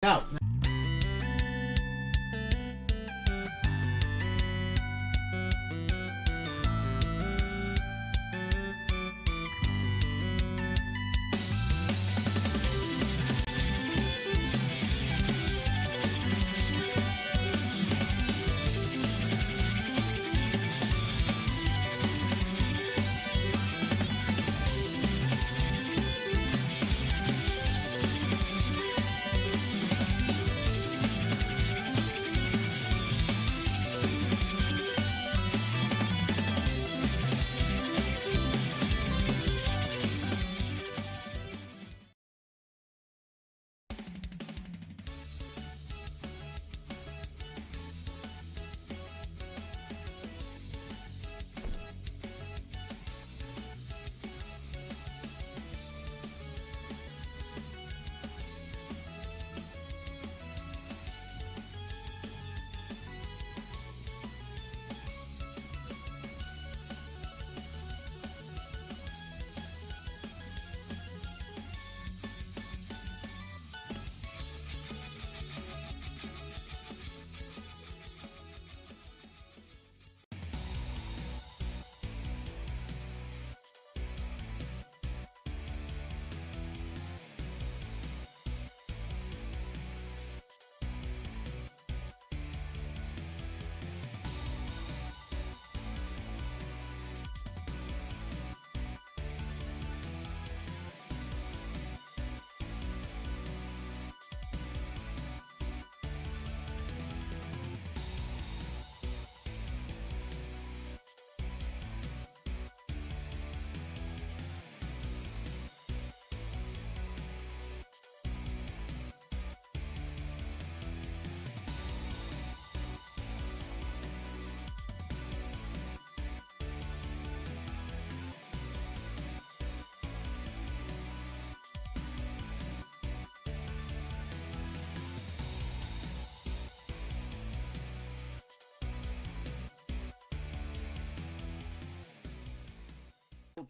No.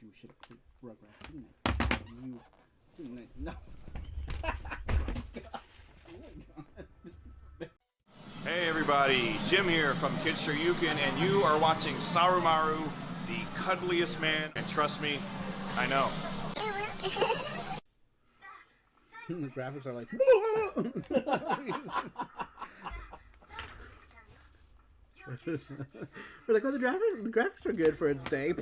You should have played Rugrats, didn't I? You didn't I? No. Hey everybody, Jim here from Kids Shoryuken, and you are watching Sarumaru, the cuddliest man, and trust me, I know. The graphics are like... We're like, oh, the graphics are good for its day.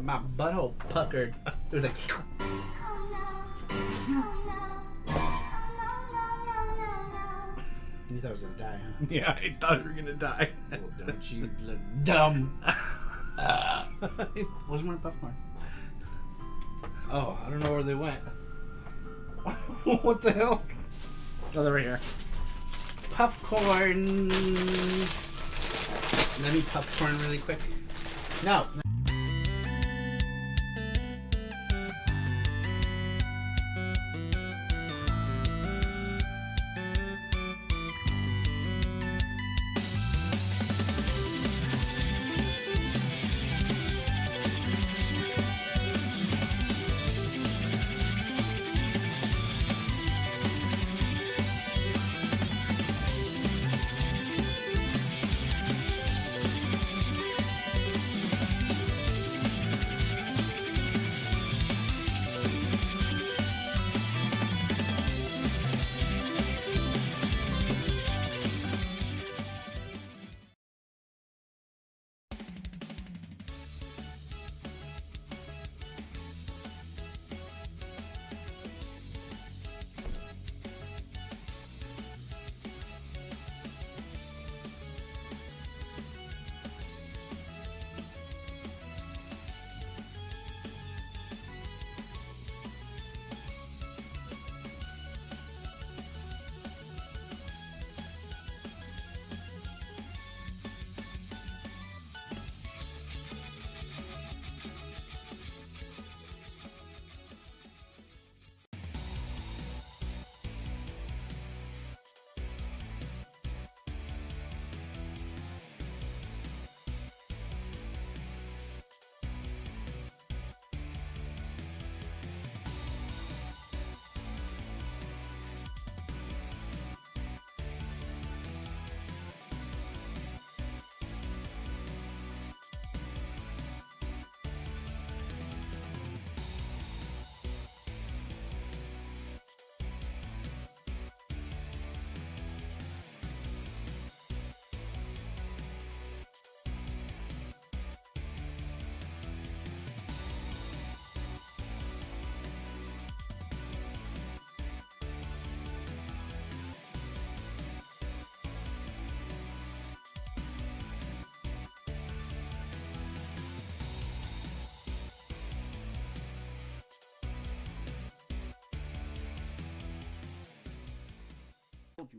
My butthole puckered. It was like... You thought I was gonna die, huh? Yeah, I thought you were gonna die. Oh, don't you look dumb. Where's my popcorn? Oh, I don't know where they went. What the hell? Oh, they're right here. Popcorn. Let me popcorn really quick. No.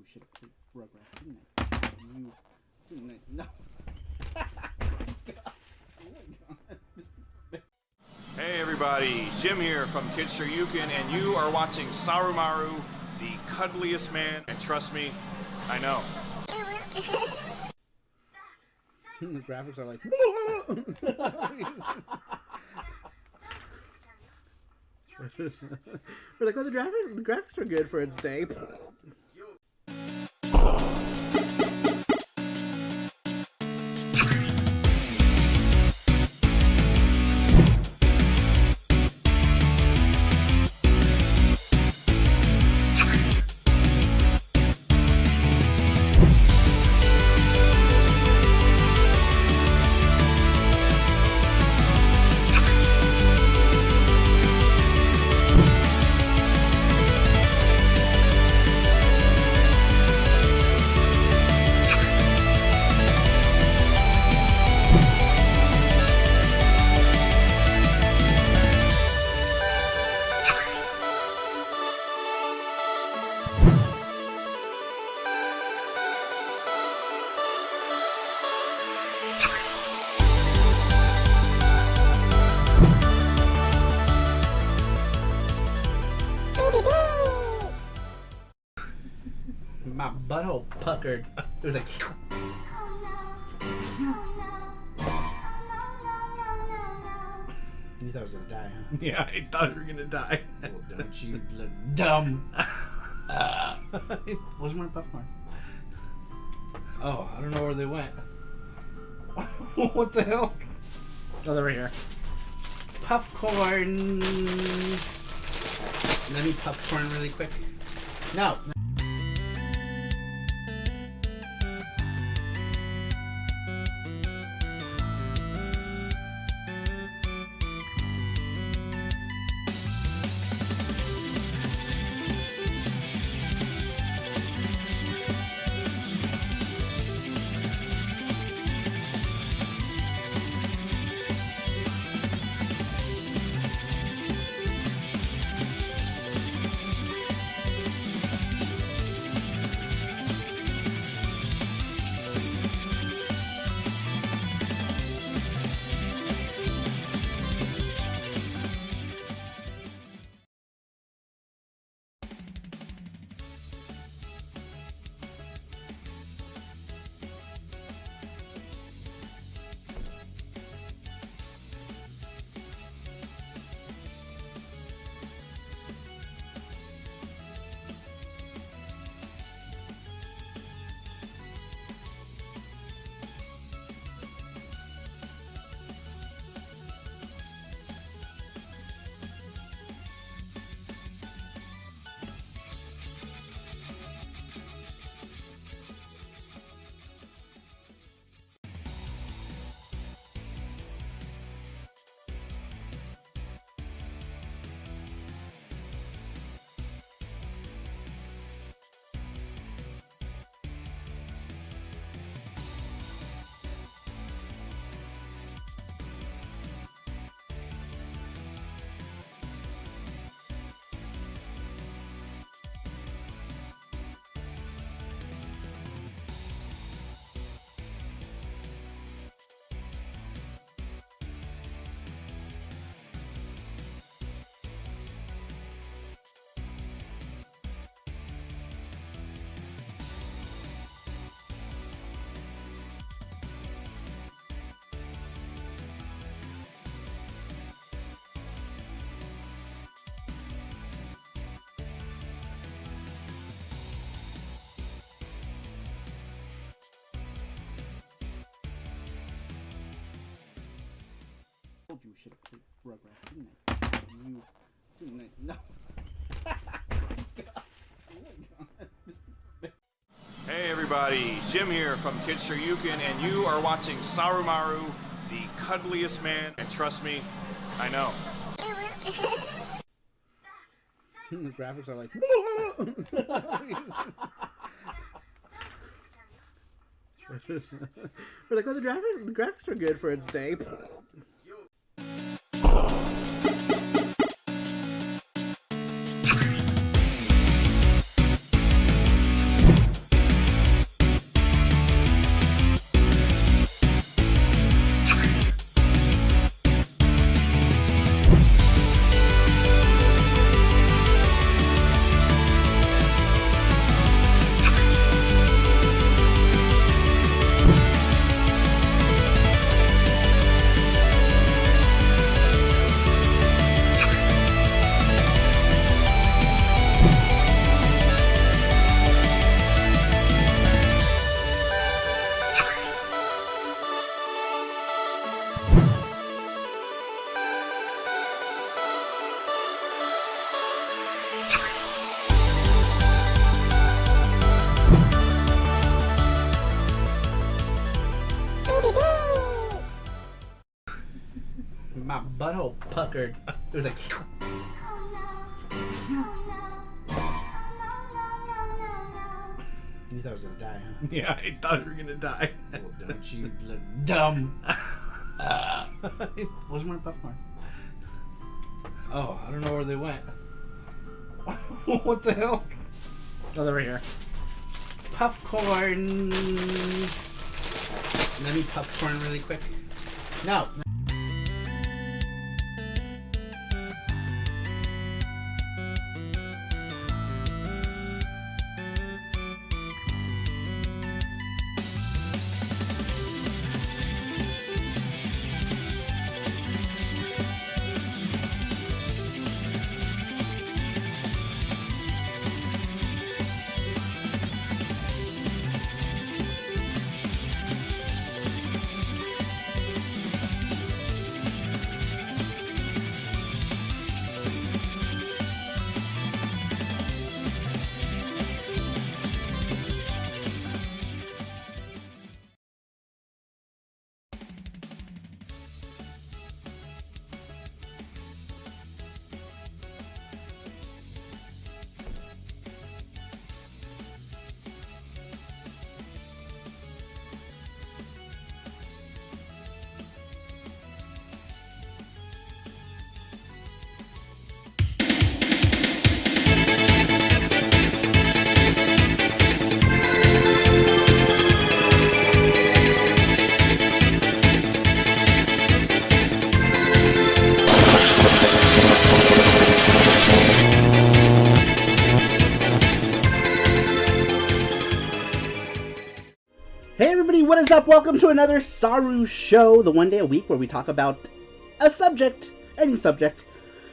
you should have played Rugrats, didn't I? You didn't I? No. Hey everybody, Jim here from Kids Shoryuken, and you are watching Sarumaru, the cuddliest man, and trust me, I know. The graphics are like. We're like, oh, the graphics are good for its day. My butthole puckered. It was like. You thought I was gonna die, huh? Yeah, I thought you were gonna die. Oh, don't you look dumb. Where's my popcorn? Oh, I don't know where they went. What the hell? Oh, they're right here. Popcorn. Let me popcorn really quick. No. You should have played Rugrats, didn't I? You didn't I? No. Hey everybody, Jim here from Kids Shoryuken, and you are watching Sarumaru, the cuddliest man, and trust me, I know. The graphics are like. We're like, oh, the graphics are good for its day. My butthole puckered. It was like. You thought I was gonna die, huh? Yeah, I thought you were gonna die. Oh, don't you look dumb. Where's my popcorn? Oh, I don't know where they went. What the hell? Oh, they're right here. Popcorn. Let me popcorn really quick. No. What is up? Welcome to another SARUSHOW, the one day a week where we talk about a subject, any subject,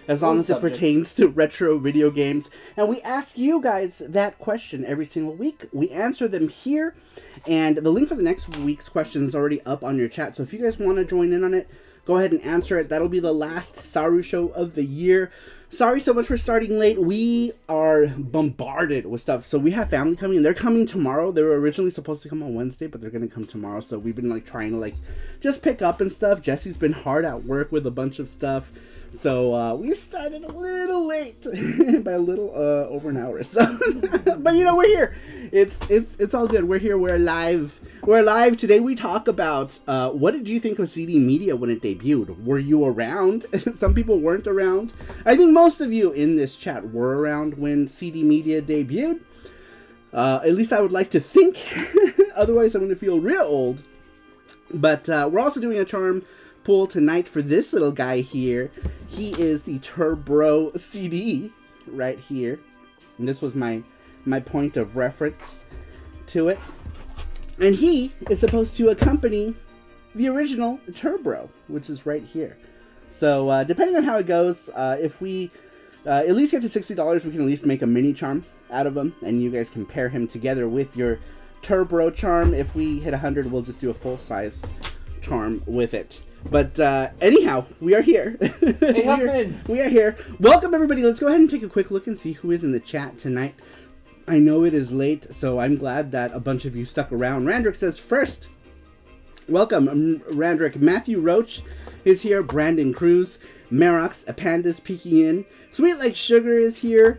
as long as it pertains to retro video games. And we ask you guys that question every single week. We answer them here, and the link for the next week's question is already up on your chat. So if you guys want to join in on it, go ahead and answer it. That'll be the last SARUSHOW of the year. Sorry so much for starting late. We are bombarded with stuff. So we have family coming, and they're coming tomorrow. They were originally supposed to come on Wednesday, but they're going to come tomorrow. So we've been trying to just pick up and stuff. Jesse's been hard at work with a bunch of stuff. So we started a little late by a little over an hour. So, but we're here. It's all good. We're here. We're live. We're live today. We talk about what did you think of CD Media when it debuted? Were you around? Some people weren't around. I think most of you in this chat were around when CD Media debuted. At least I would like to think. Otherwise, I'm going to feel real old. But we're also doing a charm pull tonight for this little guy here. He is the Turbo CD right here, and this was my point of reference to it. And he is supposed to accompany the original Turbo, which is right here. So depending on how it goes, if we at least get to $60, we can at least make a mini charm out of him, and you guys can pair him together with your Turbo charm. If we hit 100, we'll just do a full size charm with it. But anyhow, we are here. Hey, we are here. Welcome, everybody. Let's go ahead and take a quick look and see who is in the chat tonight. I know it is late, so I'm glad that a bunch of you stuck around. Randrick says first. Welcome, Randrick. Matthew Roach is here. Brandon Cruz. Marox, a panda's peeking in. Sweet Like Sugar is here.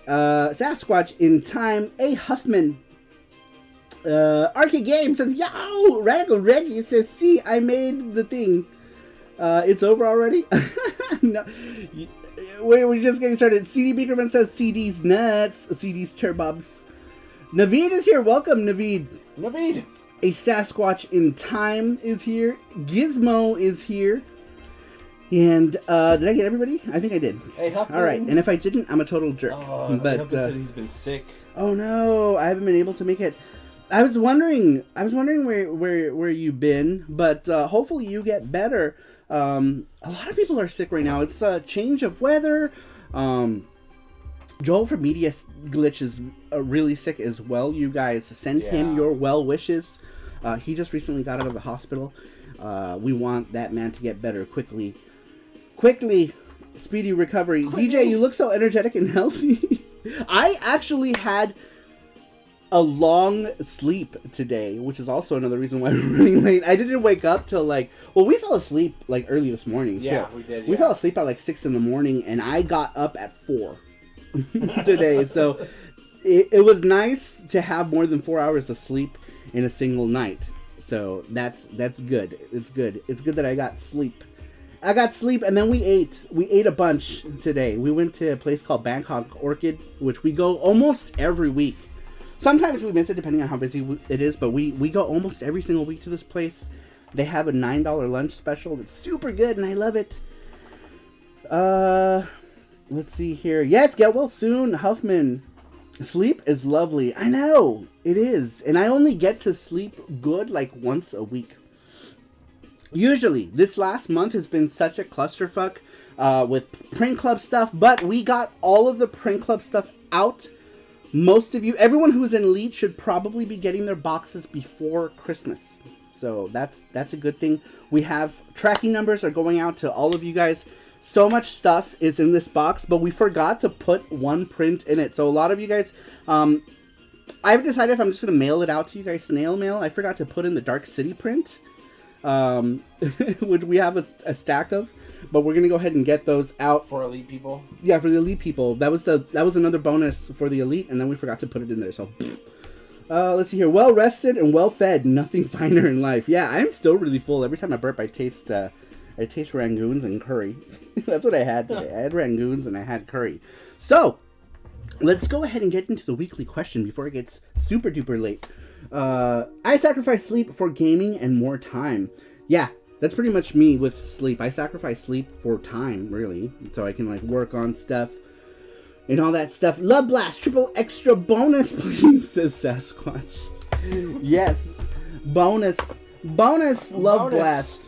Sasquatch in Time. A Huffman. Arcade Game says, yo! Radical Reggie says, see, I made the thing. It's over already? No. We're just getting started. CD Beakerman says, CD's nuts. CD's turbobs. Naveed is here. Welcome, Naveed. Naveed. A Sasquatch in Time is here. Gizmo is here. And, did I get everybody? I think I did. Hey, alright, and if I didn't, I'm a total jerk. Oh, but said he's been sick. Oh no, I haven't been able to make it. I was wondering where you've been, but hopefully you get better. A lot of people are sick right now. It's a change of weather. Joel from Media Glitch is really sick as well. You guys send him your well wishes. He just recently got out of the hospital. We want that man to get better quickly. Speedy recovery. DJ, you look so energetic and healthy. I actually had a long sleep today, which is also another reason why we're running late. I didn't wake up till we fell asleep early this morning. Yeah, too. we did. We fell asleep at 6 in the morning, and I got up at 4 today. So it was nice to have more than 4 hours of sleep in a single night. So that's good. It's good. It's good that I got sleep. And then we ate a bunch today. We went to a place called Bangkok Orchid, which we go almost every week. Sometimes we miss it depending on how busy it is, but we go almost every single week to this place. They have a $9 lunch special. It's super good, and I love it. Let's see here. Yes, get well soon, Huffman. Sleep is lovely. I know, it is. And I only get to sleep good once a week. Usually. This last month has been such a clusterfuck with print club stuff, but we got all of the print club stuff out. Most of you, everyone who's in Elite should probably be getting their boxes before Christmas. So that's a good thing. We have tracking numbers are going out to all of you guys. So much stuff is in this box, but we forgot to put one print in it. So a lot of you guys, I've decided if I'm just going to mail it out to you guys, snail mail. I forgot to put in the Dark City print, which we have a stack of. But we're gonna go ahead and get those out for Elite people. Yeah, for the Elite people. That was another bonus for the Elite, and then we forgot to put it in there. So, let's see here. Well rested and well fed. Nothing finer in life. Yeah, I'm still really full. Every time I burp, I taste rangoons and curry. That's what I had today. I had rangoons and I had curry. So, let's go ahead and get into the weekly question before it gets super duper late. I sacrifice sleep for gaming and more time. Yeah. That's pretty much me with sleep. I sacrifice sleep for time, really. So I can, work on stuff and all that stuff. Love Blast, triple extra bonus, please, says Sasquatch. Yes. Bonus, Love Blast.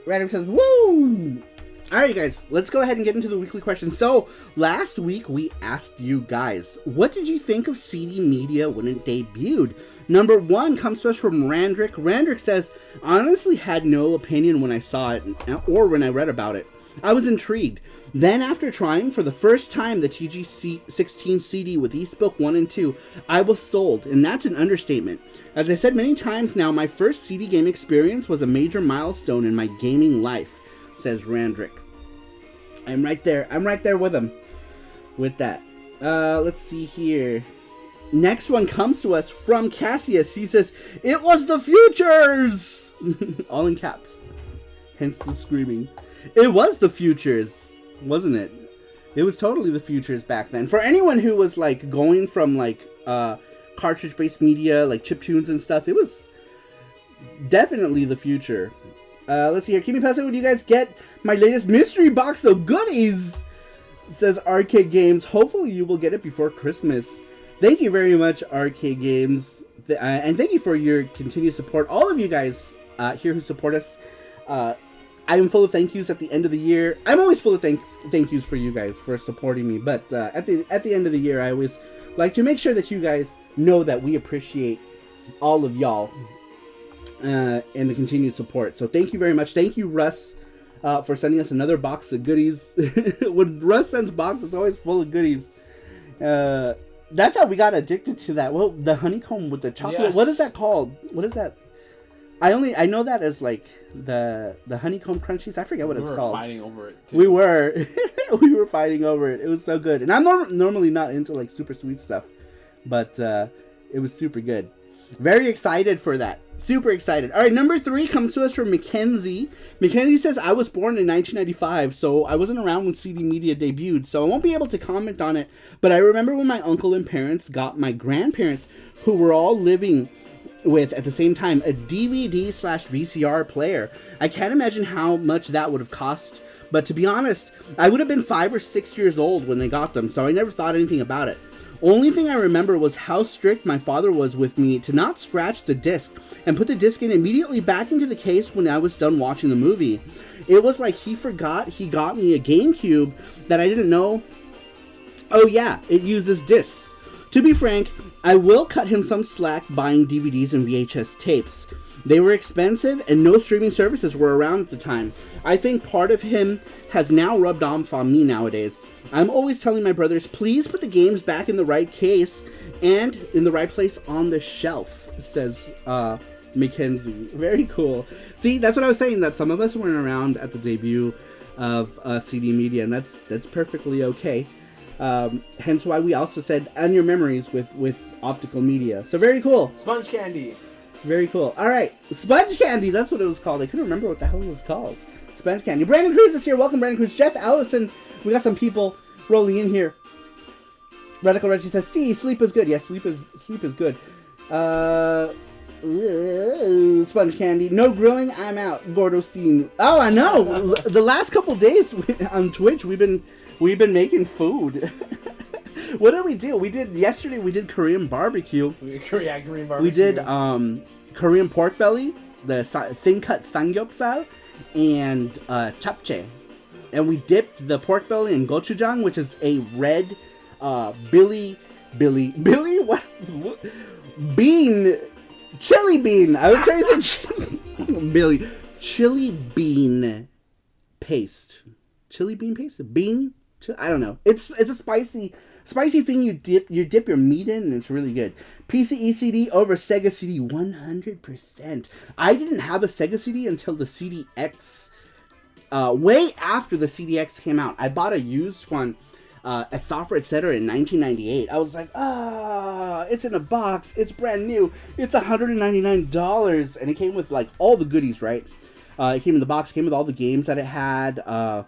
Random says, woo! Alright, guys, let's go ahead and get into the weekly question. So, last week we asked you guys, what did you think of CD Media when it debuted? Number 1 comes to us from Randrick. Randrick says, honestly had no opinion when I saw it or when I read about it. I was intrigued. Then after trying for the first time the TG16 CD with eSpoke 1 and 2, I was sold, and that's an understatement. As I said many times now, my first CD game experience was a major milestone in my gaming life, says Randrick. I'm right there with him with that. Let's see here. Next one comes to us from Cassius. He says, it was the futures! All in caps. Hence the screaming. It was the futures, wasn't it? It was totally the futures back then. For anyone who was going from cartridge-based media, chiptunes and stuff, it was definitely the future. Let's see here. Keep me posted when you guys get my latest mystery box of goodies, says Arcade Games. Hopefully you will get it before Christmas. Thank you very much, Arcade Games, and thank you for your continued support. All of you guys here who support us, I am full of thank yous at the end of the year. I'm always full of thank yous for you guys for supporting me, but at the end of the year, I always like to make sure that you guys know that we appreciate all of y'all and the continued support. So thank you very much. Thank you, Russ, for sending us another box of goodies. When Russ sends boxes, it's always full of goodies. That's how we got addicted to that. Well, the honeycomb with the chocolate. Yes. What is that called? What is that? I know that as the honeycomb crunchies. I forget what it's called. We were fighting over it, too. We were fighting over it. It was so good. And I'm normally not into super sweet stuff, but it was super good. Very excited for that. Super excited. All right, number 3 comes to us from Mackenzie. Mackenzie says, I was born in 1995, so I wasn't around when CD Media debuted, so I won't be able to comment on it. But I remember when my uncle and parents got my grandparents, who were all living with, at the same time, a DVD/VCR player. I can't imagine how much that would have cost, but to be honest, I would have been 5 or 6 years old when they got them, so I never thought anything about it. Only thing I remember was how strict my father was with me to not scratch the disc and put the disc in immediately back into the case when I was done watching the movie. It was like he forgot he got me a GameCube that I didn't know. Oh yeah, it uses discs. To be frank, I will cut him some slack buying DVDs and VHS tapes. They were expensive and no streaming services were around at the time. I think part of him has now rubbed off on me nowadays. I'm always telling my brothers, please put the games back in the right case And in the right place on the shelf, says Mackenzie. Very cool. See, that's what I was saying, that some of us weren't around at the debut of CD Media, and that's perfectly okay. Hence why we also said, and your memories with optical media. So very cool. Sponge candy. Very cool. All right, Sponge Candy. That's what it was called. I couldn't remember what the hell it was called. Sponge Candy. Brandon Cruz is here. Welcome, Brandon Cruz. Jeff Allison. We got some people rolling in here. Radical Reggie says, "See, sleep is good." Yes, sleep is good. Sponge Candy. No grilling. I'm out. Gordo Steen. Oh, I know. The last couple days on Twitch, we've been making food. What did we do? Yesterday we did Korean barbecue. Korean barbecue. We did Korean pork belly, the thin cut samgyeopsal, and japchae. And we dipped the pork belly in gochujang, which is a red Billy what bean, chili bean. I was trying to say Billy chili bean paste. Chili bean paste? Bean? I don't know. It's a spicy thing you dip your meat in, and it's really good. PCE CD over Sega CD 100%. I didn't have a Sega CD until the CDX, way after the CDX came out. I bought a used one at Software Etc. in 1998. I was like, it's in a box, it's brand new, it's $199, and it came with like all the goodies, right? It came in the box, came with all the games that it had.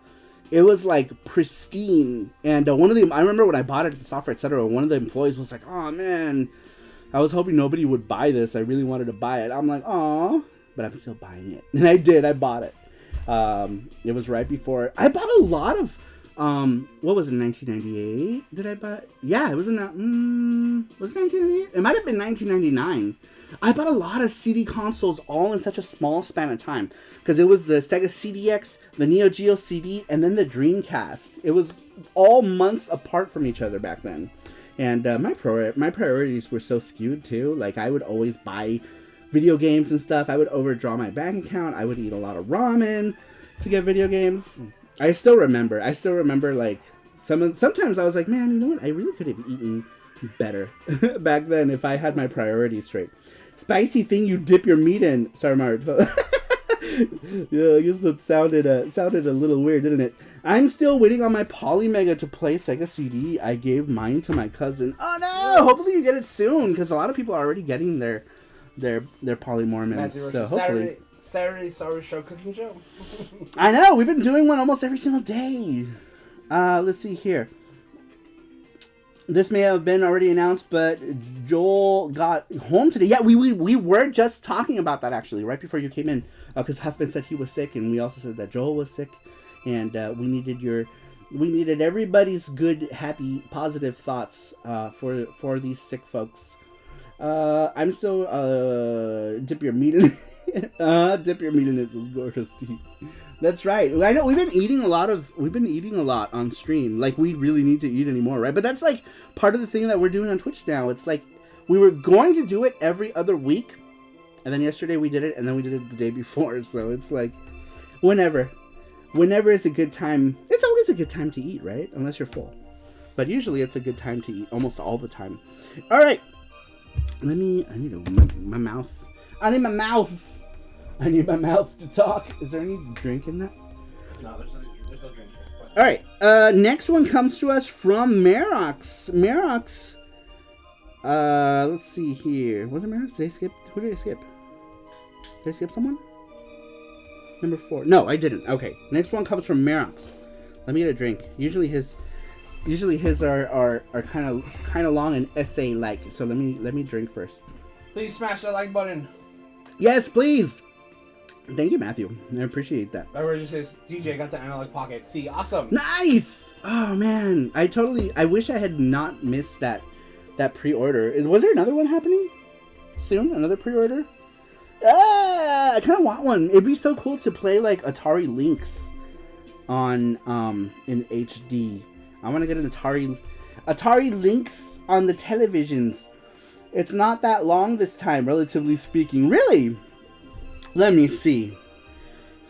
It was like pristine, and I remember when I bought it at the Software Etc., one of the employees was like, "Oh man, I was hoping nobody would buy this. I really wanted to buy it." I'm like, "Aw," but I'm still buying it, and I did. I bought it. It was right before I bought a lot of. What was it? 1998? Did I buy? Yeah, it was in that. Was it 1998? It might have been 1999. I bought a lot of CD consoles all in such a small span of time, because it was the Sega CDX, the Neo Geo CD, and then the Dreamcast. It was all months apart from each other back then, and my priorities were so skewed too. Like, I would always buy video games and stuff. I would overdraw my bank account. I would eat a lot of ramen to get video games. I still remember like sometimes I was like, man, you know what? I really could have eaten better back then if I had my priorities straight. Spicy thing you dip your meat in. Sorry, Mario. Yeah, I guess it sounded a little weird, didn't it? I'm still waiting on my Polymega to play Sega CD. I gave mine to my cousin. Oh no! Hopefully you get it soon, because a lot of people are already getting their Polymormons. So hopefully. Saturday SARUSHOW cooking show. I know, we've been doing one almost every single day. Let's see here. This may have been already announced, but Joel got home today. Yeah, we were just talking about that actually right before you came in, because Huffman said he was sick, and we also said that Joel was sick, and we needed everybody's good, happy, positive thoughts for these sick folks. I'm still dip your meat in. Dip your meat in it, says Gorgeous Steve. That's right. I know we've been eating a lot on stream. Like, we really need to eat anymore, right? But that's like part of the thing that we're doing on Twitch now. It's like we were going to do it every other week, and then yesterday we did it, and then we did it the day before. So it's like whenever is a good time. It's always a good time to eat, right? Unless you're full. But usually it's a good time to eat almost all the time. All right. I need my mouth. I need my mouth to talk. Is there any drink in that? No, there's no drink here. All right. Next one comes to us from Merox. Merox. Let's see here. Was it Merox? Did I skip? Who did I skip? Did I skip someone? Number 4. No, I didn't. Okay. Next one comes from Merox. Let me get a drink. Usually his are kind of long and essay like. So let me drink first. Please smash that like button. Yes, please. Thank you, Matthew. I appreciate that. That word just says, DJ got the analog pocket. See, awesome. Nice! Oh, man. I wish I had not missed that pre-order. Was there another one happening soon? Another pre-order? I kind of want one. It'd be so cool to play, like, Atari Lynx on, in HD. I want to get an Atari Lynx on the televisions. It's not that long this time, relatively speaking. Really? Let me see.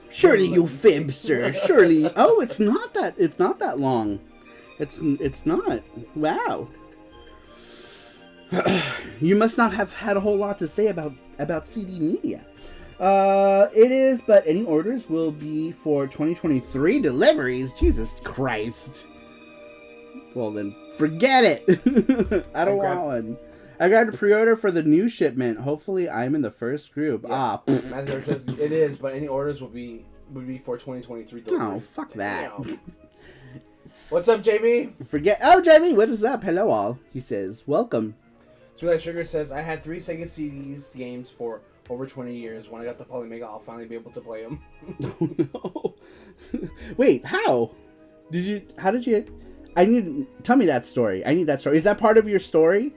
Surely you fib, sir. Surely. Oh, it's not that long. It's not. Wow. You must not have had a whole lot to say about CD Media. It is, but any orders will be for 2023 deliveries. Jesus Christ. Well then, forget it. I don't want one. I got a pre-order for the new shipment. Hopefully, I'm in the first group. Yeah. Matthew says it is, but any orders would be for 2023 delivery. Oh, fuck that. What's up, JB? Oh, JB, what is up? Hello, all. He says, welcome. Sweet Like Sugar says, I had 3 Sega CDs games for over 20 years. When I got the Polymega, I'll finally be able to play them. Oh, no. Wait, how? How did you... Tell me that story. I need that story. Is that part of your story?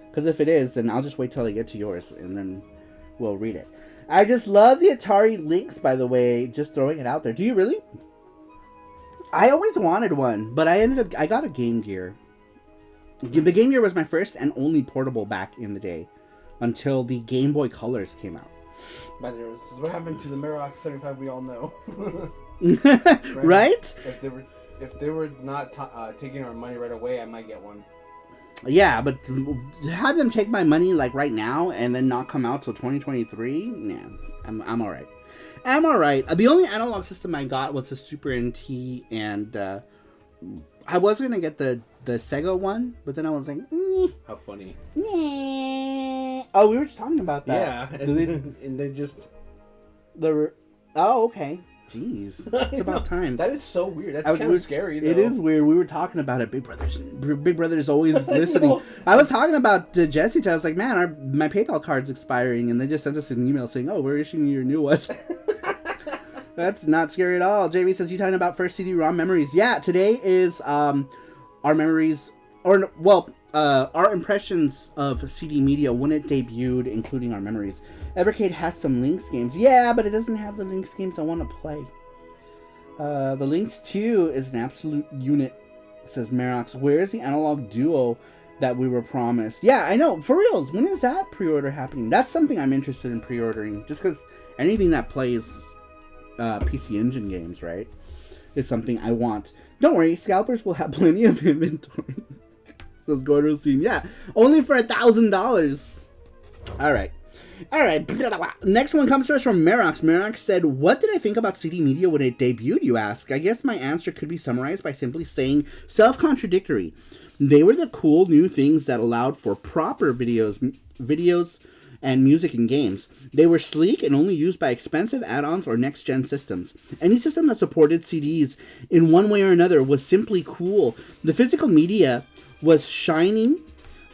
Because if it is, then I'll just wait till I get to yours, and then we'll read it. I just love the Atari Lynx, by the way. Just throwing it out there. Do you really? I always wanted one, but I got a Game Gear. The Game Gear was my first and only portable back in the day, until the Game Boy Colors came out. By the way, this is what happened to the Merox 75 we all know. Right? If they were not taking our money right away, I might get one. Yeah, but have them take my money like right now and then not come out till 2023? Nah, I'm all right. I'm all right. The only analog system I got was the Super NT, and I was gonna get the Sega one, but then I was like, how funny. Oh, we were just talking about that. Yeah, and they just oh, okay. Jeez, it's about time. That is so weird. That's kind of scary, though. It is weird. We were talking about it. Big Brother's always listening. I was talking about Jesse. I was like, man, my PayPal card's expiring, and they just sent us an email saying, oh, we're issuing you a new one. That's not scary at all. JB says, you talking about first CD-ROM memories? Yeah, today is our memories, our impressions of CD Media when it debuted, including our memories. Evercade has some Lynx games. Yeah, but it doesn't have the Lynx games I want to play. The Lynx 2 is an absolute unit, says Merox. Where's the analog duo that we were promised? Yeah, I know. For reals, when is that pre-order happening? That's something I'm interested in pre-ordering. Just because anything that plays PC Engine games, right, is something I want. Don't worry, scalpers will have plenty of inventory. Says Gordo Scene. Yeah, only for $1,000. All right. Next one comes to us from Merox. Merox said, what did I think about CD Media when it debuted, you ask? I guess my answer could be summarized by simply saying self-contradictory. They were the cool new things that allowed for proper videos and music in games. They were sleek and only used by expensive add-ons or next-gen systems. Any system that supported CDs in one way or another was simply cool. The physical media was shining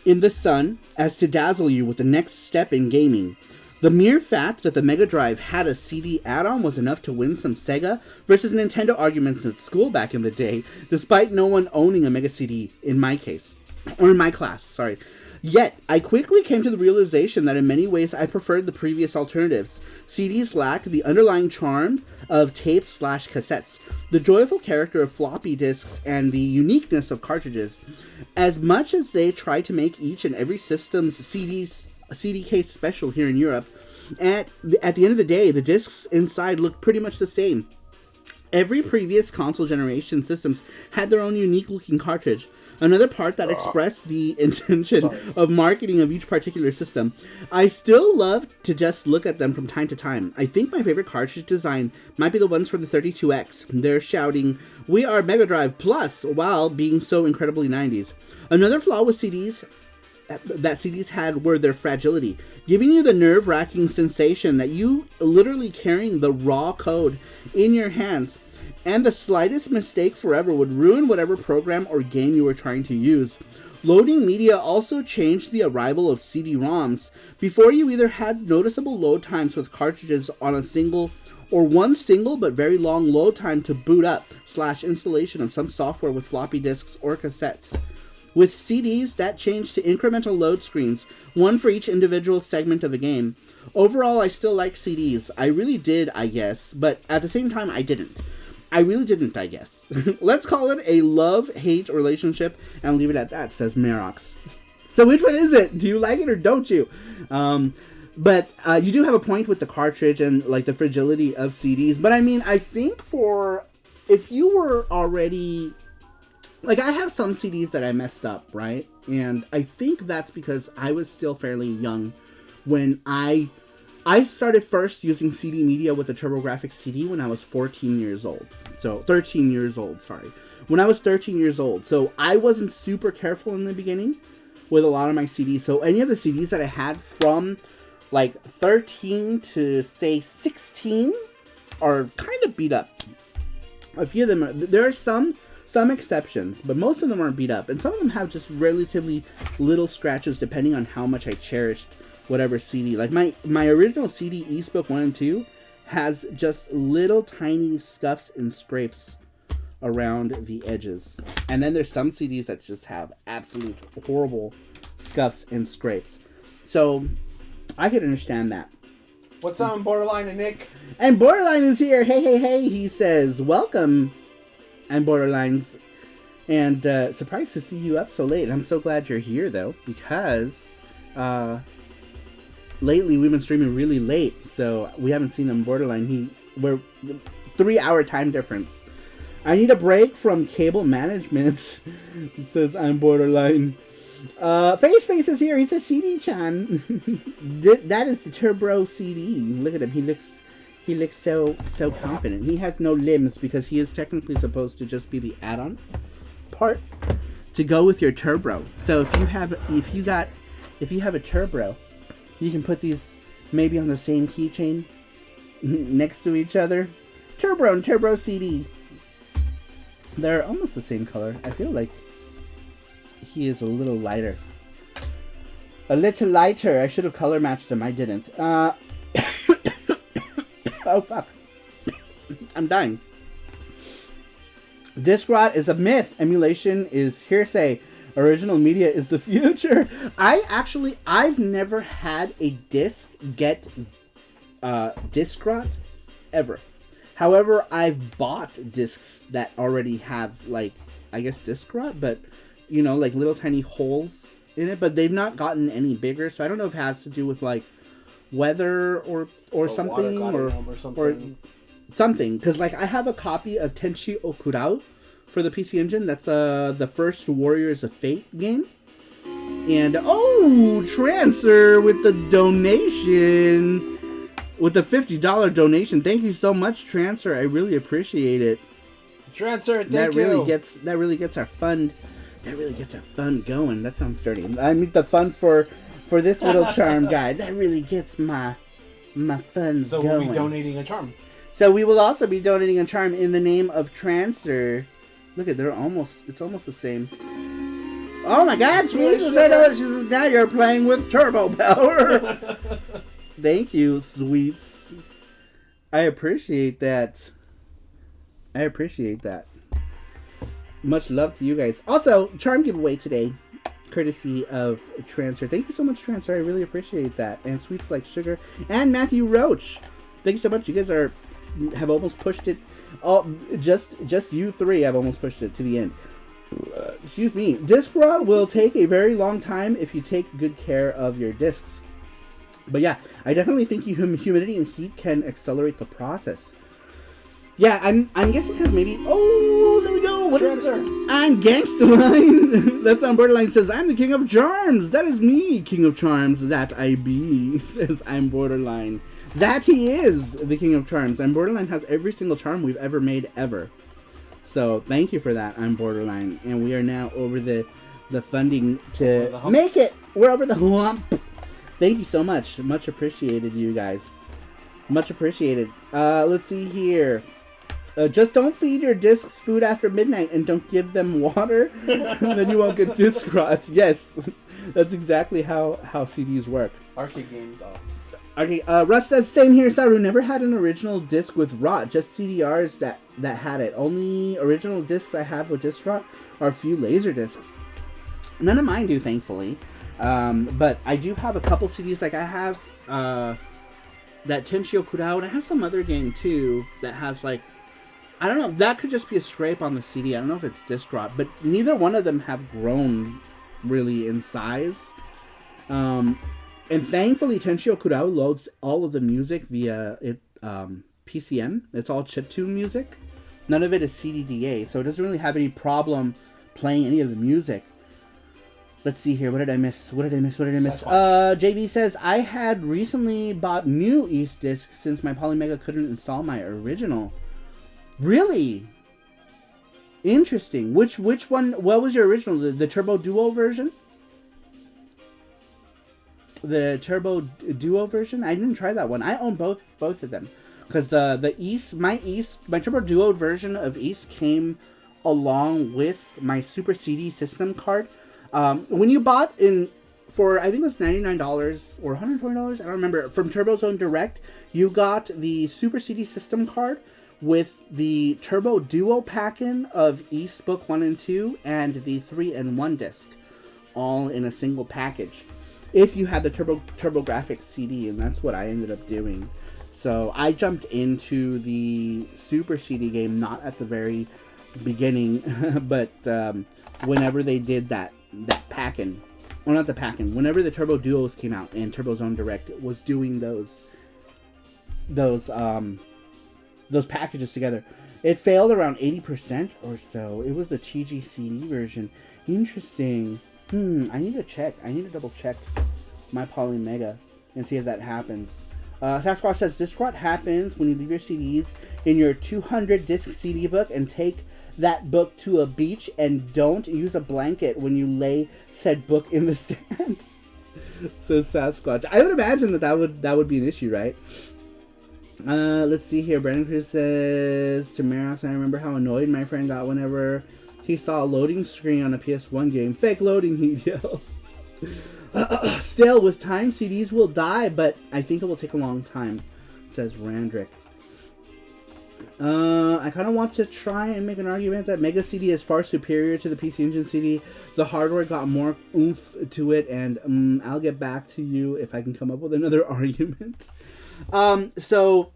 in the sun as to dazzle you with the next step in gaming. The mere fact that the Mega Drive had a CD add-on was enough to win some Sega versus Nintendo arguments at school back in the day, despite no one owning a Mega CD in my case. Or in my class, sorry. Yet, I quickly came to the realization that in many ways I preferred the previous alternatives. CDs lacked the underlying charm of tapes/cassettes, the joyful character of floppy disks, and the uniqueness of cartridges. As much as they tried to make each and every system's CD case special here in Europe, at the end of the day, the discs inside looked pretty much the same. Every previous console generation systems had their own unique looking cartridge. Another part that expressed the intention of marketing of each particular system. I still love to just look at them from time to time. I think my favorite cartridge design might be the ones from the 32X. They're shouting, "We are Mega Drive Plus," while being so incredibly 90s. Another flaw with CDs that CDs had were their fragility, giving you the nerve-wracking sensation that you literally carrying the raw code in your hands, and the slightest mistake forever would ruin whatever program or game you were trying to use. Loading media also changed the arrival of CD-ROMs. Before, you either had noticeable load times with cartridges on a single or one single but very long load time to boot up / installation of some software with floppy disks or cassettes. With CDs, that changed to incremental load screens, one for each individual segment of a game. Overall, I still like CDs. I really did, I guess, but at the same time, I didn't. I really didn't, I guess. Let's call it a love-hate relationship and leave it at that, says Merox. So which one is it? Do you like it or don't you? But you do have a point with the cartridge and like the fragility of CDs. But I mean, I think if you were already... Like, I have some CDs that I messed up, right? And I think that's because I was still fairly young when I started first using CD media with a TurboGrafx CD when I was 14 years old. So 13 years old, sorry. When I was 13 years old. So I wasn't super careful in the beginning with a lot of my CDs. So any of the CDs that I had from like 13 to say 16 are kind of beat up. A few of them, there are some exceptions, but most of them are beat up. And some of them have just relatively little scratches depending on how much I cherished whatever CD. Like my original CD, East Book 1 and 2, has just little tiny scuffs and scrapes around the edges. And then there's some CDs that just have absolute horrible scuffs and scrapes. So I could understand that. What's on Borderline and Nick? And Borderline is here. Hey, hey, hey. He says, welcome. I'm Borderlines. And surprised to see you up so late. I'm so glad you're here, though, because lately we've been streaming really late. So we haven't seen him Borderline. We're 3-hour time difference. I need a break from cable management. He says, I'm Borderline. Face is here. He says, CD-chan. That is the Turbo CD. Look at him. He looks so confident. He has no limbs because he is technically supposed to just be the add-on part to go with your Turbo. So if you have a Turbo, you can put these maybe on the same keychain next to each other. Turbo and Turbo CD. They're almost the same color. I feel like he is a little lighter. A little lighter. I should have color matched him. I didn't. Oh, fuck. I'm dying. Disc rot is a myth. Emulation is hearsay. Original media is the future. I've never had a disc get disc rot ever. However, I've bought discs that already have, like, I guess disc rot, but, you know, like little tiny holes in it, but they've not gotten any bigger, so I don't know if it has to do with, like, weather or something, or something, because, like, I have a copy of Tenchi Okurao for the PC Engine. That's the first Warriors of Fate game. And, oh, Trancer with the donation. With the $50 donation. Thank you so much, Trancer. I really appreciate it. Trancer, thank that you. That really gets our fund. That really gets our fun going. That sounds dirty. I mean the fun for this little charm guy. That really gets my funds going. So we'll be donating a charm. So we will also be donating a charm in the name of Trancer. Look at, it's almost the same. Oh my God, sweet. Now you're playing with turbo power. Thank you, sweets. I appreciate that. Much love to you guys. Also, charm giveaway today, courtesy of Trancer. Thank you so much, Trancer. I really appreciate that. And Sweets Like Sugar and Matthew Roach. Thank you so much. You guys have almost pushed it. Oh, just you three have almost pushed it to the end. Excuse me. Disc rot will take a very long time if you take good care of your discs. But yeah, I definitely think humidity and heat can accelerate the process. Yeah, I'm guessing because maybe... Oh, there we go. What is it? I'm Gangstaline. That's on Borderline. Says, I'm the king of charms. That is me, king of charms. That I be. Says, I'm Borderline. That he is the king of charms. And Borderline has every single charm we've ever made ever. So thank you for that, I'm Borderline. And we are now over the funding to make it. We're over the hump. Thank you so much. Much appreciated, you guys. Much appreciated. Let's see here. Just don't feed your discs food after midnight and don't give them water. Then you won't get disc rot. Yes, that's exactly how CDs work. Arcade games off. Okay, Russ says, same here, Saru. Never had an original disc with rot. Just CDRs that had it. Only original discs I have with disc rot are a few laser discs. None of mine do, thankfully. But I do have a couple CDs. Like I have that Tenchi Okurao, and I have some other game too that has, like, I don't know, that could just be a scrape on the CD. I don't know if it's disc rot, but neither one of them have grown really in size. And thankfully Tenchi Okurao loads all of the music via PCM. It's all chiptune music. None of it is CDDA, so it doesn't really have any problem playing any of the music. Let's see here. What did I miss? Sasquatch. JB says, I had recently bought new East disc since my Polymega couldn't install my original. Really? Interesting. Which one? What was your original? The Turbo Duo version? The Turbo Duo version? I didn't try that one. I own both of them. Because my Turbo Duo version of East came along with my Super CD system card. When you bought for I think it was $99 or $120, I don't remember, from TurboZone Direct, you got the Super CD system card with the Turbo Duo pack-in of East Book 1 and 2 and the 3-in-1 disc, all in a single package. If you had the TurboGrafx CD, and that's what I ended up doing. So I jumped into the Super CD game, not at the very beginning, but whenever they did that pack-in, well, not the pack-in, whenever the Turbo Duos came out and TurboZone Direct was doing those packages together. It failed around 80% or so. It was the TGCD version. Interesting. I need to double check my Polymega and see if that happens. Sasquatch says, this what happens when you leave your CDs in your 200 disc CD book and take that book to a beach and don't use a blanket when you lay said book in the sand. Says Sasquatch. I would imagine that would be an issue, right? Let's see here. Brandon Cruz says, to Marox, I remember how annoyed my friend got whenever he saw a loading screen on a PS1 game. Fake loading, he'd yell. Still, with time, CDs will die, but I think it will take a long time, says Randrick. I kind of want to try and make an argument that Mega CD is far superior to the PC Engine CD. The hardware got more oomph to it, and I'll get back to you if I can come up with another argument. So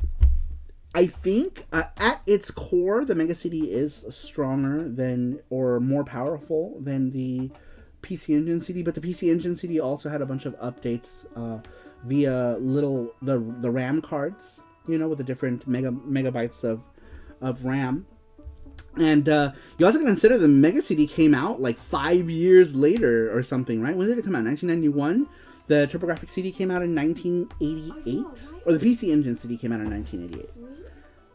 I think at its core, the Mega CD is stronger than, or more powerful than the PC Engine CD, but the PC Engine CD also had a bunch of updates via the RAM cards, with the different megabytes of RAM. And you also can consider the Mega CD came out like 5 years later or something, right? When did it come out? 1991? The TurboGrafx CD came out in 1988? Or the PC Engine CD came out in 1988.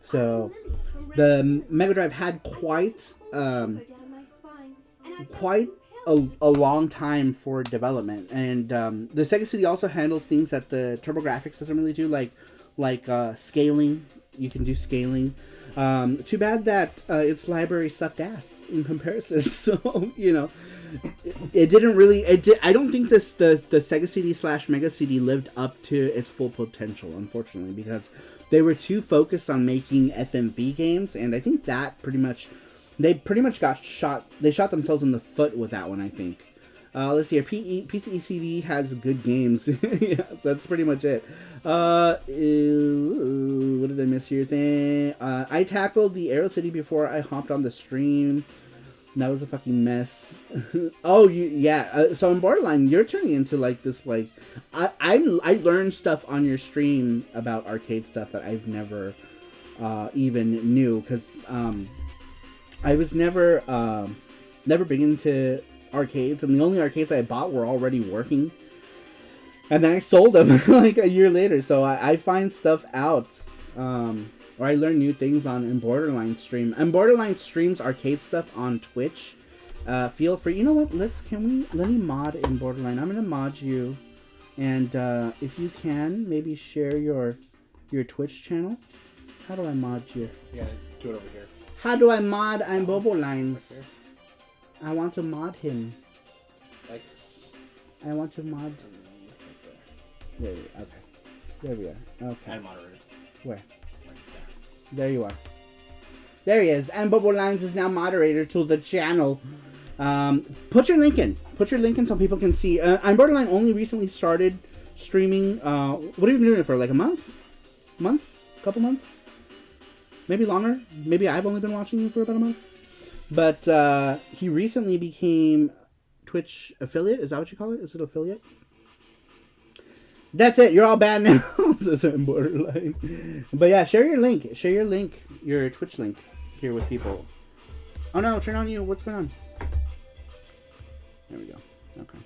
So the Mega Drive had quite a long time for development. And the Sega CD also handles things that the TurboGrafx doesn't really do, like scaling. You can do scaling. Too bad that its library sucked ass in comparison. So, it didn't really. I don't think the Sega CD / Mega CD lived up to its full potential, unfortunately, because they were too focused on making FMV games, and I think that they pretty much got shot. They shot themselves in the foot with that one, I think. Let's see here. PCE CD has good games. Yeah, that's pretty much it. What did I miss here? I tackled the Aero City before I hopped on the stream. That was a fucking mess. Oh, so in Borderline, you're turning into this. I learned stuff on your stream about arcade stuff that I've never even knew, because I was never big into arcades, and the only arcades I bought were already working, and then I sold them like a year later. So I find stuff out, or I learn new things in Borderline stream. And Borderline streams arcade stuff on Twitch. Feel free. You know what? let me mod in Borderline. I'm gonna mod you, and if you can, maybe share your Twitch channel. How do I mod you? Yeah, do it over here. How do I mod on Borderlines? Right, I want to mod him. X. I want to mod. There we are. Okay. There we are. Okay. And moderator. Where? Right there you are. There he is. And Borderlines is now moderator to the channel. Put your link in. Put your link in so people can see. I'm Borderline only recently started streaming. What have you been doing it for? Like a month? Couple months? Maybe longer? Maybe I've only been watching you for about a month. But he recently became Twitch affiliate. Is that what you call it? Is it affiliate? That's it. You're all banned now. Says I'm Borderline. But yeah, share your link. Share your link. Your Twitch link here with people. Oh no, turn on you. What's going on? There we go. Okay.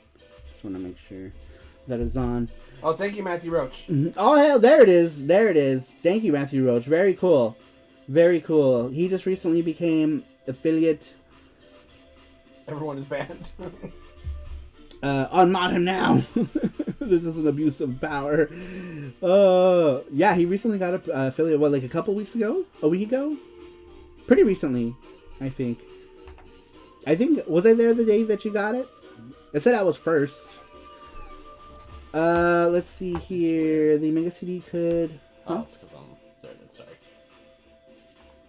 want to make sure that it's on. Oh, thank you, Matthew Roach. Oh, hell, there it is. There it is. Thank you, Matthew Roach. Very cool. Very cool. He just recently became affiliate. Everyone is banned. Unmod him now. This is an abuse of power. Yeah, he recently got a affiliate, what, like a couple weeks ago? A week ago? Pretty recently, I think. Was I there the day that you got it? I said I was first. Let's see here. The Mega CD could... Huh? Oh, it's because I'm there. Sorry.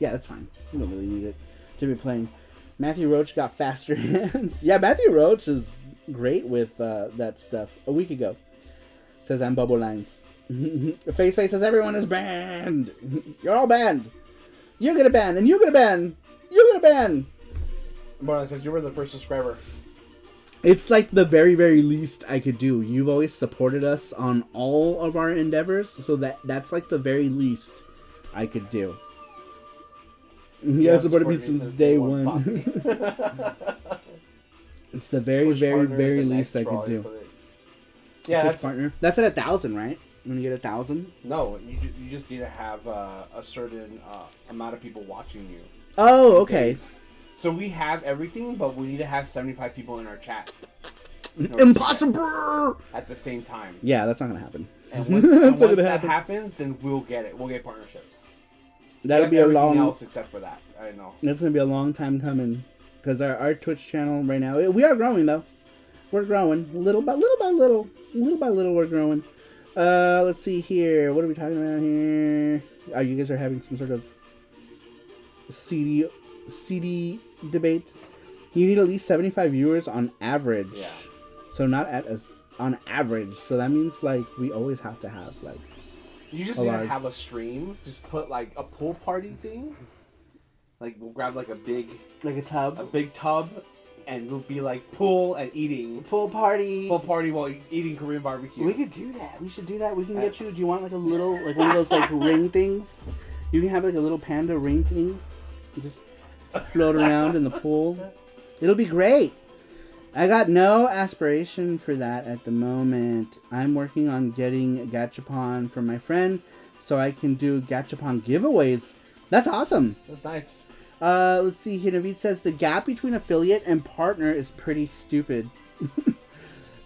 Yeah, that's fine. You don't really need it to be playing. Matthew Roach got faster hands. Yeah, Matthew Roach is great with that stuff. A week ago. Says I'm Bubble Lines. Face says everyone is banned. You're all banned. You're gonna ban, and you're gonna ban. You're gonna ban. But says you were the first subscriber. It's like the very, very least I could do. You've always supported us on all of our endeavors, so that's like the very least I could do. You guys supported me since day one. It's the very, Twitch very, partner very is the least I next could do. probably. Yeah, Twitch that's partner. That's at 1,000, right? When you get 1,000. no. You just need to have a certain amount of people watching you. Oh, okay. So we have everything, but we need to have 75 people in our chat. Impossible! At the same time. Yeah, that's not gonna happen. And once that happens, then we'll get it. We'll get partnership. That'll be a long. Everything else except for that. I know. That's gonna be a long time coming, because our Twitch channel right now, we are growing though. We're growing little by little. We're growing. Let's see here. What are we talking about here? Oh, you guys are having some sort of CD debate. You need at least 75 viewers on average. Yeah. So not on average. So that means like we always have to have like. You just need to have a stream. Just put like a pool party thing. Like we'll grab like a big tub, and we'll be like pool and eating. Pool party while eating Korean barbecue. We could do that. We should do that. We can get you. Do you want like a little like one of those like ring things? You can have like a little panda ring thing. Just float around in the pool. It'll be great. I got no aspiration for that at the moment. I'm working on getting Gachapon from my friend so I can do Gachapon giveaways. That's awesome. That's nice. Let's see here. Naveed says the gap between affiliate and partner is pretty stupid.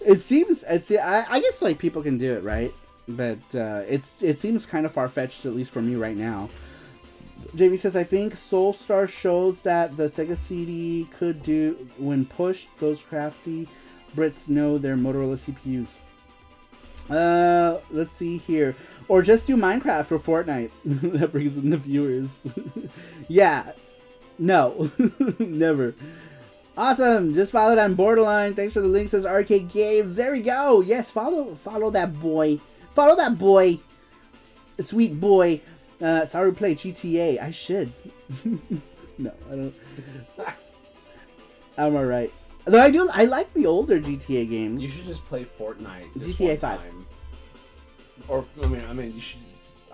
I guess like people can do it, right? But it seems kind of far-fetched, at least for me right now. JV says, I think Soulstar shows that the Sega CD could do when pushed. Those crafty Brits know their Motorola CPUs. Let's see here. Or just do Minecraft or Fortnite. That brings in the viewers. Yeah. No. Never. Awesome. Just followed on Borderline. Thanks for the link, says Arcade Games. There we go. Yes, follow that boy. Follow that boy. Sweet boy. Saru play GTA. I should. No, I don't. I'm alright. Though I like the older GTA games. You should just play Fortnite. GTA 5. Or I mean, you should.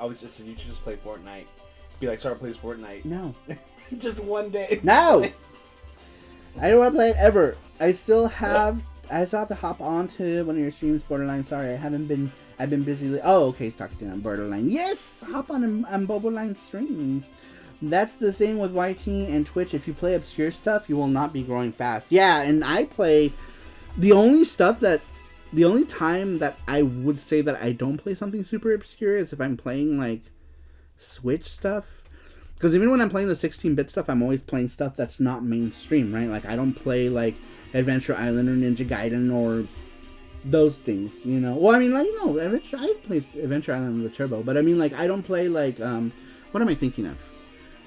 I was just saying you should just play Fortnite. Be like, Sarah plays Fortnite. No. Just one day. No. I don't want to play it ever. I still have to hop on to one of your streams, Borderline. Sorry, I've been busy. Oh, okay, he's talking to me on Borderline. Yes, hop on Borderline streams. That's the thing with YT and Twitch. If you play obscure stuff, you will not be growing fast. Yeah, and I play the only time that I would say that I don't play something super obscure is if I'm playing like Switch stuff. Because even when I'm playing the 16-bit stuff, I'm always playing stuff that's not mainstream, right? Like I don't play like Adventure Island or Ninja Gaiden or those things, you know. Well, I mean, like, no, I play Adventure Island with Turbo, but I mean, like, I don't play like what am I thinking of?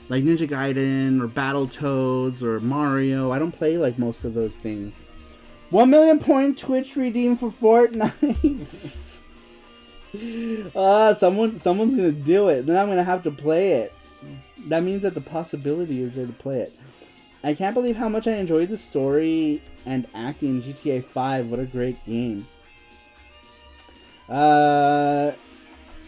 Like Ninja Gaiden or Battletoads or Mario. I don't play like most of those things. 1 million point Twitch redeem for Fortnite. Someone's gonna do it. Then I'm gonna have to play it. That means that the possibility is there to play it. I can't believe how much I enjoyed the story and acting in GTA 5. What a great game. I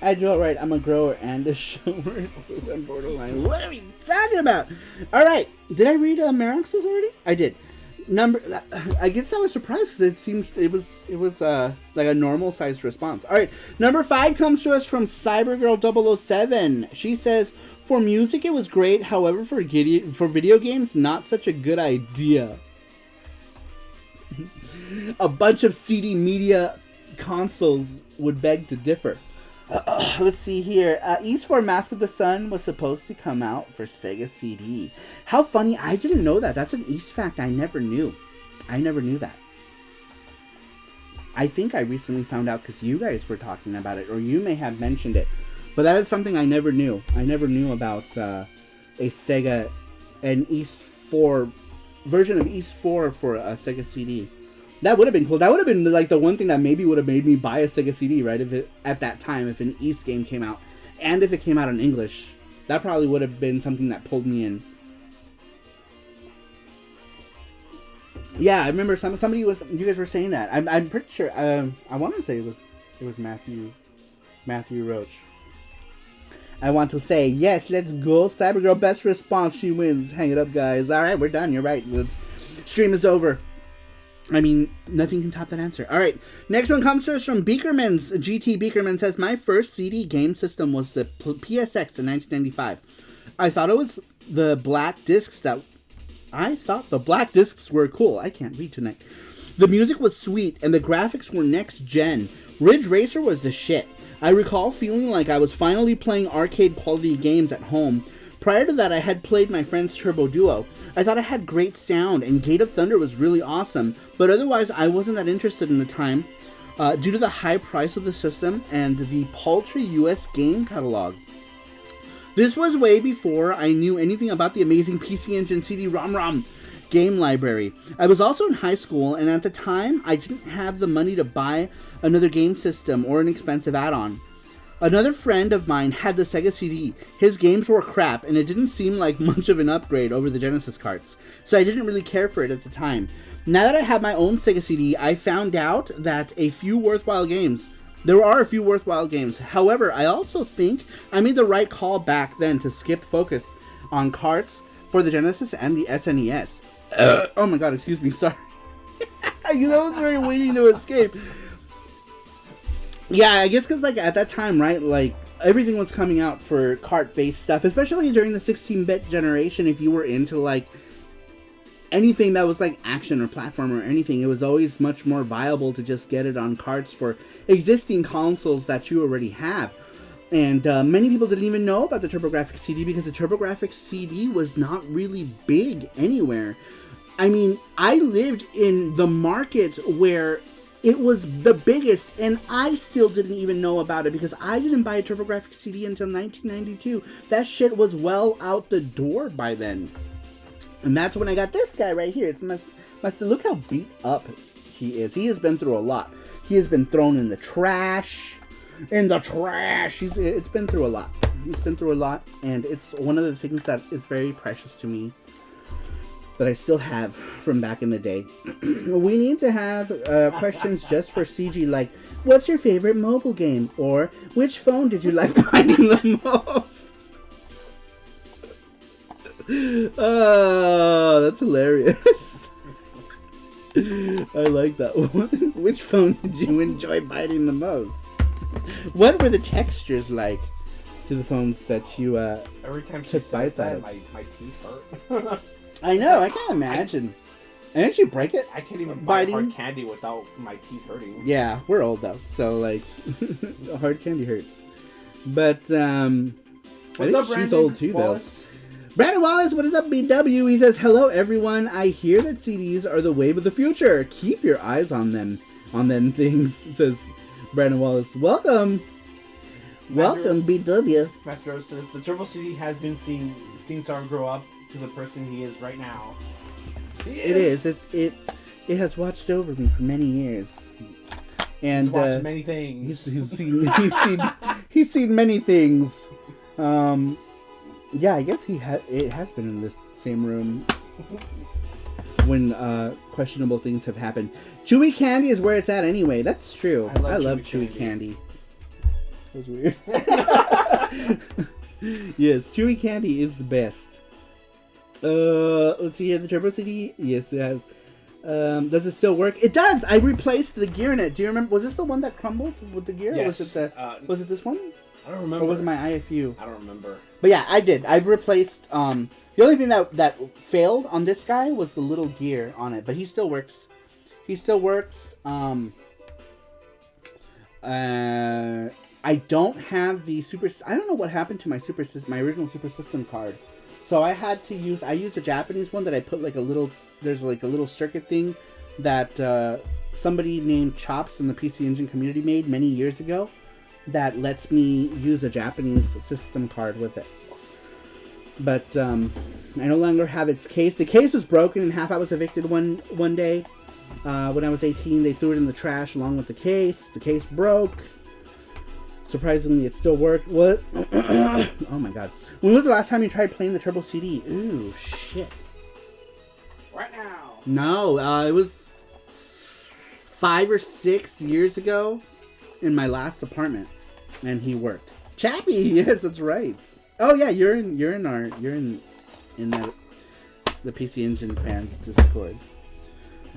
do it right. I'm a grower and a shower. I'm Borderline. What are we talking about? Alright. Did I read Marox's already? I did. I guess I was surprised because it was like a normal sized response. All right, number 5 comes to us from CyberGirl007. She says, "For music, it was great. However, for video games, not such a good idea. A bunch of CD media consoles would beg to differ." Let's see here. East for Mask of the Sun was supposed to come out for Sega CD. How funny. I didn't know that. That's an East fact I never knew. I never knew that. I think I recently found out because you guys were talking about it, or you may have mentioned it. But that is something I never knew. I never knew about a Sega, an East 4, version of East 4 for a Sega CD. That would have been cool. That would have been like the one thing that maybe would have made me buy a Sega CD, right? If it, at that time, if an East game came out, and if it came out in English, that probably would have been something that pulled me in. Yeah, I remember somebody was. You guys were saying that. I'm pretty sure. I want to say it was Matthew Roach. I want to say yes. Let's go, Cybergirl. Best response. She wins. Hang it up, guys. All right, we're done. You're right. Stream is over. I mean, nothing can top that answer. All right, next one comes to us from Beakerman's. GT Beakerman says, "My first CD game system was the PSX in 1995. I thought the black discs were cool. I can't read tonight. The music was sweet, and the graphics were next gen. Ridge Racer was the shit. I recall feeling like I was finally playing arcade quality games at home. Prior to that, I had played my friend's Turbo Duo. I thought it had great sound, and Gate of Thunder was really awesome, but otherwise I wasn't that interested in the time due to the high price of the system and the paltry US game catalog. This was way before I knew anything about the amazing PC Engine CD-ROM game library. I was also in high school, and at the time, I didn't have the money to buy another game system or an expensive add-on. Another friend of mine had the Sega CD. His games were crap, and it didn't seem like much of an upgrade over the Genesis carts, so I didn't really care for it at the time. Now that I have my own Sega CD, I found out that there are a few worthwhile games. However, I also think I made the right call back then to skip focus on carts for the Genesis and the SNES. Oh my god, excuse me, sorry. I was very waiting to escape. Yeah, I guess because, like, at that time, right, like, everything was coming out for cart-based stuff, especially during the 16-bit generation. If you were into, like, anything that was, like, action or platform or anything, it was always much more viable to just get it on carts for existing consoles that you already have. And many people didn't even know about the TurboGrafx CD because the TurboGrafx CD was not really big anywhere. I mean, I lived in the market where it was the biggest, and I still didn't even know about it because I didn't buy a TurboGrafx CD until 1992. That shit was well out the door by then. And that's when I got this guy right here. It's look how beat up he is. He has been through a lot. He has been thrown in the trash. It's been through a lot. He's been through a lot, and it's one of the things that is very precious to me that I still have from back in the day. We need to have questions just for CG, like, what's your favorite mobile game? Or, which phone did you like biting the most? Oh, that's hilarious. I like that one. Which phone did you enjoy biting the most? What were the textures like to the phones that you every time she says that, my teeth hurt. I know, I can't imagine. And did you break it? I can't even buy hard candy without my teeth hurting. Yeah, we're old though, so like, hard candy hurts. But I think she's old too Wallace? though. Brandon Wallace, what is up, BW? He says, "Hello everyone. I hear that CDs are the wave of the future. Keep your eyes on them things." Says Brandon Wallace. Welcome, BW. Matthew Rose says the Turbo CD has been seen Sarah grow up to the person he is right now. It is. It has watched over me for many years, and he's watched many things. He's seen many things. Yeah, I guess it has been in the same room when questionable things have happened. Chewy candy is where it's at anyway. That's true. I love chewy candy. That was weird. Yes, chewy candy is the best. Let's see here. The Turbo CD. Yes, it has Does it still work? It does. I replaced the gear in it. Do you remember? Was this the one that crumbled with the gear? Yes. Or was it this one? I don't remember. Or was it my IFU? I don't remember. But yeah, I did. I've replaced. The only thing that failed on this guy was the little gear on it, but he still works. He still works. I don't have the super. I don't know what happened to my my original Super System card. So I had to use. I used a Japanese one that I put like a little. There's like a little circuit thing that somebody named Chops in the PC Engine community made many years ago. That lets me use a Japanese system card with it. But I no longer have its case. The case was broken in half. I was evicted one day when I was 18. They threw it in the trash along with the case. The case broke. Surprisingly, it still worked. What? Oh my god. When was the last time you tried playing the Turbo CD? Ooh, shit. Right now. No, it was 5 or 6 years ago in my last apartment, and he worked. Chappie, yes, that's right. Oh yeah, you're in that the PC Engine fans Discord.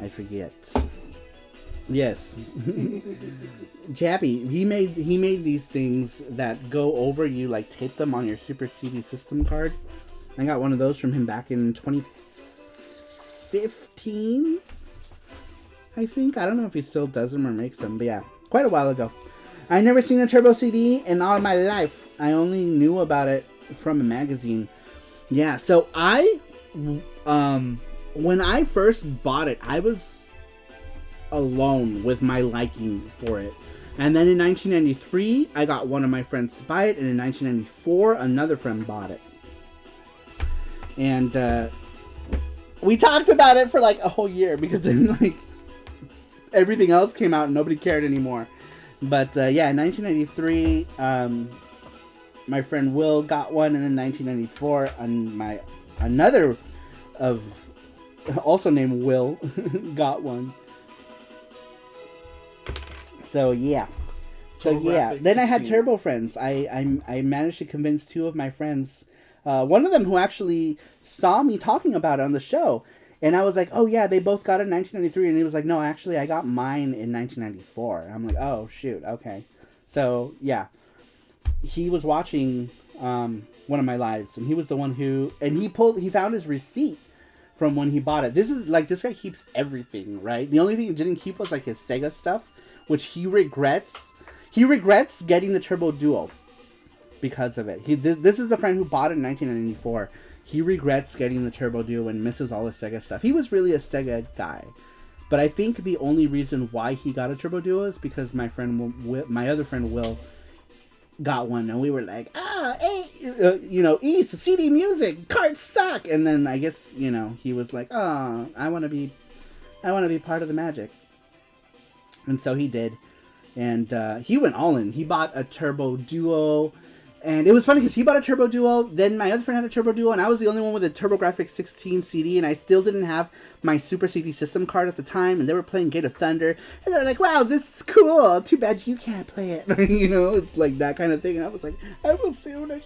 I forget. Yes. Chappie, he made these things that go over you, like tape them on your Super CD system card. I got one of those from him back in 2015, I think. I don't know if he still does them or makes them, but yeah, quite a while ago. I never seen a Turbo CD in all my life. I only knew about it from a magazine. Yeah, so when I first bought it, I was alone with my liking for it. And then in 1993, I got one of my friends to buy it, and in 1994, another friend bought it. And we talked about it for like a whole year, because then like everything else came out and nobody cared anymore. But yeah, in 1993, my friend Will got one, and then 1994, another of also named Will got one. So yeah, Then I had Turbo friends. I managed to convince 2 of my friends. One of them who actually saw me talking about it on the show, and I was like, "Oh yeah, they both got it in 1993," and he was like, "No, actually, I got mine in 1994." And I'm like, "Oh shoot, okay." So yeah, he was watching one of my lives, and he was the one who, and he found his receipt from when he bought it. This guy keeps everything, right? The only thing he didn't keep was like his Sega stuff, which he regrets. He regrets getting the Turbo Duo because of it. This is the friend who bought it in 1994. He regrets getting the Turbo Duo and misses all the Sega stuff. He was really a Sega guy. But I think the only reason why he got a Turbo Duo is because my other friend Will got one, and we were like, East, CD music, cards suck. And then I guess, he was like, oh, I want to be part of the magic. And so he did. And he went all in. He bought a Turbo Duo. And it was funny because he bought a Turbo Duo. Then my other friend had a Turbo Duo. And I was the only one with a TurboGrafx 16 CD. And I still didn't have my Super CD system card at the time. And they were playing Gate of Thunder. And they were like, wow, this is cool. Too bad you can't play it. It's like that kind of thing. And I was like, I will soon. I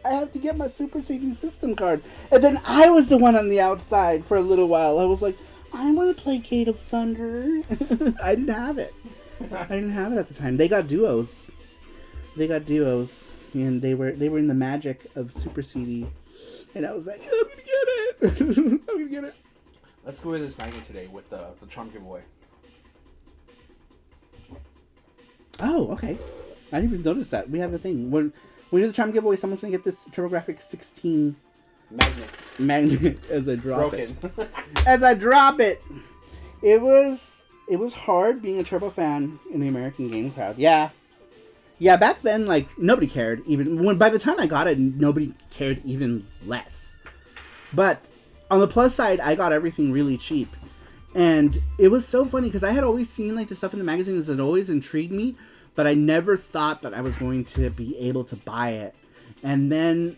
have to get my Super CD system card. And then I was the one on the outside for a little while. I was like, I want to play Gate of Thunder. I didn't have it. I didn't have it at the time. They got duos. And they were in the magic of Super CD. And I was like, I'm gonna get it. I'm gonna get it. Let's go with this magnet today with the charm giveaway. Oh, okay. I didn't even notice that. We have a thing. When we do the charm giveaway, someone's gonna get this TurboGrafx 16 magnet as I drop it. As I drop it. It was hard being a Turbo fan in the American game crowd. Yeah, back then, like, nobody cared. Even by the time I got it, nobody cared even less. But on the plus side, I got everything really cheap. And it was so funny because I had always seen like the stuff in the magazines that always intrigued me, but I never thought that I was going to be able to buy it. And then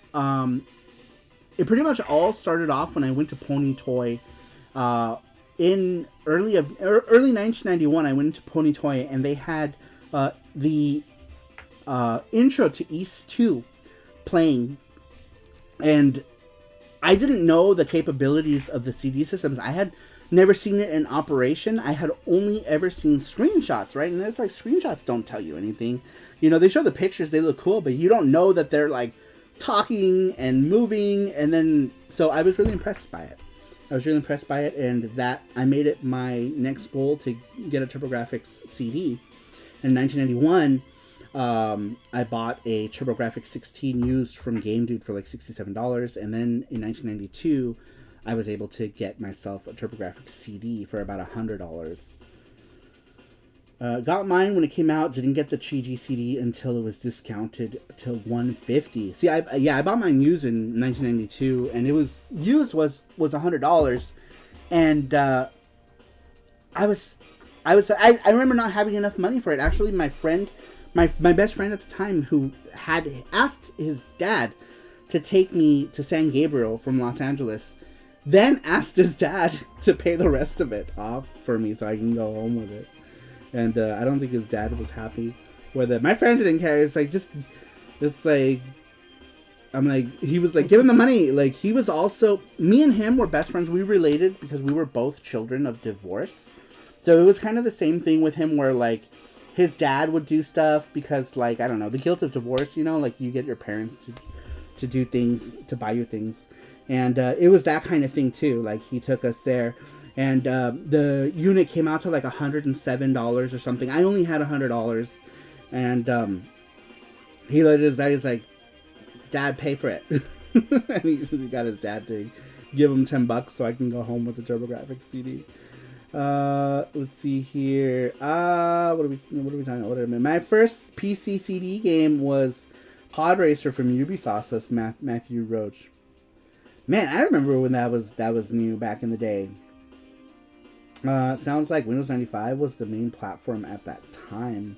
it pretty much all started off when I went to Pony Toy. In early 1991, I went to Pony Toy, and they had the intro to East 2 playing, and I didn't know the capabilities of the CD systems. I had never seen it in operation. I had only ever seen screenshots, right? And it's like, screenshots don't tell you anything. You know, they show the pictures, they look cool, but you don't know that they're like talking and moving. And then, so I was really impressed by it. And that I made it my next goal to get a TurboGrafx CD. In 1991, I bought a TurboGrafx 16 used from Game Dude for like $67. And then in 1992, I was able to get myself a TurboGrafx CD for about $100. Got mine when it came out. Didn't get the Chiji CD until it was discounted to $150. See, I bought mine used in 1992, and it was $100, and I remember not having enough money for it. Actually, my best friend at the time, who had asked his dad to take me to San Gabriel from Los Angeles, then asked his dad to pay the rest of it off for me so I can go home with it. And I don't think his dad was happy with it. My friend didn't care. It's like, I'm like, he was like, give him the money. Like, he was also, me and him were best friends. We related because we were both children of divorce. So it was kind of the same thing with him where, like, his dad would do stuff because, like, I don't know, the guilt of divorce, you know, like, you get your parents to do things, to buy you things. And it was that kind of thing, too. Like, he took us there. And the unit came out to like $107 or something. I only had $100. And he let his dad, he's like, Dad, pay for it. And he got his dad to give him $10 so I can go home with the TurboGrafx CD. Let's see here. What are we talking about? My first PC CD game was Podracer from Ubisoft. That's Matthew Roach. Man, I remember when that was new back in the day. Sounds like Windows 95 was the main platform at that time.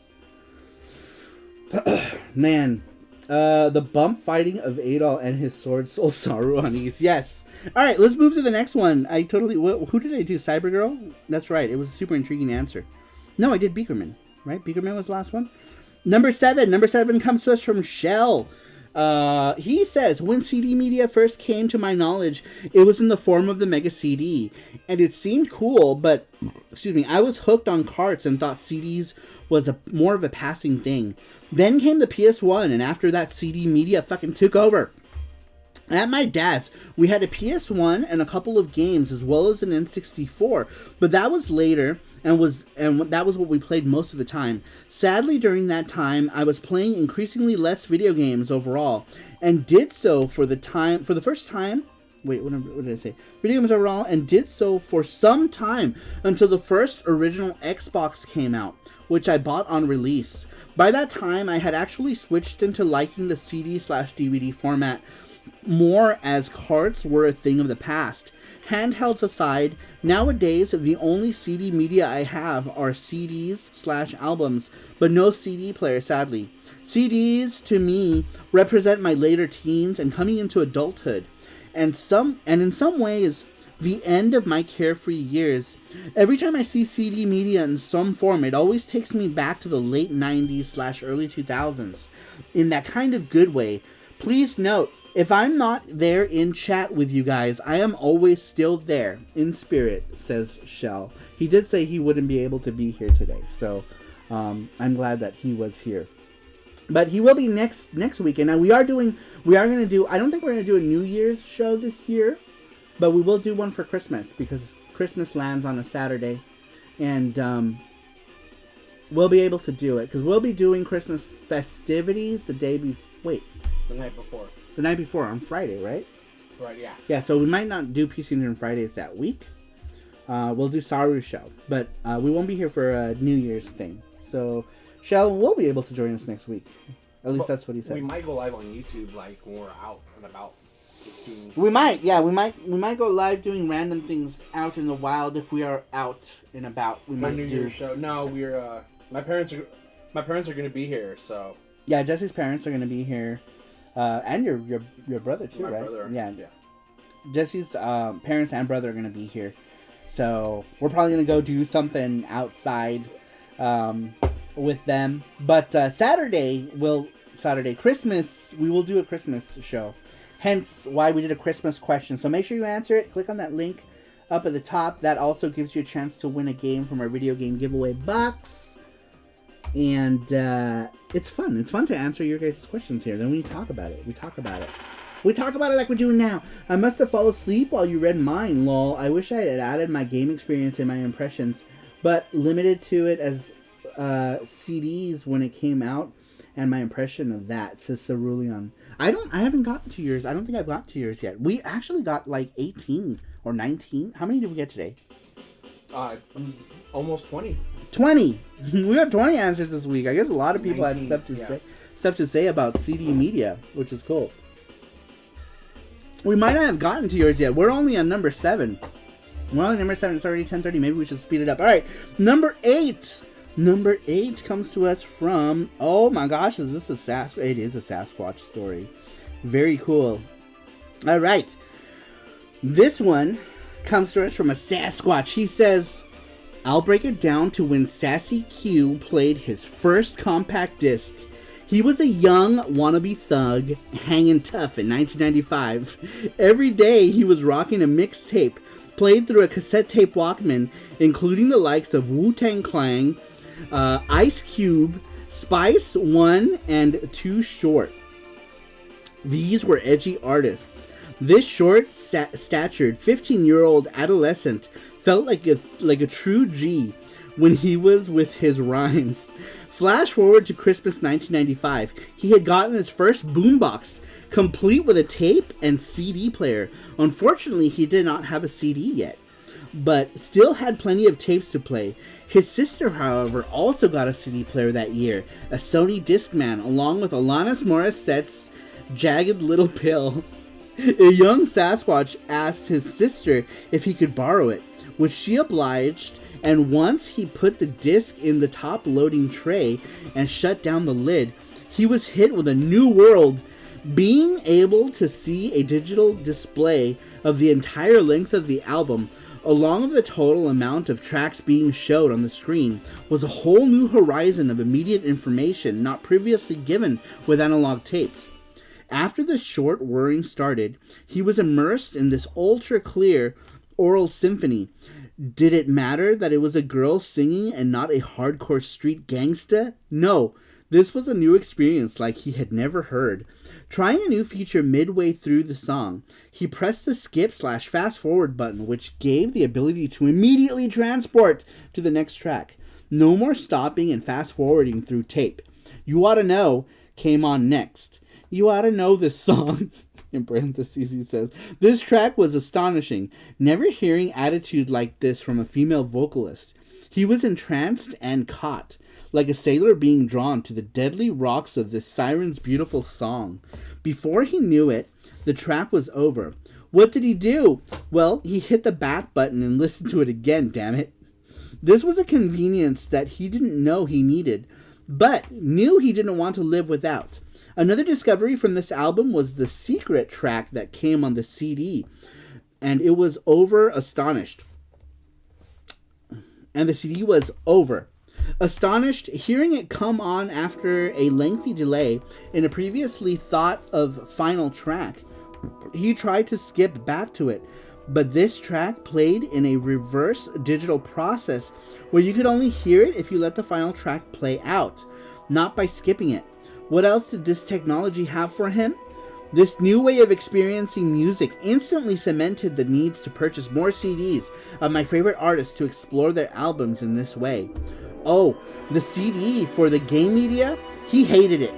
Man, the bump fighting of Adol and his sword sold Saru on ease. Yes. All right, let's move to the next one. Who did I do? Cybergirl? That's right. It was a super intriguing answer. No, I did Beakerman. Right? Beakerman was the last one. Number 7. Number 7 comes to us from Shell. He says, when CD media first came to my knowledge, it was in the form of the Mega CD, and it seemed cool, but, I was hooked on carts and thought CDs was more of a passing thing. Then came the PS1, and after that, CD media fucking took over. At my dad's, we had a PS1 and a couple of games, as well as an N64, but that was later, and that was what we played most of the time. Sadly, during that time, I was playing increasingly less video games overall, and did so for the first time. Wait, what did I say? Video games overall, and did so for some time until the first original Xbox came out, which I bought on release. By that time, I had actually switched into liking the CD/DVD format more, as carts were a thing of the past. Handhelds aside, nowadays the only CD media I have are CDs/albums, but no CD player, sadly. CDs to me represent my later teens and coming into adulthood, and in some ways the end of my carefree years. Every time I see CD media in some form, it always takes me back to the late 90s/early 2000s, in that kind of good way. Please note, if I'm not there in chat with you guys, I am always still there in spirit, says Shell. He did say he wouldn't be able to be here today, so I'm glad that he was here. But he will be next weekend. Now we are going to do, I don't think we're going to do a New Year's show this year, but we will do one for Christmas, because Christmas lands on a Saturday, and we'll be able to do it, because we'll be doing Christmas festivities the night before, on Friday, right? Right, yeah. Yeah, so we might not do PC Engine Fridays that week. We'll do SARUSHOW, but we won't be here for a New Year's thing. So Shell will be able to join us next week. At least that's what he said. We might go live on YouTube, like, when we're out and about. We might go live doing random things out in the wild if we are out and about. We might New do Year's show. No, we're my parents are going to be here, so. Yeah, Jesse's parents are going to be here. And your brother too, my right? Brother. Yeah. Jesse's parents and brother are going to be here, so we're probably going to go do something outside with them. But Saturday, Christmas, we will do a Christmas show. Hence why we did a Christmas question. So make sure you answer it. Click on that link up at the top. That also gives you a chance to win a game from our video game giveaway box. And it's fun. It's fun to answer your guys' questions here. Then we talk about it. We talk about it like we're doing now. I must have fallen asleep while you read mine, lol. I wish I had added my game experience in my impressions, but limited to it as CDs when it came out, and my impression of that, says Cerulean. I haven't gotten to yours. I don't think I've got to yours yet. We actually got like 18 or 19. How many did we get today? Almost 20. 20! We got 20 answers this week. I guess a lot of people 19, had stuff to say about CD media, which is cool. We might not have gotten to yours yet. We're only on number 7. We're on number 7. It's already 10:30. Maybe we should speed it up. All right, number 8. Number 8 comes to us from... Oh my gosh, is this a Sasquatch? It is a Sasquatch story. Very cool. All right. This one comes to us from a Sasquatch. He says, I'll break it down to when Sassy Q played his first compact disc. He was a young wannabe thug hanging tough in 1995. Every day he was rocking a mixtape played through a cassette tape Walkman, including the likes of Wu-Tang Clan, Ice Cube, Spice 1 and 2 Short. These were edgy artists. This short-statured 15-year-old adolescent felt like a true G when he was with his rhymes. Flash forward to Christmas 1995. He had gotten his first boombox, complete with a tape and CD player. Unfortunately, he did not have a CD yet, but still had plenty of tapes to play. His sister, however, also got a CD player that year, a Sony Discman, along with Alanis Morissette's Jagged Little Pill. A young Sasquatch asked his sister if he could borrow it, which she obliged, and once he put the disc in the top loading tray and shut down the lid, he was hit with a new world. Being able to see a digital display of the entire length of the album, along with the total amount of tracks being showed on the screen, was a whole new horizon of immediate information not previously given with analog tapes. After the short whirring started, he was immersed in this ultra-clear oral symphony. Did it matter that it was a girl singing and not a hardcore street gangsta? No, this was a new experience like he had never heard. Trying a new feature midway through the song, he pressed the skip/fast forward button, which gave the ability to immediately transport to the next track. No more stopping and fast forwarding through tape. You Oughta Know came on next. You oughta know this song. In parentheses, he says, this track was astonishing. Never hearing attitude like this from a female vocalist. He was entranced and caught, like a sailor being drawn to the deadly rocks of this siren's beautiful song. Before he knew it, the track was over. What did he do? Well, he hit the back button and listened to it again, damn it. This was a convenience that he didn't know he needed, but knew he didn't want to live without. Another discovery from this album was the secret track that came on the CD, and it was Over Astonished. And the CD was Over. Astonished, hearing it come on after a lengthy delay in a previously thought of final track, he tried to skip back to it, but this track played in a reverse digital process where you could only hear it if you let the final track play out, not by skipping it. What else did this technology have for him? This new way of experiencing music instantly cemented the needs to purchase more CDs of my favorite artists to explore their albums in this way. Oh, the CD for the game media? He hated it.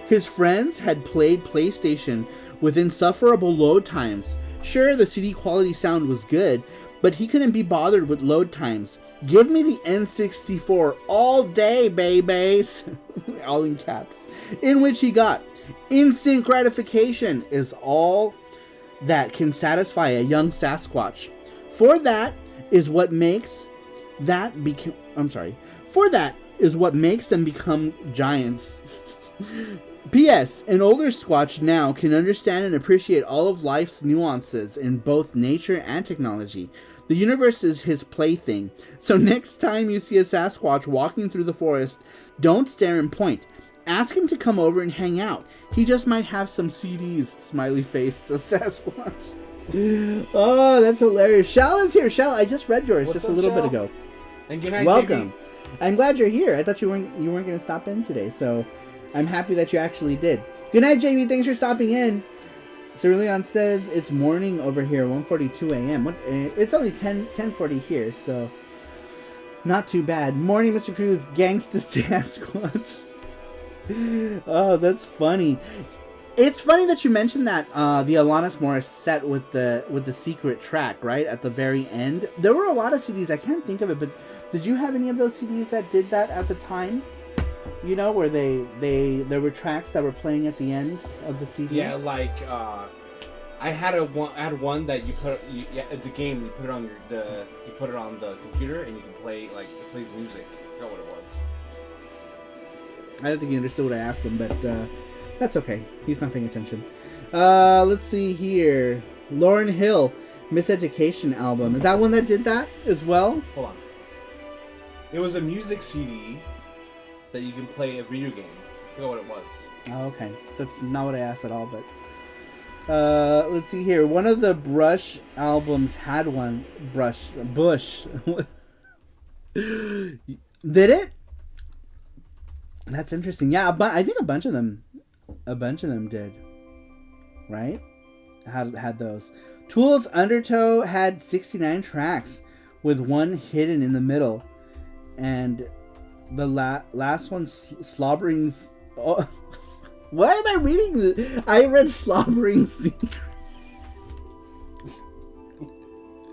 His friends had played PlayStation with insufferable load times. Sure, the CD quality sound was good, but he couldn't be bothered with load times. Give me the N64 all day, babies. All in caps. In which he got instant gratification is all that can satisfy a young Sasquatch. For that is what makes them become giants. P.S. An older Squatch now can understand and appreciate all of life's nuances in both nature and technology. The universe is his plaything. So next time you see a Sasquatch walking through the forest, don't stare and point. Ask him to come over and hang out. He just might have some CDs. Smiley face, a Sasquatch. Oh, that's hilarious. Shell is here. Shell, I just read yours just a little bit ago. And good night, welcome. JB. I'm glad you're here. I thought you weren't going to stop in today, so I'm happy that you actually did. Good night, JB. Thanks for stopping in. Cerulean says it's morning over here, 1:42 a.m. It's only 10:40 here, so not too bad. Morning, Mr. Cruz. Gangsta Sasquatch. Oh, that's funny. It's funny that you mentioned that the Alanis Morissette with the secret track right at the very end. There were a lot of CDs. I can't think of it, but did you have any of those CDs that did that at the time? You know, where there were tracks that were playing at the end of the CD. Yeah, like I had one that it's a game. You put it on the computer and you can play, like, it plays music. I forgot what it was. I don't think he understood what I asked him, but that's okay. He's not paying attention. Let's see here. Lauryn Hill, Miseducation album. Is that one that did that as well? Hold on. It was a music CD that you can play a video game. I forgot what it was. Oh, okay. That's not what I asked at all, but... let's see here. One of the Bush albums had one. Bush. Did it? That's interesting. Yeah, but I think a bunch of them did. Right? Had those. Tool's Undertow had 69 tracks with one hidden in the middle. And the last one, Slobbering... Oh, why am I reading this? I read Slobbering Secret.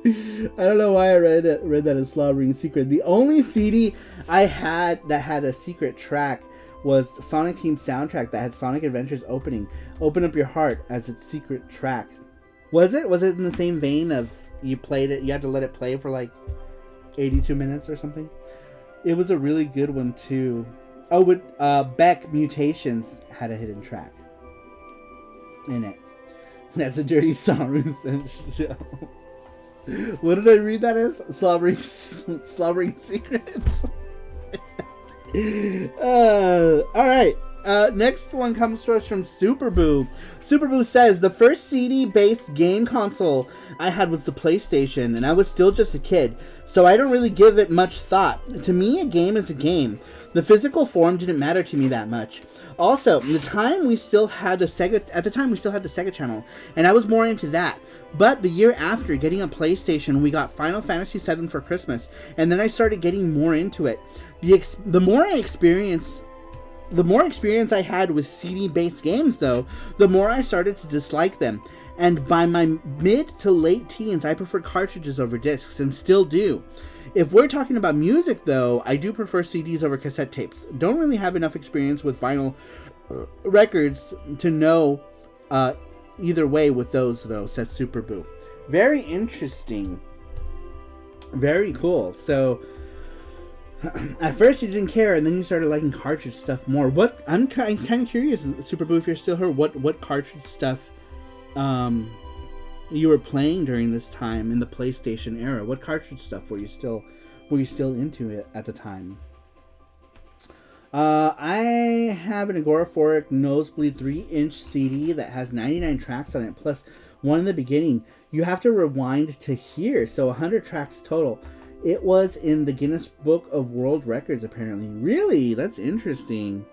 I don't know why I read that as Slobbering Secret. The only CD I had that had a secret track was Sonic Team soundtrack that had Sonic Adventures opening. Open Up Your Heart as its secret track. Was it in the same vein of you played it, you had to let it play for like 82 minutes or something? It was a really good one too. Oh, with Beck Mutations had a hidden track in it. That's a Dirty Saru show. What did I read that as? Slobbering Secrets. Alright. Next one comes to us from Superboo. Superboo says, the first CD-based game console I had was the PlayStation, and I was still just a kid, so I don't really give it much thought. To me, a game is a game. The physical form didn't matter to me that much. Also, at the time we still had the Sega Channel, and I was more into that. But the year after getting a PlayStation, we got Final Fantasy VII for Christmas, and then I started getting more into it. The more experience I had with CD-based games, though, the more I started to dislike them. And by my mid to late teens, I preferred cartridges over discs, and still do. If we're talking about music, though, I do prefer CDs over cassette tapes. Don't really have enough experience with vinyl records to know either way with those, though, says Superboo. Very interesting. Very cool. So, at first you didn't care, and then you started liking cartridge stuff more. I'm kind of curious, Superboo, if you're still here, what cartridge stuff you were playing during this time in the PlayStation era. What cartridge stuff were you still into it at the time? I have an Agoraphoric Nosebleed 3-inch CD that has 99 tracks on it, plus one in the beginning. You have to rewind to hear, so 100 tracks total. It was in the Guinness Book of World Records, apparently. Really? That's interesting.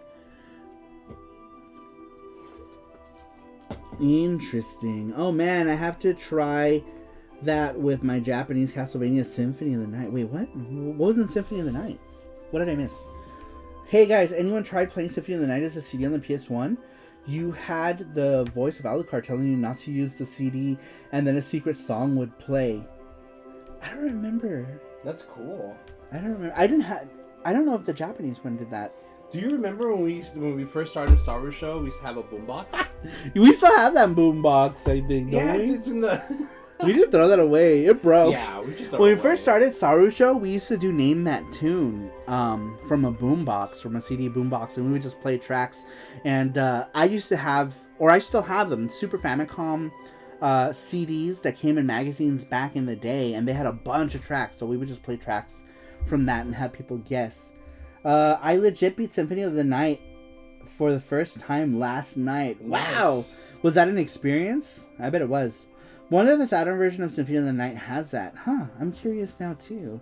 Interesting. Oh man, I have to try that with my Japanese Castlevania Symphony of the Night. Wait, what? What was in Symphony of the Night? What did I miss? Hey guys, anyone tried playing Symphony of the Night as a CD on the PS1? You had the voice of Alucard telling you not to use the CD, and then a secret song would play. I don't remember. That's cool. I don't remember. I don't know if the Japanese one did that. Do you remember when we first started SARUSHOW, we used to have a boombox? We still have that boombox, I think. Yeah, don't we? it's in the... We didn't throw that away. It broke. Yeah, we just throw When it we first started SARUSHOW, we used to do Name That Tune from a boombox, from a CD boombox, and we would just play tracks. And I used to have, or I still have them, Super Famicom CDs that came in magazines back in the day, and they had a bunch of tracks, so we would just play tracks from that and have people guess. I legit beat Symphony of the Night for the first time last night. Wow! Nice. Was that an experience? I bet it was. Wonder if the Saturn version of Symphony of the Night has that. Huh, I'm curious now, too.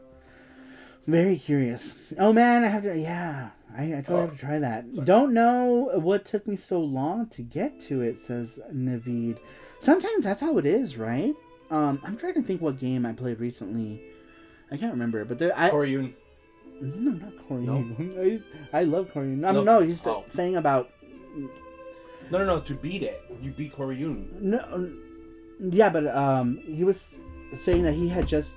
Very curious. Oh, man, I have to... Yeah, I totally have to try that. Sorry. Don't know what took me so long to get to it, says Naveed. Sometimes that's how it is, right? I'm trying to think what game I played recently. I can't remember, but there... Koryun. No, not Koryun. No? I love Koryun. No, he's saying about... No, to beat it. You beat Koryun. No, yeah, but he was saying that he had just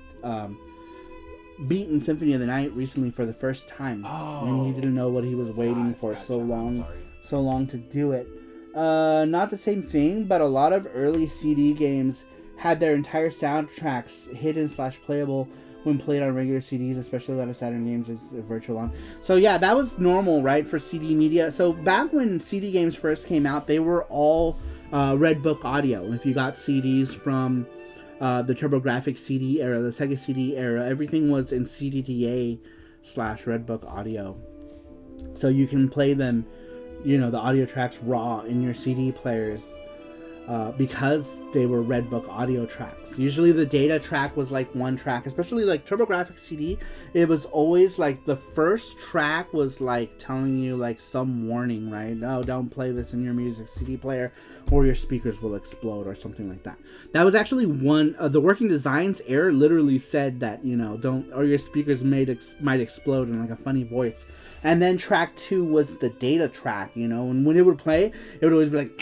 beaten Symphony of the Night recently for the first time. Oh. And he didn't know what he was waiting for so long to do it. Not the same thing, but a lot of early CD games had their entire soundtracks hidden/playable when played on regular CDs, especially a lot of Saturn games is virtual on. So yeah, that was normal, right, for CD media. So back when CD games first came out, they were all Red Book audio. If you got CDs from the TurboGrafx CD era, the Sega CD era, everything was in CDDA/Red Book audio. So you can play them, the audio tracks raw in your CD players. Because they were Red Book audio tracks. Usually the data track was like one track, especially like TurboGrafx CD. It was always like the first track was like telling you like some warning, right? No, don't play this in your music CD player or your speakers will explode or something like that. That was actually one of the working designs error literally said that, don't, or your speakers might explode in like a funny voice. And then track 2 was the data track, and when it would play, it would always be like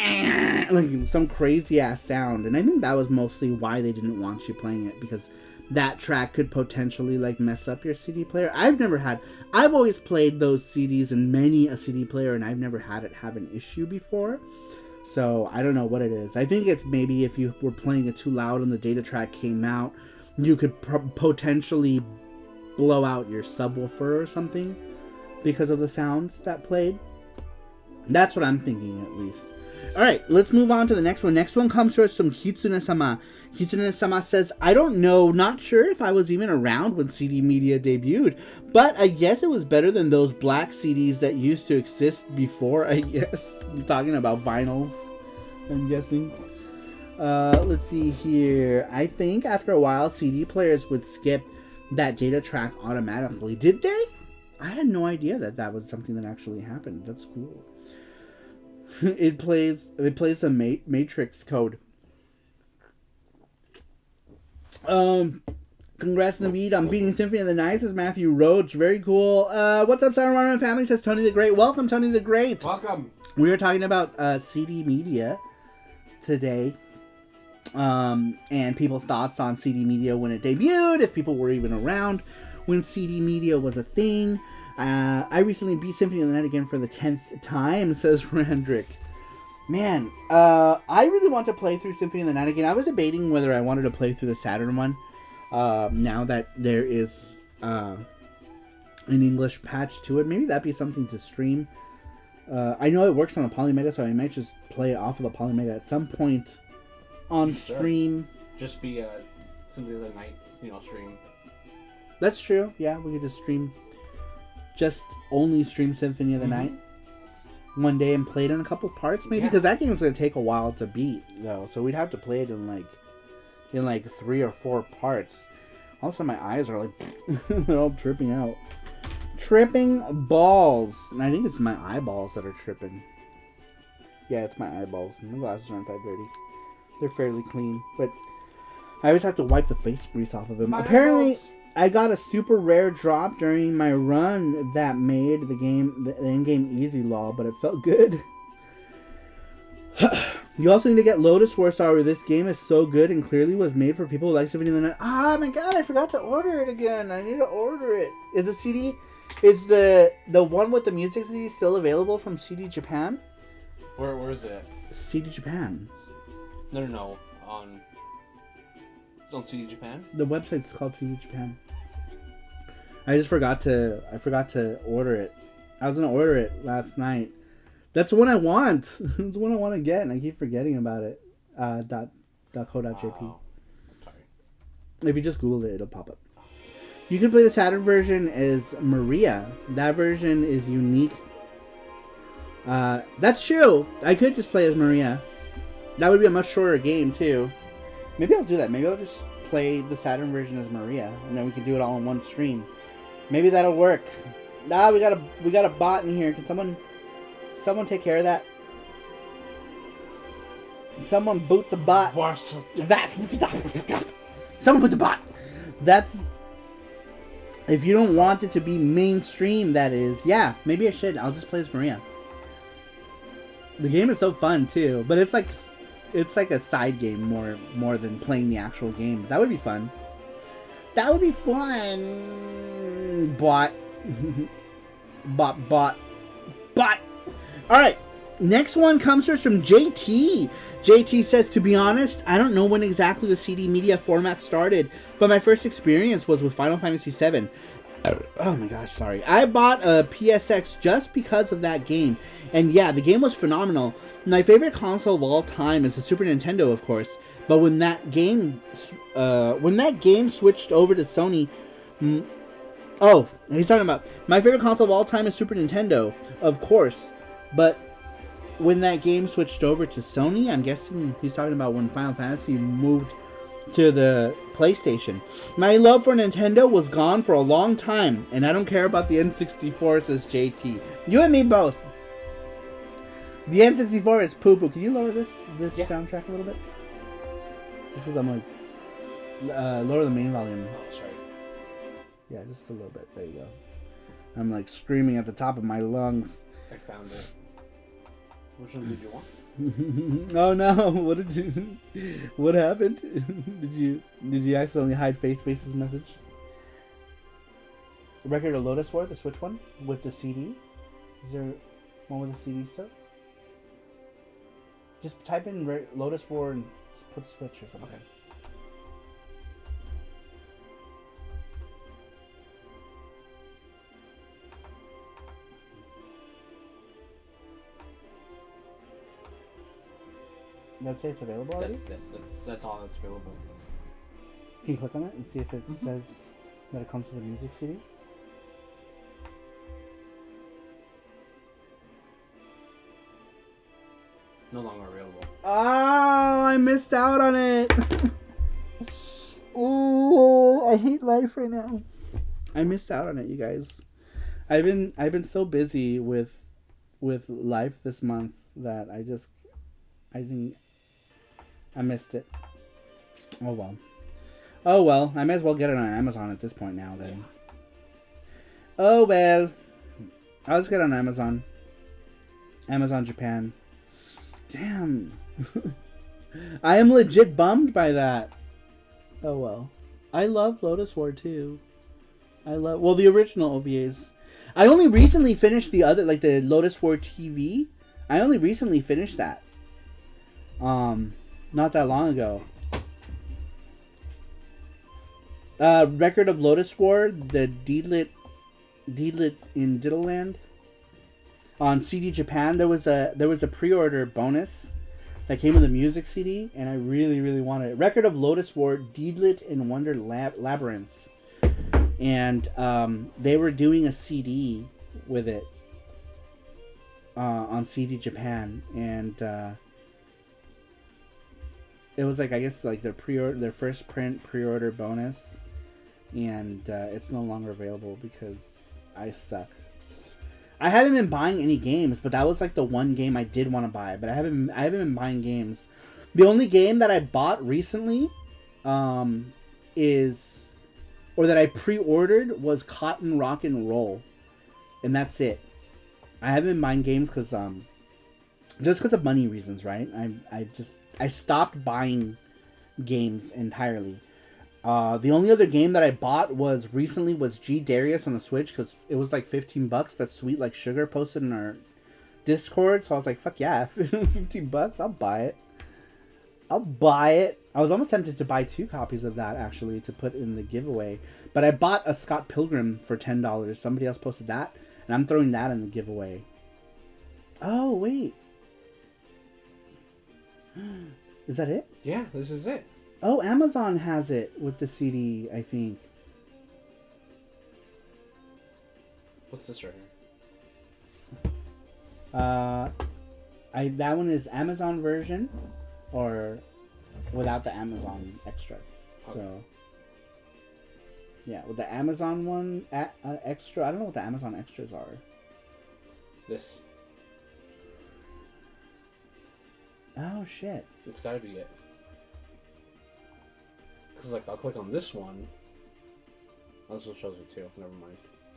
some crazy ass sound. And I think that was mostly why they didn't want you playing it, because that track could potentially like mess up your CD player. I've always played those CDs in many a CD player, and I've never had it have an issue before. So I don't know what it is. I think it's maybe if you were playing it too loud and the data track came out, you could potentially blow out your subwoofer or something because of the sounds that played. That's what I'm thinking, at least. Alright, let's move on to the next one. Next one comes to us from Kitsune-sama. Kitsune-sama says, I don't know, not sure if I was even around when CD Media debuted, but I guess it was better than those black CDs that used to exist before, I guess. I'm talking about vinyls, I'm guessing. Let's see here. I think after a while, CD players would skip that data track automatically. Did they? I had no idea that was something that actually happened. That's cool. It plays the Matrix code. Congrats, Naveed, on beating Symphony of the Night, says Matthew Roach. Very cool. What's up, Saruman family, says Tony the Great. Welcome, Tony the Great. Welcome. We were talking about CD Media today. And people's thoughts on CD Media when it debuted, if people were even around when CD Media was a thing. I recently beat Symphony of the Night again for the 10th time, says Randrick. Man, I really want to play through Symphony of the Night again. I was debating whether I wanted to play through the Saturn one, now that there is an English patch to it. Maybe that'd be something to stream. I know it works on the Polymega, so I might just play it off of the Polymega at some point on stream. Just be Symphony of the Night, stream. That's true. Yeah, we could just stream. Just only stream Symphony of the Night one day and play it in a couple parts, maybe, because that game's gonna take a while to beat, though. So we'd have to play it in like 3 or 4 parts. Also, my eyes are like they're all tripping out, tripping balls, and I think it's my eyeballs that are tripping. Yeah, it's my eyeballs. My glasses aren't that dirty; they're fairly clean, but I always have to wipe the face grease off of them. Apparently. I got a super rare drop during my run that made the in-game easy law, but it felt good. You also need to get Lotus War Saru. This game is so good and clearly was made for people who like Symphony of the Night. Oh my god, I forgot to order it again. I need to order it. Is the CD, is the one with the music CD still available from CD Japan? Where is it? CD Japan. No. On CD Japan? The website's called CD Japan. I forgot to order it. I was gonna order it last night. That's the one I want. It's the one I want to get, and I keep forgetting about it. .co.jp. Sorry. If you just Google it, it'll pop up. You can play the Saturn version as Maria. That version is unique. That's true. I could just play as Maria. That would be a much shorter game too. Maybe I'll do that. Maybe I'll just play the Saturn version as Maria, and then we can do it all in one stream. Maybe that'll work. Ah, we got a bot in here. Can someone take care of that? Can someone boot the bot? Someone boot the bot. That's if you don't want it to be mainstream. That is, yeah. Maybe I should. I'll just play as Maria. The game is so fun too, but it's like a side game more than playing the actual game. That would be fun. That would be fun. Bot. Bot. Alright. Next one comes to us from JT. JT says, to be honest, I don't know when exactly the CD media format started, but my first experience was with Final Fantasy VII. Oh my gosh, sorry. I bought a PSX just because of that game. And yeah, the game was phenomenal. My favorite console of all time is the Super Nintendo, of course. But when that game switched over to Sony... Oh, he's talking about... My favorite console of all time is Super Nintendo, of course. But when that game switched over to Sony, I'm guessing he's talking about when Final Fantasy moved to the PlayStation. My love for Nintendo was gone for a long time, and I don't care about the N64, says JT. You and me both. The N64 is poo-poo. Can you lower this soundtrack a little bit? Just because I'm like... lower the main volume. Oh, sorry. Yeah, just a little bit. There you go. I'm like screaming at the top of my lungs. I found it. Which one did you want? Oh no! What happened? Did you accidentally hide Face's message? The Record of Lotus War, the Switch one with the CD. Is there one with the CD still? Just type in Lotus War and put Switch or something. Okay. Let's say it's available already? That's all that's available. Can you click on it and see if it says that it comes with a music CD? No longer available. Oh, I missed out on it. Oh, I hate life right now. I missed out on it, you guys. I've been so busy with life this month that I missed it. Oh well. Oh well. I may as well get it on Amazon at this point now then. Oh well. I'll just get it on Amazon. Amazon Japan. Damn. I am legit bummed by that. Oh well. I love Lotus War too. The original OVAs. I only recently finished the other, like the Lotus War TV. I only recently finished that. Not that long ago. Record of Lotus War, the Deedlit in Diddleland. On CD Japan, there was a pre-order bonus that came with a music CD, and I really, really wanted it. Record of Lotus War, Deedlit in Wonder Labyrinth. And they were doing a CD with it on CD Japan, and it was like, I guess, like their first print pre-order bonus, and it's no longer available because I suck. I haven't been buying any games, but that was like the one game I did want to buy, but I haven't been buying games. The only game that I bought recently that I pre-ordered was Cotton Rock and Roll, and that's it. I haven't been buying games because of money reasons, right? I stopped buying games entirely. The only other game that I bought recently was G Darius on the Switch because it was like $15. That's Sweet Like Sugar posted in our Discord, so I was like, fuck yeah, $15, I'll buy it. I was almost tempted to buy 2 copies of that actually to put in the giveaway, but I bought a Scott Pilgrim for $10. Somebody else posted that, and I'm throwing that in the giveaway. Oh wait, is that it? Yeah, this is it. Oh, Amazon has it with the CD, I think. What's this right here? That one is Amazon version, or without the Amazon extras. So, yeah, with the Amazon one extra, I don't know what the Amazon extras are. This. Oh shit! It's gotta be it. Cause like I'll click on this one. Also shows it too. Never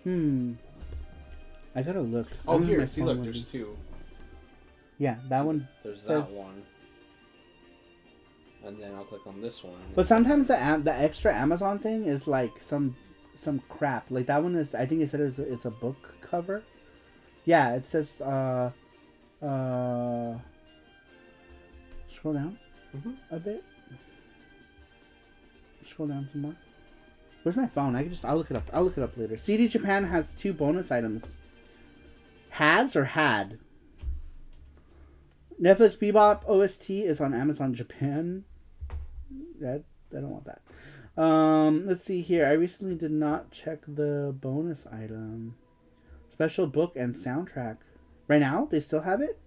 mind. I gotta look. Oh here, see look, there's two. Yeah, that one. There's that one. And then I'll click on this one. But sometimes the extra Amazon thing is like some crap. Like that one is. I think it said it's a book cover. Yeah, it says. Scroll down a bit. Scroll down some more. Where's my phone? I'll look it up. I'll look it up later. CD Japan has 2 bonus items. Has or had? Netflix Bebop OST is on Amazon Japan. I don't want that. Let's see here. I recently did not check the bonus item. Special book and soundtrack. Right now, they still have it?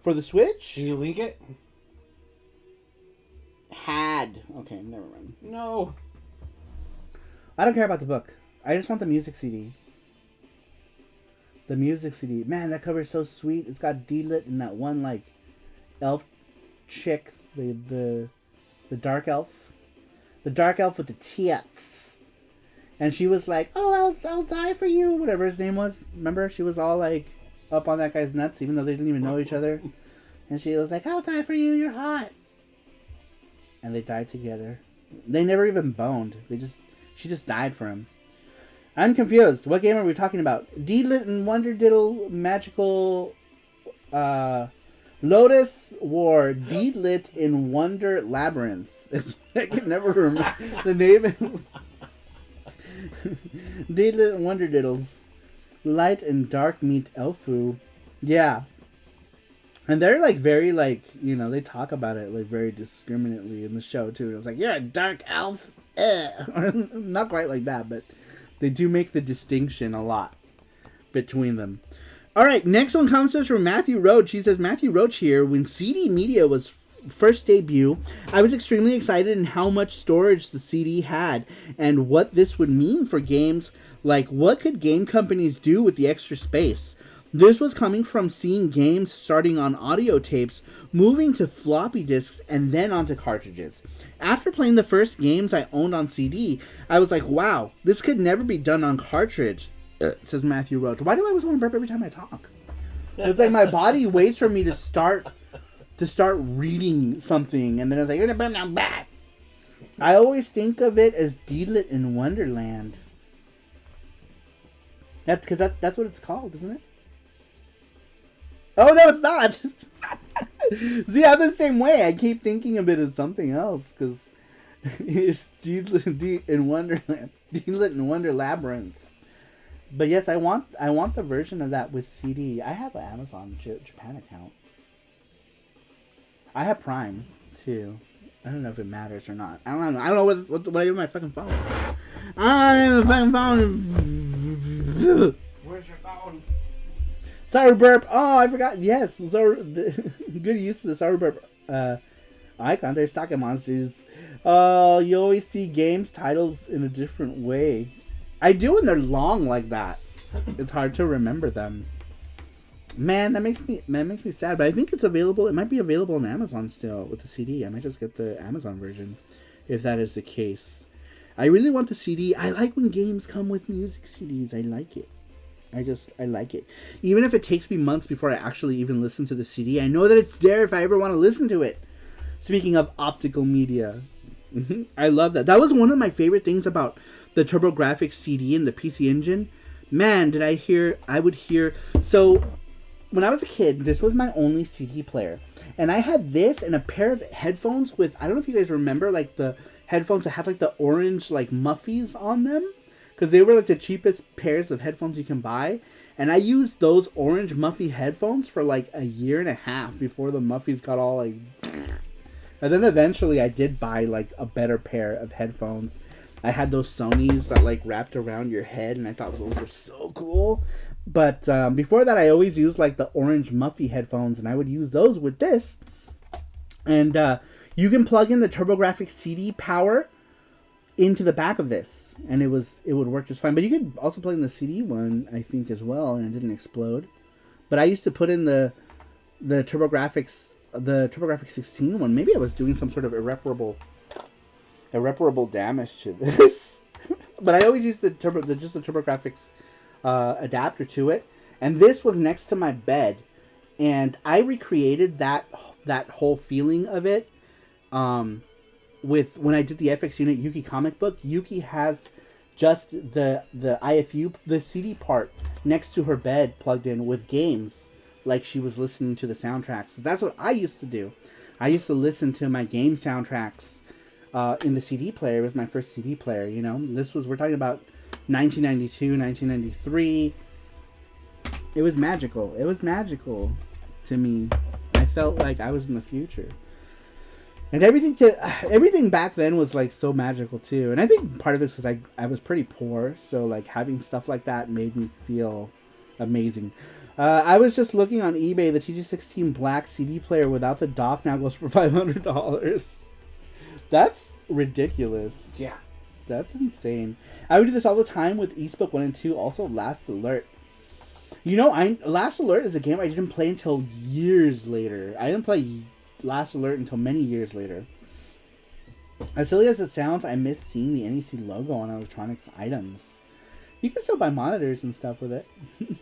For the Switch? Can you link it? Had. Okay, never mind. No. I don't care about the book. I just want the music CD. The music CD. Man, that cover is so sweet. It's got D-Lit and that one, like, elf chick. The dark elf. The dark elf with the tits. And she was like, oh, I'll die for you. Whatever his name was. Remember? She was all, like, up on that guy's nuts, even though they didn't even know each other. And she was like, I'll die for you. You're hot. And they died together. They never even boned. She just died for him. I'm confused. What game are we talking about? D-Lit and Wonder Diddle Magical Lotus War. D-Lit in Wonder Labyrinth. I can never remember the name. D-Lit and Wonder Diddles. Light and Dark meet Elfu. Yeah. And they're like very like, you know, they talk about it like very discriminately in the show too. It was like, you're a dark elf. Not quite like that, but they do make the distinction a lot between them. All right, next one comes to us from Matthew Roach. He says, Matthew Roach here. When CD Media was first debut, I was extremely excited in how much storage the CD had and what this would mean for games. Like, what could game companies do with the extra space? This was coming from seeing games starting on audio tapes, moving to floppy disks, and then onto cartridges. After playing the first games I owned on CD, I was like, wow, this could never be done on cartridge, says Matthew Roach. Why do I always want to burp every time I talk? It's like my body waits for me to start reading something, and then it's like, you're gonna burp now, bad. I always think of it as D-Lit in Wonderland. That's because that's what it's called, isn't it? Oh, no, it's not. See, I'm the same way. I keep thinking of it as something else because it's D-Lit in Wonderland. D-Lit in Wonder Labyrinth. But yes, I want the version of that with CD. I have an Amazon Japan account. I have Prime too. I don't know if it matters or not. I don't know. I don't know what I do with my fucking phone. I have a fucking phone. Where's your phone? Sarupro. Oh, I forgot. Yes, good use for the Sarupro icon. They're stocking monsters. You always see games titles in a different way. I do when they're long like that. It's hard to remember them. Man, that makes me sad. But I think it's available. It might be available on Amazon still with the CD. I might just get the Amazon version if that is the case. I really want the CD. I like when games come with music CDs. I like it. I like it. Even if it takes me months before I actually even listen to the CD, I know that it's there if I ever want to listen to it. Speaking of optical media, I love that. That was one of my favorite things about the TurboGrafx CD and the PC Engine. Man, I would hear. So, when I was a kid, this was my only CD player. And I had this and a pair of headphones with, I don't know if you guys remember, like the headphones that had like the orange like muffies on them. Because they were like the cheapest pairs of headphones you can buy. And I used those orange muffy headphones for like a year and a half before the muffies got all like... And then eventually I did buy like a better pair of headphones. I had those Sonys that like wrapped around your head and I thought those were so cool. But before that I always used like the orange muffy headphones and I would use those with this. And You can plug in the TurboGrafx CD power into the back of this, and it would work just fine. But you could also plug in the CD one, I think, as well, and it didn't explode. But I used to put in the TurboGrafx 16 one. Maybe I was doing some sort of irreparable damage to this. But I always used the TurboGrafx adapter to it, and this was next to my bed, and I recreated that whole feeling of it with when I did the FX Unit Yuki comic book. Yuki has just the IFU, the CD part next to her bed plugged in with games, like she was listening to the soundtracks. So that's what I used to do. I used to listen to my game soundtracks in the CD player. It was my first CD player, you know. We're talking about 1992, 1993. It was magical. It was magical to me. I felt like I was in the future. And everything back then was like so magical too. And I think part of it is because I was pretty poor, so like having stuff like that made me feel amazing. I was just looking on eBay. The TG16 Black CD player without the dock now goes for $500. That's ridiculous. Yeah. That's insane. I would do this all the time with Eastbook 1 and 2. Also, Last Alert. You know, Last Alert is a game I didn't play until years later. I didn't play Last Alert until many years later. As silly as it sounds, I miss seeing the NEC logo on electronics items. You can still buy monitors and stuff with it.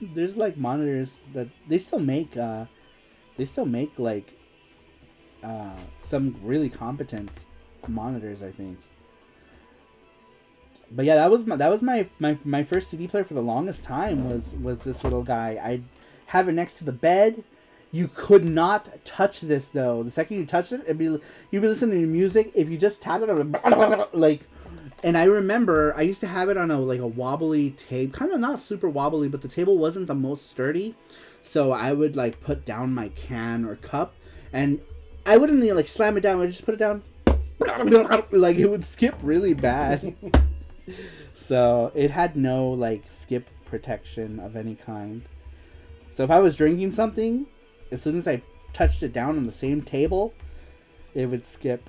There's like monitors that they still make like some really competent monitors, I think. But yeah, that was my first CD player for the longest time was this little guy. I'd have it next to the bed. You could not touch this though. The second you touched it, you'd be listening to music. If you just tapped it, like, and I remember I used to have it on a wobbly table, kind of not super wobbly, but the table wasn't the most sturdy, so I would like put down my can or cup, and I wouldn't like slam it down. I would just put it down, like it would skip really bad. So it had no like skip protection of any kind. So if I was drinking something, as soon as I touched it down on the same table, it would skip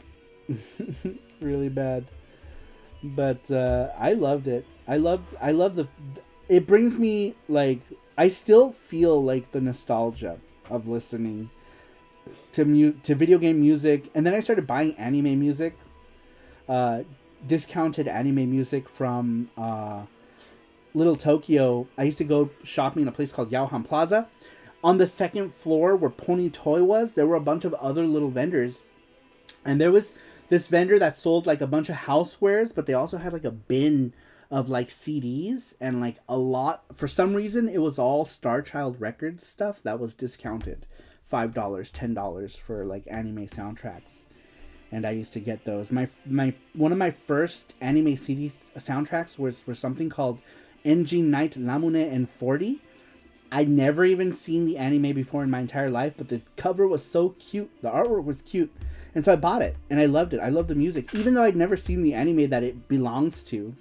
really bad. But I loved it. I love the. It brings me like, I still feel like the nostalgia of listening to video game music, and then I started buying anime music, discounted anime music from Little Tokyo. I used to go shopping in a place called Yaohan Plaza. On the second floor where Pony Toy was, there were a bunch of other little vendors, and there was this vendor that sold like a bunch of housewares, but they also had like a bin of like CDs, and like a lot, for some reason it was all Star Child Records stuff that was discounted, $5, $10 for like anime soundtracks. And I used to get those. One of my first anime CD soundtracks was for something called NG Night Lamune and 40. I'd never even seen the anime before in my entire life, but the cover was so cute. The artwork was cute. And so I bought it, and I loved it. I loved the music. Even though I'd never seen the anime that it belongs to,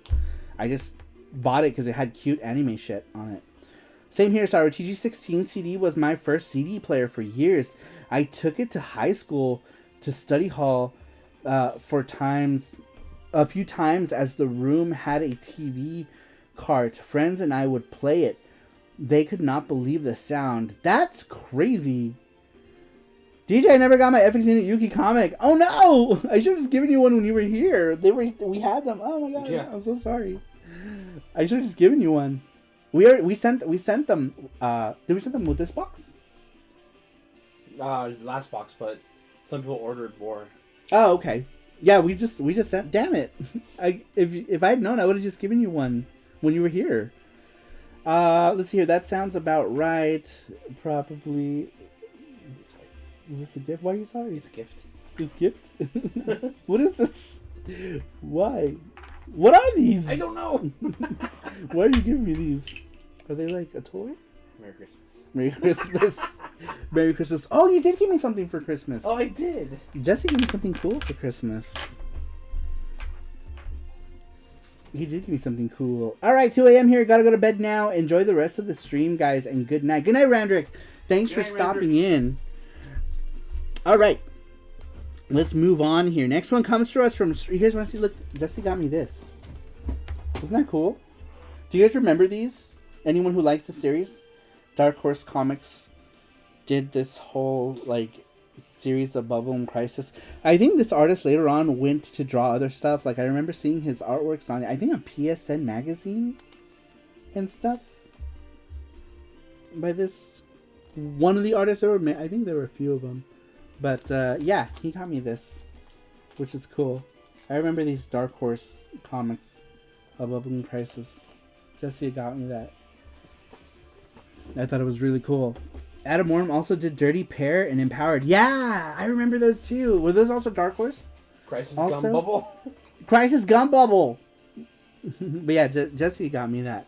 I just bought it because it had cute anime shit on it. Same here, sorry. TG16 CD was my first CD player for years. I took it to high school, to study hall, a few times as the room had a TV cart. Friends and I would play it. They could not believe the sound. That's crazy. DJ, I never got my FX Unit Yuki comic. Oh no! I should have just given you one when you were here. We had them. Oh my god! Yeah. I'm so sorry. I should have just given you one. We sent them. Did we send them with this box? Last box, but some people ordered more. Oh, okay. Yeah, we just sent. Damn it! If I had known, I would have just given you one when you were here. Let's see here. That sounds about right. Probably. Is this a gift? Why are you sorry? It's a gift. It's a gift? What is this? Why? What are these? I don't know. Why are you giving me these? Are they like a toy? Merry Christmas. Merry Christmas. Merry Christmas. Oh, you did give me something for Christmas. Oh, I did. Jesse gave me something cool for Christmas. He did give me something cool. Alright, 2 a.m. here. Gotta go to bed now. Enjoy the rest of the stream, guys, and good night. Good night, Randrick. Thanks for stopping in. Alright. let's move on here. Next one comes to us from... You guys want to see? Look, Jesse got me this. Isn't that cool? Do you guys remember these? Anyone who likes the series? Dark Horse Comics did this whole, like, series of Bubblegum Crisis. I think this artist later on went to draw other stuff. Like, I remember seeing his artworks on, I think, on PSN magazine and stuff. By this... One of the artists ever met. I think there were a few of them. But, yeah, he got me this. Which is cool. I remember these Dark Horse comics of Bubblegum Crisis. Jesse got me that. I thought it was really cool. Adam Worm also did Dirty Pair and Empowered. Yeah! I remember those too. Were those also Dark Horse? Crisis also? Gun Bubble? Crisis Gun Bubble! But yeah, Jesse got me that.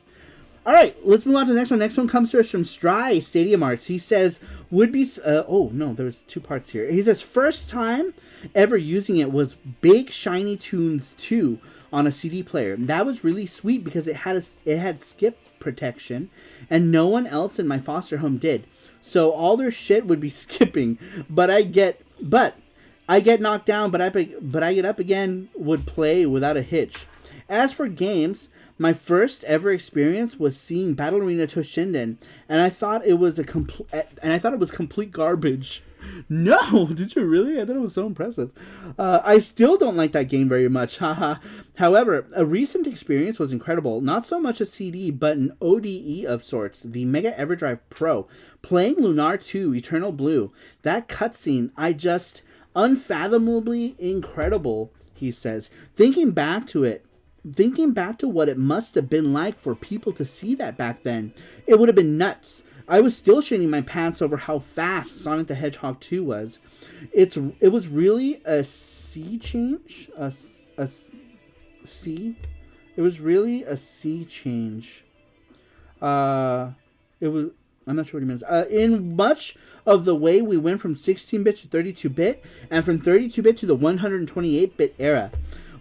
Alright, let's move on to the next one. Next one comes to us from Stry Stadium Arts. He says, would be... oh, no, there was 2 parts here. He says, first time ever using it was Big Shiny Tunes 2 on a CD player. That was really sweet because it had skip protection, and no one else in my foster home did. So all their shit would be skipping. But I get knocked down, but I get up again, would play without a hitch. As for games... My first ever experience was seeing Battle Arena Toshinden, and I thought it was complete garbage. No, did you really? I thought it was so impressive. I still don't like that game very much, haha. However, a recent experience was incredible. Not so much a CD, but an ODE of sorts, the Mega Everdrive Pro, playing Lunar 2, Eternal Blue. That cutscene, unfathomably incredible, he says. Thinking back to what it must have been like for people to see that back then, it would have been nuts. I was still shitting my pants over how fast Sonic the Hedgehog 2 was. It was really a sea change. It was really a sea change. It was... I'm not sure what he means. In much of the way we went from 16-bit to 32-bit, and from 32-bit to the 128-bit era.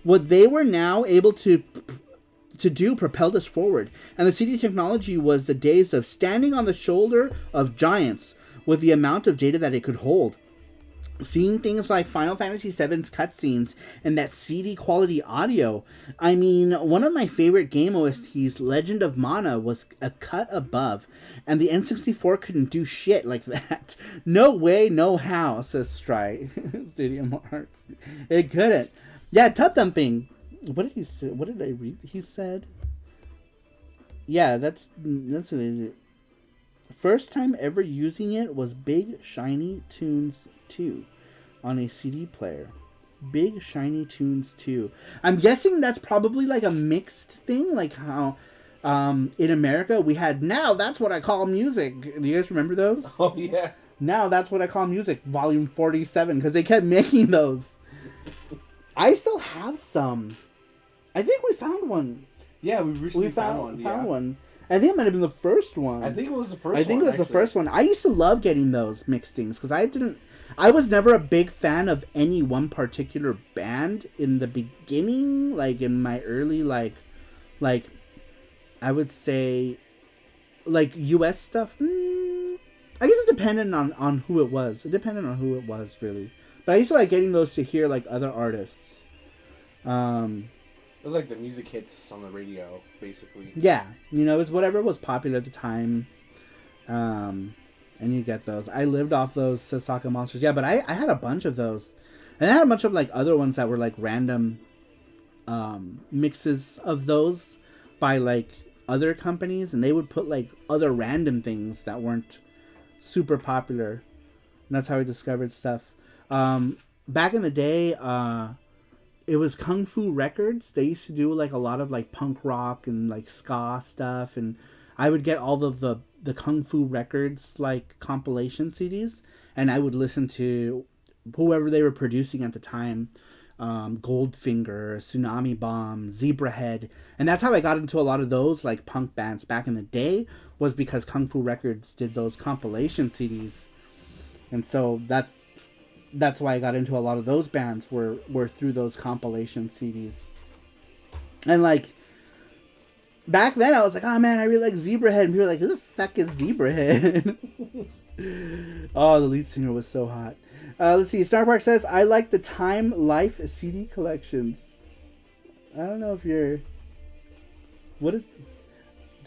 What they were now able to do propelled us forward, and the CD technology was the days of standing on the shoulder of giants with the amount of data that it could hold. Seeing things like Final Fantasy VII's cutscenes and that CD quality audio. I mean, one of my favorite game OSTs, Legend of Mana, was a cut above, and the N64 couldn't do shit like that. No way, no how, says Stry Stadium Arts. It couldn't. Yeah, Tub Thumping. What did he say? What did I read? He said... Yeah, that's it. First time ever using it was Big Shiny Tunes 2 on a CD player. Big Shiny Tunes 2. I'm guessing that's probably like a mixed thing, like how in America we had Now That's What I Call Music. Do you guys remember those? Oh, yeah. Now That's What I Call Music, volume 47, because they kept making those. I still have some. I think we found one. Yeah, we recently found one. I think it might have been the first one. I think it was the first one. I think it was the first one. I used to love getting those mixed things because I was never a big fan of any one particular band in the beginning, like in my early like I would say like US stuff. I guess it depended on who it was. It depended on who it was, really. But I used to like getting those to hear like other artists. It was like the music hits on the radio, basically. Yeah, you know, it was whatever was popular at the time. And you get those. I lived off those Sasaka Monsters. Yeah, but I had a bunch of those. And I had a bunch of like other ones that were like random mixes of those by like other companies. And they would put like other random things that weren't super popular. And that's how I discovered stuff. Back in the day, it was Kung Fu Records. They used to do like a lot of like punk rock and like ska stuff, and I would get all of the Kung Fu Records like compilation CDs, and I would listen to whoever they were producing at the time, Goldfinger, Tsunami Bomb, Zebrahead, and that's how I got into a lot of those like punk bands back in the day, was because Kung Fu Records did those compilation CDs, and so that's why I got into a lot of those bands were through those compilation CDs. And like back then I was like, oh man, I really like Zebrahead, and people were like, who the fuck is Zebrahead? Oh, the lead singer was so hot. Let's see. Star Park says, I like the Time Life CD collections. I don't know if you're... I don't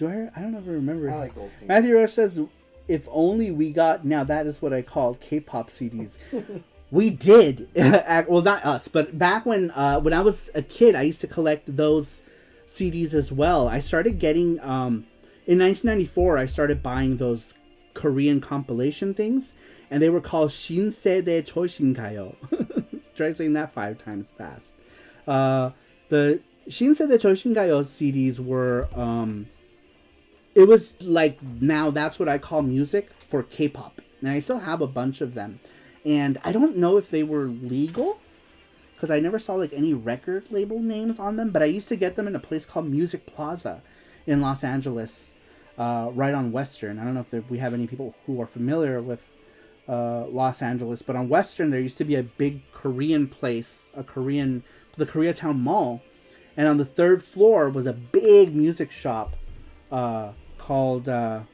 know if I remember. I like Goldfinger. Matthew Roach says, if only we got... Now, that is what I call K-pop CDs. We did. Well, not us, but back when I was a kid, I used to collect those CDs as well. I started getting... in 1994, I started buying those Korean compilation things, and they were called Shinseide Choishinkayo. Try saying that 5 times fast. The Shinseide Choishinkayo CDs were, it was like, now that's what I call music for K-pop. And I still have a bunch of them. And I don't know if they were legal, because I never saw like any record label names on them, but I used to get them in a place called Music Plaza in Los Angeles. Right on Western. I don't know if we have any people who are familiar with Los Angeles, but on Western there used to be a big Korean place, the Koreatown Mall, and on the 3rd floor was a big music shop called what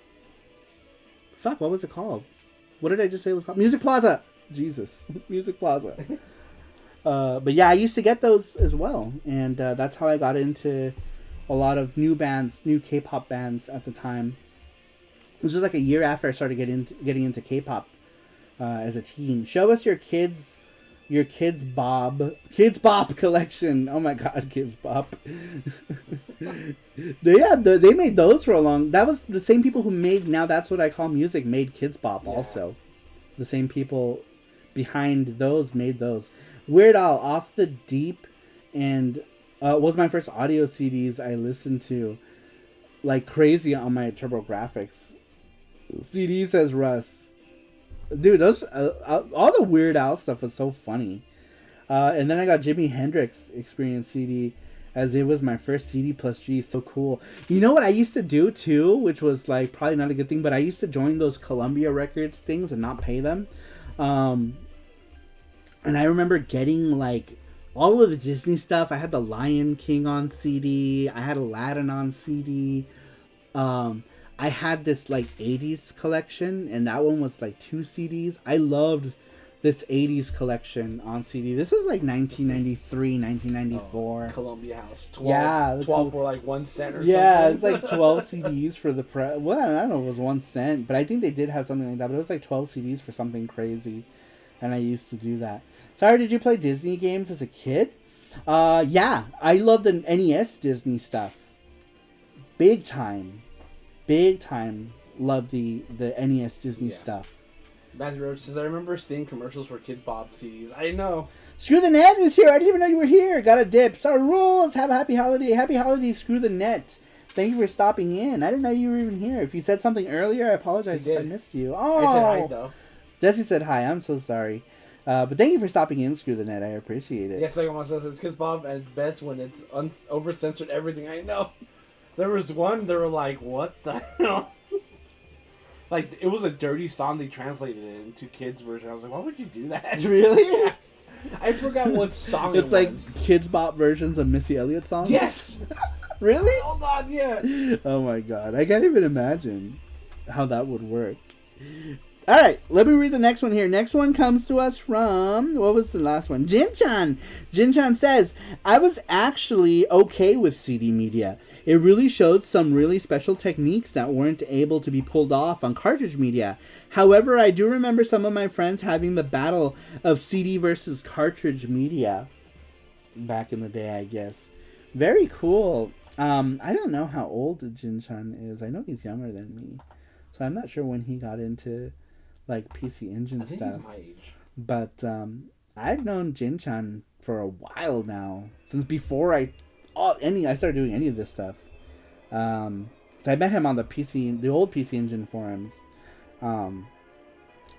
was it called? What did I just say it was called? Music Plaza. Jesus, Music Plaza. But yeah, I used to get those as well, and that's how I got into a lot of new K-pop bands at the time. It was just like a year after I started getting into K-pop as a teen. Show us your Kids Bop collection. Oh my God, Kids Bop. They made those for a long. That was the same people who made Now That's What I Call Music made Kids Bop also. The same people behind those made those. Weird Al, Off the Deep, and was my first audio CDs I listened to like crazy on my TurboGrafx CD, says Russ. Dude, those all the Weird Al stuff was so funny. And then I got Jimi Hendrix Experience CD, as it was my first CD plus G. So cool. You know what I used to do too, which was like probably not a good thing, but I used to join those Columbia Records things and not pay them. And I remember getting like all of the Disney stuff. I had The Lion King on CD. I had Aladdin on CD. I had this like 80s collection, and that one was like 2 CDs. I loved this 80s collection on CD. This was like 1993, 1994. Columbia House. 12 for like 1 cent or something. Yeah, it's like 12 CDs for the well, I don't know if it was 1 cent, but I think they did have something like that. But it was like 12 CDs for something crazy, and I used to do that. Sorry, did you play Disney games as a kid? Yeah, I loved the NES Disney stuff. Big time. Loved the NES Disney stuff. Matthew Roach says, I remember seeing commercials for Kids Bop CDs. I know. Screw the Net is here. I didn't even know you were here. Got a dip. Sorry, rules. Have a happy holiday. Happy holidays, Screw the Net. Thank you for stopping in. I didn't know you were even here. If you said something earlier, I apologize if I missed you. Oh, I said hi, though. Jesse said hi. I'm so sorry. But thank you for stopping in, Screw the Net. I appreciate it. Yes, like I says, it's Kids Bop at its best when it's over-censored everything. I know. There was one, they were like, what the hell? Like, it was a dirty song they translated it into kids' version. I was like, why would you do that? Really? Yeah. I forgot what song it's like Kids Bop versions of Missy Elliott songs? Yes! Really? Hold on, yeah. Oh my god. I can't even imagine how that would work. Alright, let me read the next one here. Next one comes to us from... What was the last one? Jin-chan. Jin-chan says, I was actually okay with CD media. It really showed some really special techniques that weren't able to be pulled off on cartridge media. However, I do remember some of my friends having the battle of CD versus cartridge media. Back in the day, I guess. Very cool. I don't know how old Jin-chan is. I know he's younger than me. So I'm not sure when he got into... like PC Engine stuff. I think he's my age. But I've known Jin-chan for a while now, since before I started doing any of this stuff. So I met him on the old PC Engine forums,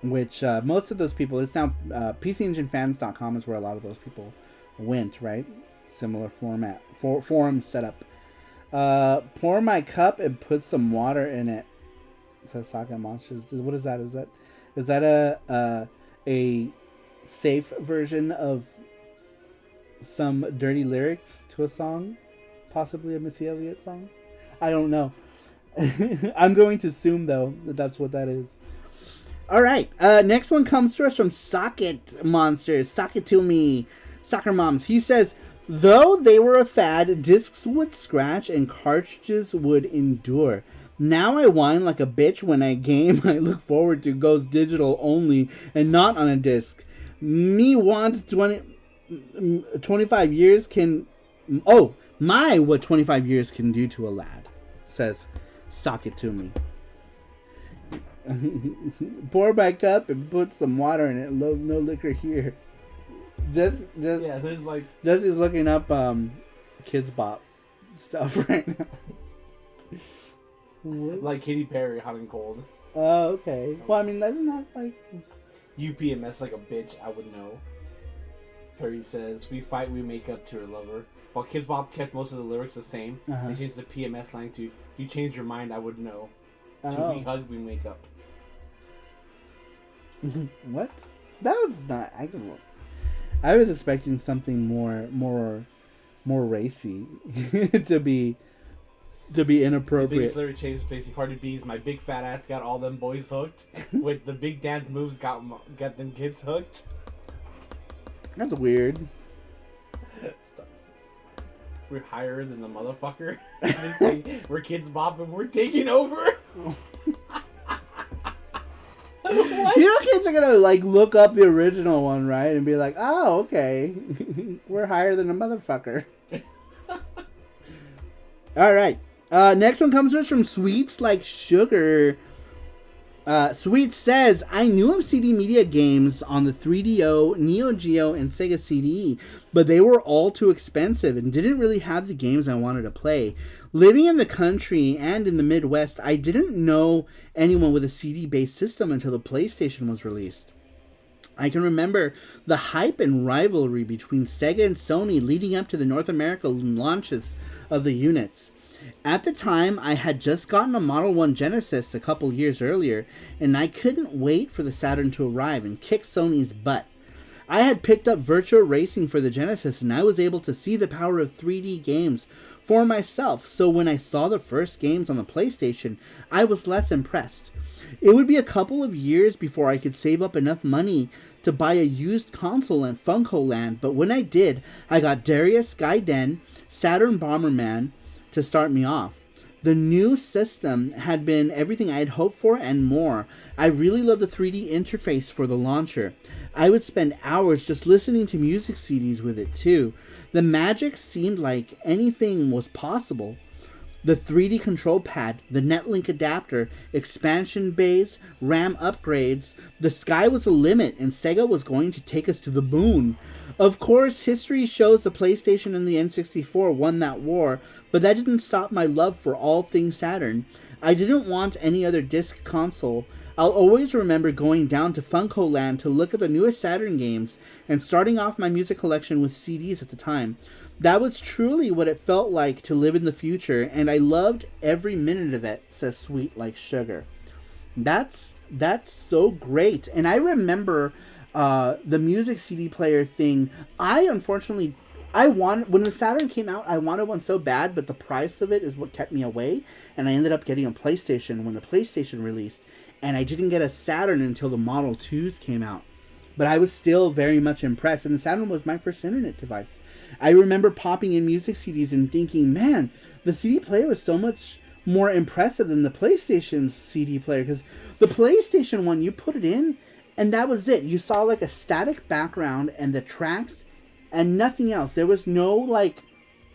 which most of those people, it's now PCEngineFans.com is where a lot of those people went, right? Similar format, forum setup. Pour my cup and put some water in it. Says Saga Monsters. What is that? Is that a safe version of some dirty lyrics to a song? Possibly a Missy Elliott song? I don't know. I'm going to assume, though, that that's what that is. All right. Next one comes to us from Socket Monsters. Sock it to me. Soccer Moms. He says, though they were a fad, discs would scratch and cartridges would endure. Now I whine like a bitch when a game I look forward to goes digital only and not on a disc. Me wants 25 years can... Oh, my, what 25 years can do to a lad, says Sock it to me. Pour my cup and put some water in it. No liquor here. Just yeah, there's like... Jesse's looking up Kids Bop stuff right now. Like Katy Perry, Hot and Cold. Oh, okay. Well, I mean, that's not like... UPMS like a bitch, I would know. Perry says, we fight, we make up to her lover. While Kids Bop kept most of the lyrics the same, they changed the PMS line to, you change your mind, I would know. To we hug, we make up. What? That was not... I was expecting something more racy to be inappropriate. The biggest lyric change basically Cardi B's "My big fat ass got all them boys hooked." With the big dance moves got them kids hooked. That's weird. We're higher than the motherfucker. We're Kids Bop and we're taking over. What? You know, kids are gonna like look up the original one, right, and be like, "Oh, okay, we're higher than a motherfucker." All right. Next one comes to us from Sweets Like Sugar. Sweets says, I knew of CD Media games on the 3DO, Neo Geo, and Sega CD, but they were all too expensive and didn't really have the games I wanted to play. Living in the country and in the Midwest, I didn't know anyone with a CD-based system until the PlayStation was released. I can remember the hype and rivalry between Sega and Sony leading up to the North America launches of the units. At the time, I had just gotten a Model 1 Genesis a couple years earlier, and I couldn't wait for the Saturn to arrive and kick Sony's butt. I had picked up Virtua Racing for the Genesis, and I was able to see the power of 3D games for myself, so when I saw the first games on the PlayStation, I was less impressed. It would be a couple of years before I could save up enough money to buy a used console in Funko Land, but when I did, I got Darius Gaiden, Saturn Bomberman to start me off. The new system had been everything I had hoped for and more. I really loved the 3D interface for the launcher. I would spend hours just listening to music CDs with it too. The magic seemed like anything was possible. The 3D control pad, the Netlink adapter, expansion bays, RAM upgrades. The sky was the limit and Sega was going to take us to the moon. Of course, history shows the PlayStation and the N64 won that war, but that didn't stop my love for all things Saturn. I didn't want any other disc console. I'll always remember going down to Funko Land to look at the newest Saturn games and starting off my music collection with CDs at the time. That was truly what it felt like to live in the future, and I loved every minute of it, says Sweet Like Sugar. That's so great. And I remember the music CD player thing. When the Saturn came out, I wanted one so bad, but the price of it is what kept me away, and I ended up getting a PlayStation when the PlayStation released, and I didn't get a Saturn until the Model 2s came out. But I was still very much impressed, and the Saturn was my first internet device. I remember popping in music CDs and thinking, man, the CD player was so much more impressive than the PlayStation's CD player, because the PlayStation one, you put it in, and that was it. You saw like a static background and the tracks and nothing else. There was no like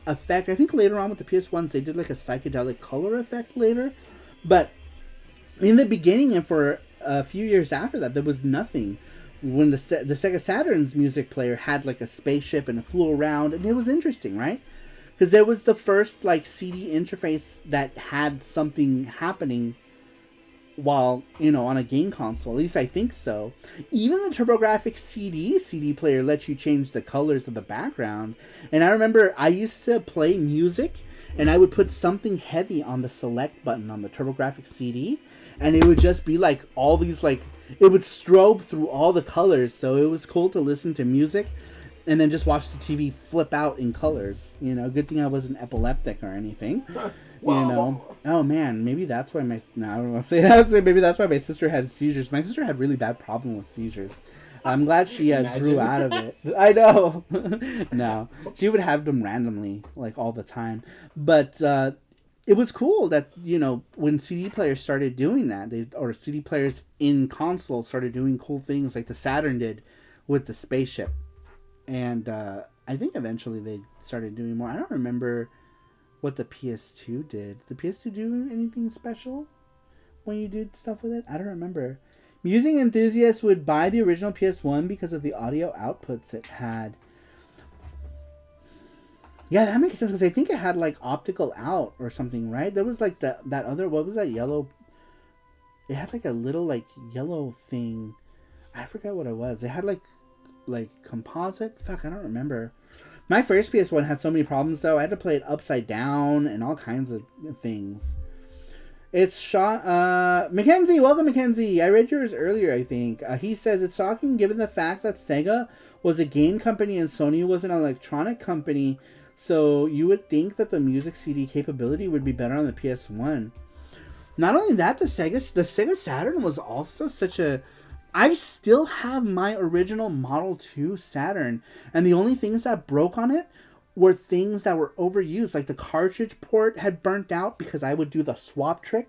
effect. I think later on with the PS1s, they did like a psychedelic color effect later. But in the beginning and for a few years after that, there was nothing. When the Sega Saturn's music player had like a spaceship and it flew around, and it was interesting, right? Because there was the first like CD interface that had something happening while, on a game console. At least I think so. Even the TurboGrafx CD player lets you change the colors of the background. And I remember I used to play music, and I would put something heavy on the select button on the TurboGrafx CD, and it would just be like all these like, it would strobe through all the colors, so it was cool to listen to music and then just watch the TV flip out in colors. Good thing I wasn't epileptic or anything. You know? Oh man, maybe that's why I don't want to say that. Maybe that's why my sister had seizures. My sister had really bad problem with seizures. I'm glad she grew out of it. I know. No, she would have them randomly, like all the time. But it was cool that, you know, when CD players started doing that, or CD players in consoles started doing cool things like the Saturn did with the spaceship. And I think eventually they started doing more. I don't remember what the PS2 did. Did the PS2 do anything special when you did stuff with it? I don't remember. Music enthusiasts would buy the original PS1 because of the audio outputs it had. Yeah, that makes sense, because I think it had like optical out or something, right? There was like that other, what was that yellow? It had like a little like yellow thing. I forgot what it was. It had like composite. Fuck, I don't remember. My first PS1 had so many problems though. I had to play it upside down and all kinds of things. It's Mackenzie, welcome Mackenzie. I read yours earlier, I think. He says it's shocking given the fact that Sega was a game company and Sony was an electronic company, so you would think that the music CD capability would be better on the PS1. Not only that, the Sega Saturn was also such a... I still have my original Model 2 Saturn, and the only things that broke on it were things that were overused. Like the cartridge port had burnt out because I would do the swap trick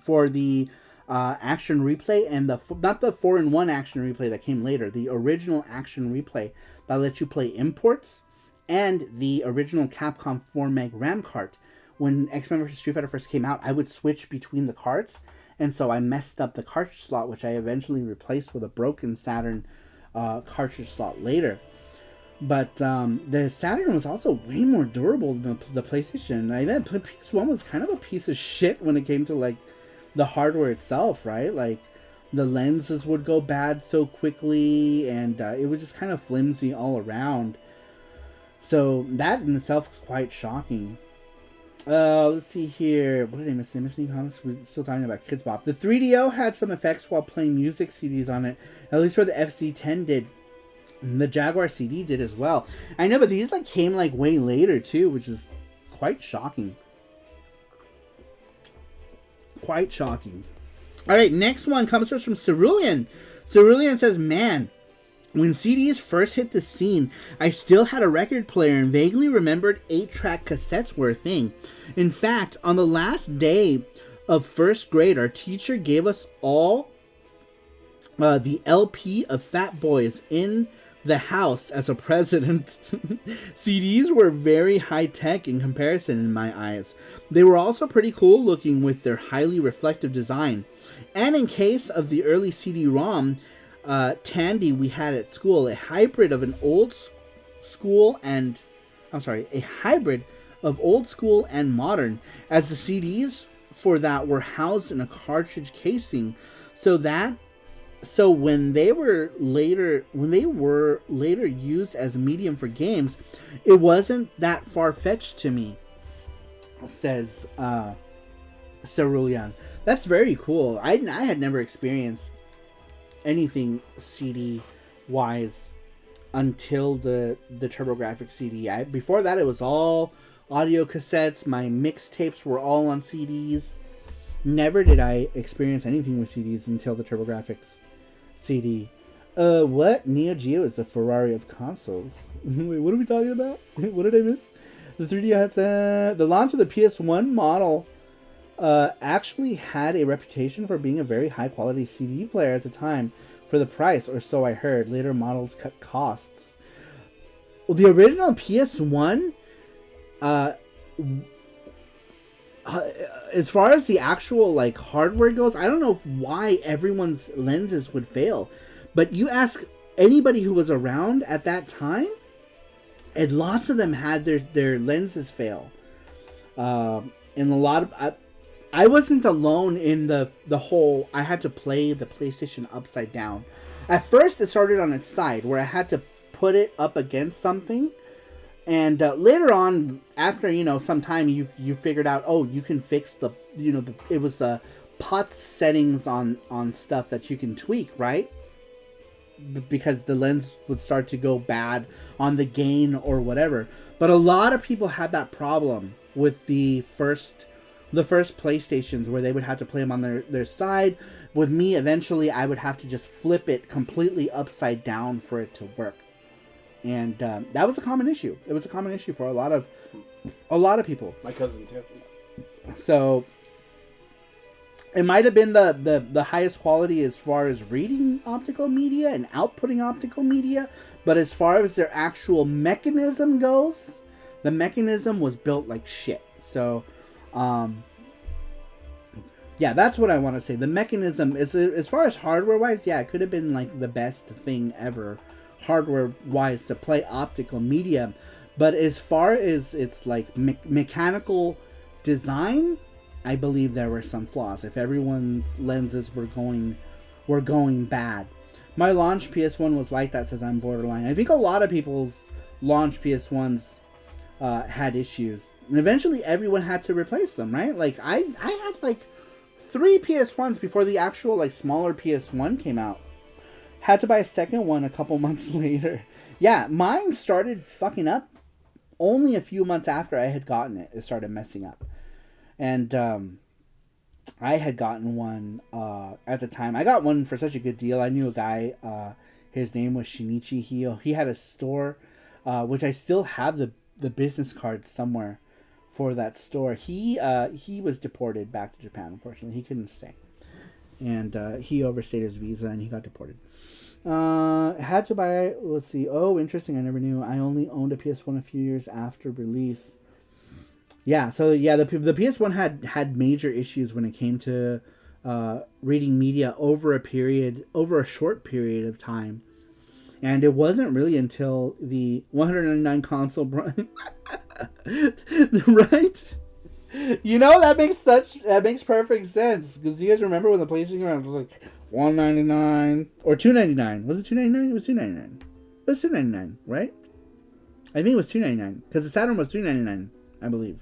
for the action replay, and not the 4-in-1 action replay that came later, the original action replay that lets you play imports, and the original Capcom 4 meg RAM cart. When X-Men vs. Street Fighter first came out, I would switch between the carts, and so I messed up the cartridge slot, which I eventually replaced with a broken Saturn cartridge slot later. But the Saturn was also way more durable than the PlayStation. The PS1 was kind of a piece of shit when it came to like the hardware itself, right? Like the lenses would go bad so quickly, and it was just kind of flimsy all around. So that in itself was quite shocking. Let's see here. What did I miss? Did I miss any comments? We're still talking about Kids Bop. The 3DO had some effects while playing music CDs on it. At least for the FC10 did. The Jaguar CD did as well. I know, but these like came like way later too, which is quite shocking. Quite shocking. All right, next one comes to us from Cerulean. Cerulean says, "Man, when CDs first hit the scene, I still had a record player and vaguely remembered 8-track cassettes were a thing. In fact, on the last day of first grade, our teacher gave us all the LP of Fat Boys in the house as a present." CDs were very high-tech in comparison in my eyes. They were also pretty cool looking with their highly reflective design. And in case of the early CD-ROM, Tandy we had at school, a hybrid of old school and modern, as the CDs for that were housed in a cartridge casing, so when they were later used as a medium for games, it wasn't that far-fetched to me, says Cerulean. That's very cool. I had never experienced anything CD wise until the TurboGrafx CD. Before that, it was all audio cassettes. My mixtapes were all on CDs. Never did I experience anything with CDs until the TurboGrafx CD. What? Neo Geo is the Ferrari of consoles. Wait, what are we talking about? What did I miss? The 3D had the launch of the PS1 model actually had a reputation for being a very high quality CD player at the time for the price, or so I heard. Later models cut costs. Well, the original PS1, as far as the actual like hardware goes, I don't know why everyone's lenses would fail, but you ask anybody who was around at that time, and lots of them had their lenses fail. And a lot of I wasn't alone in the whole I had to play the PlayStation upside down. At first it started on its side where I had to put it up against something, and later on, after some time, you figured out, oh, you can fix it was the POTS settings on stuff that you can tweak, right? because the lens would start to go bad on the gain or whatever. But a lot of people had that problem with the first PlayStations, where they would have to play them on their side. With me, eventually I would have to just flip it completely upside down for it to work. And that was a common issue. It was a common issue for a lot of people. My cousin too. So it might have been the highest quality as far as reading optical media and outputting optical media, but as far as their actual mechanism goes, the mechanism was built like shit. So yeah, that's what I want to say. The mechanism is, as far as hardware wise, yeah, it could have been like the best thing ever hardware wise to play optical media, but as far as its like mechanical design, I believe there were some flaws. If everyone's lenses were going bad. My launch PS1 was like that, says I'm borderline. I think a lot of people's launch PS1s had issues, and eventually everyone had to replace them, right? Like I had like 3 PS1s before the actual like smaller PS1 came out. Had to buy a second one a couple months later. Yeah, mine started fucking up only a few months after I had gotten it. It started messing up. And I had gotten one at the time. I got one for such a good deal. I knew a guy, his name was Shinichi. He had a store, which I still have the business card somewhere for that store. He was deported back to Japan, unfortunately. He couldn't stay. And he overstayed his visa and he got deported. Had to buy, let's see. Oh, interesting. I never knew. I only owned a PS1 a few years after release. Yeah, so yeah, the PS1 had major issues when it came to reading media over a short period of time. And it wasn't really until the 199 console right? You know, that makes perfect sense, because you guys remember when the PlayStation came out, it was like $199 or $299. Was it $299? It was $299. It was $299, right? I think it was $299 because the Saturn was $399, I believe.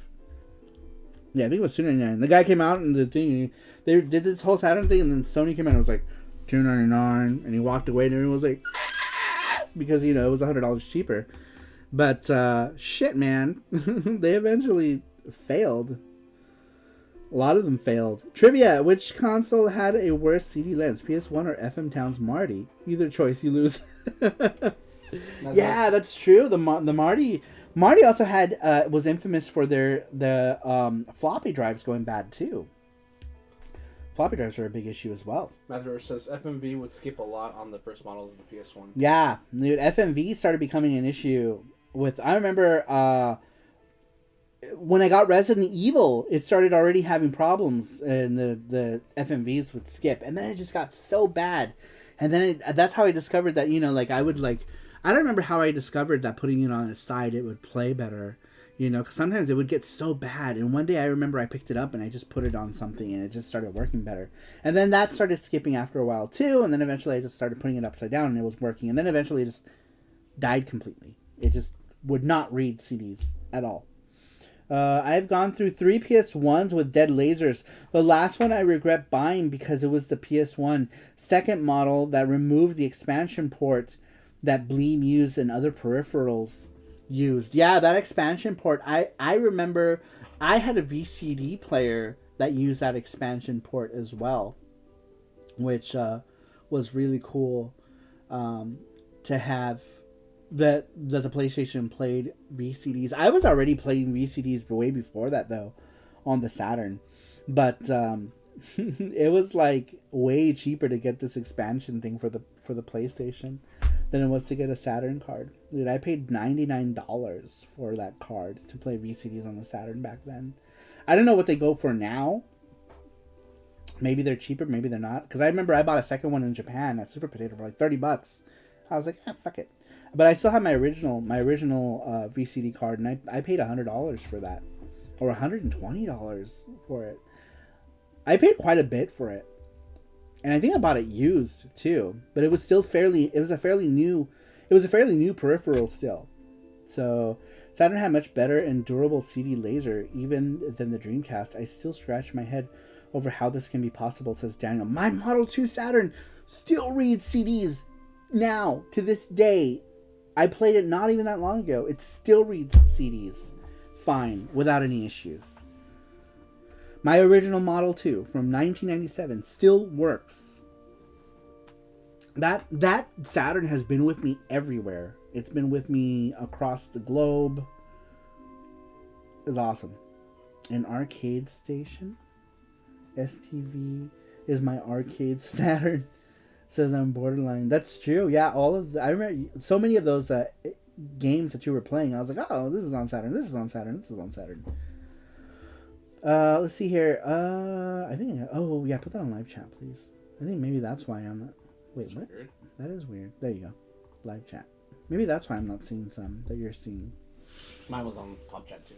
Yeah, I think it was $299. The guy came out and the thing, they did this whole Saturn thing, and then Sony came out and was like $299, and he walked away, and everyone was like, ah! Because it was $100 cheaper. But shit, man, they eventually failed. A lot of them failed. Trivia: which console had a worse CD lens, PS1 or FM Towns Marty? Either choice, you lose. Yeah, that's true. The Marty also had was infamous for the floppy drives going bad too. Floppy drives are a big issue as well. Matthew says FMV would skip a lot on the first models of the PS1. Yeah, dude, FMV started becoming an issue with. I remember when I got Resident Evil, it started already having problems, and the FMVs would skip, and then it just got so bad, and then that's how I discovered that I don't remember how I discovered that putting it on its side it would play better, because sometimes it would get so bad, and one day I remember I picked it up and I just put it on something and it just started working better, and then that started skipping after a while too, and then eventually I just started putting it upside down and it was working, and then eventually it just died completely. It just would not read CDs at all. I've gone through 3 PS1s with dead lasers. The last one I regret buying because it was the PS1 second model that removed the expansion port that Bleem used and other peripherals used. Yeah, that expansion port. I remember I had a VCD player that used that expansion port as well, which was really cool to have. That the PlayStation played VCDs. I was already playing VCDs way before that though, on the Saturn, but it was like way cheaper to get this expansion thing for the PlayStation than it was to get a Saturn card. Dude, I paid $99 for that card to play VCDs on the Saturn back then. I don't know what they go for now. Maybe they're cheaper, maybe they're not. Because I remember I bought a second one in Japan at Super Potato for like $30. I was like, fuck it. But I still have my original VCD card, and I paid $100 for that, or $120 for it. I paid quite a bit for it, and I think I bought it used too. But it was still It was a fairly new peripheral still. So Saturn had much better and durable CD laser even than the Dreamcast. I still scratch my head over how this can be possible, says Daniel. My Model 2 Saturn still reads CDs now, to this day, I played it not even that long ago. It still reads CDs fine, without any issues. My original Model 2 from 1997 still works. That Saturn has been with me everywhere. It's been with me across the globe. It's awesome. An arcade station. STV is my arcade Saturn. Says I'm borderline. That's true. Yeah, I remember so many of those games that you were playing. I was like, oh, this is on Saturn. This is on Saturn. This is on Saturn. Let's see here. I think. Oh yeah, put that on live chat, please. I think maybe that's why I'm not. Wait, that's what? Weird. That is weird. There you go. Live chat. Maybe that's why I'm not seeing some that you're seeing. Mine was on top chat too.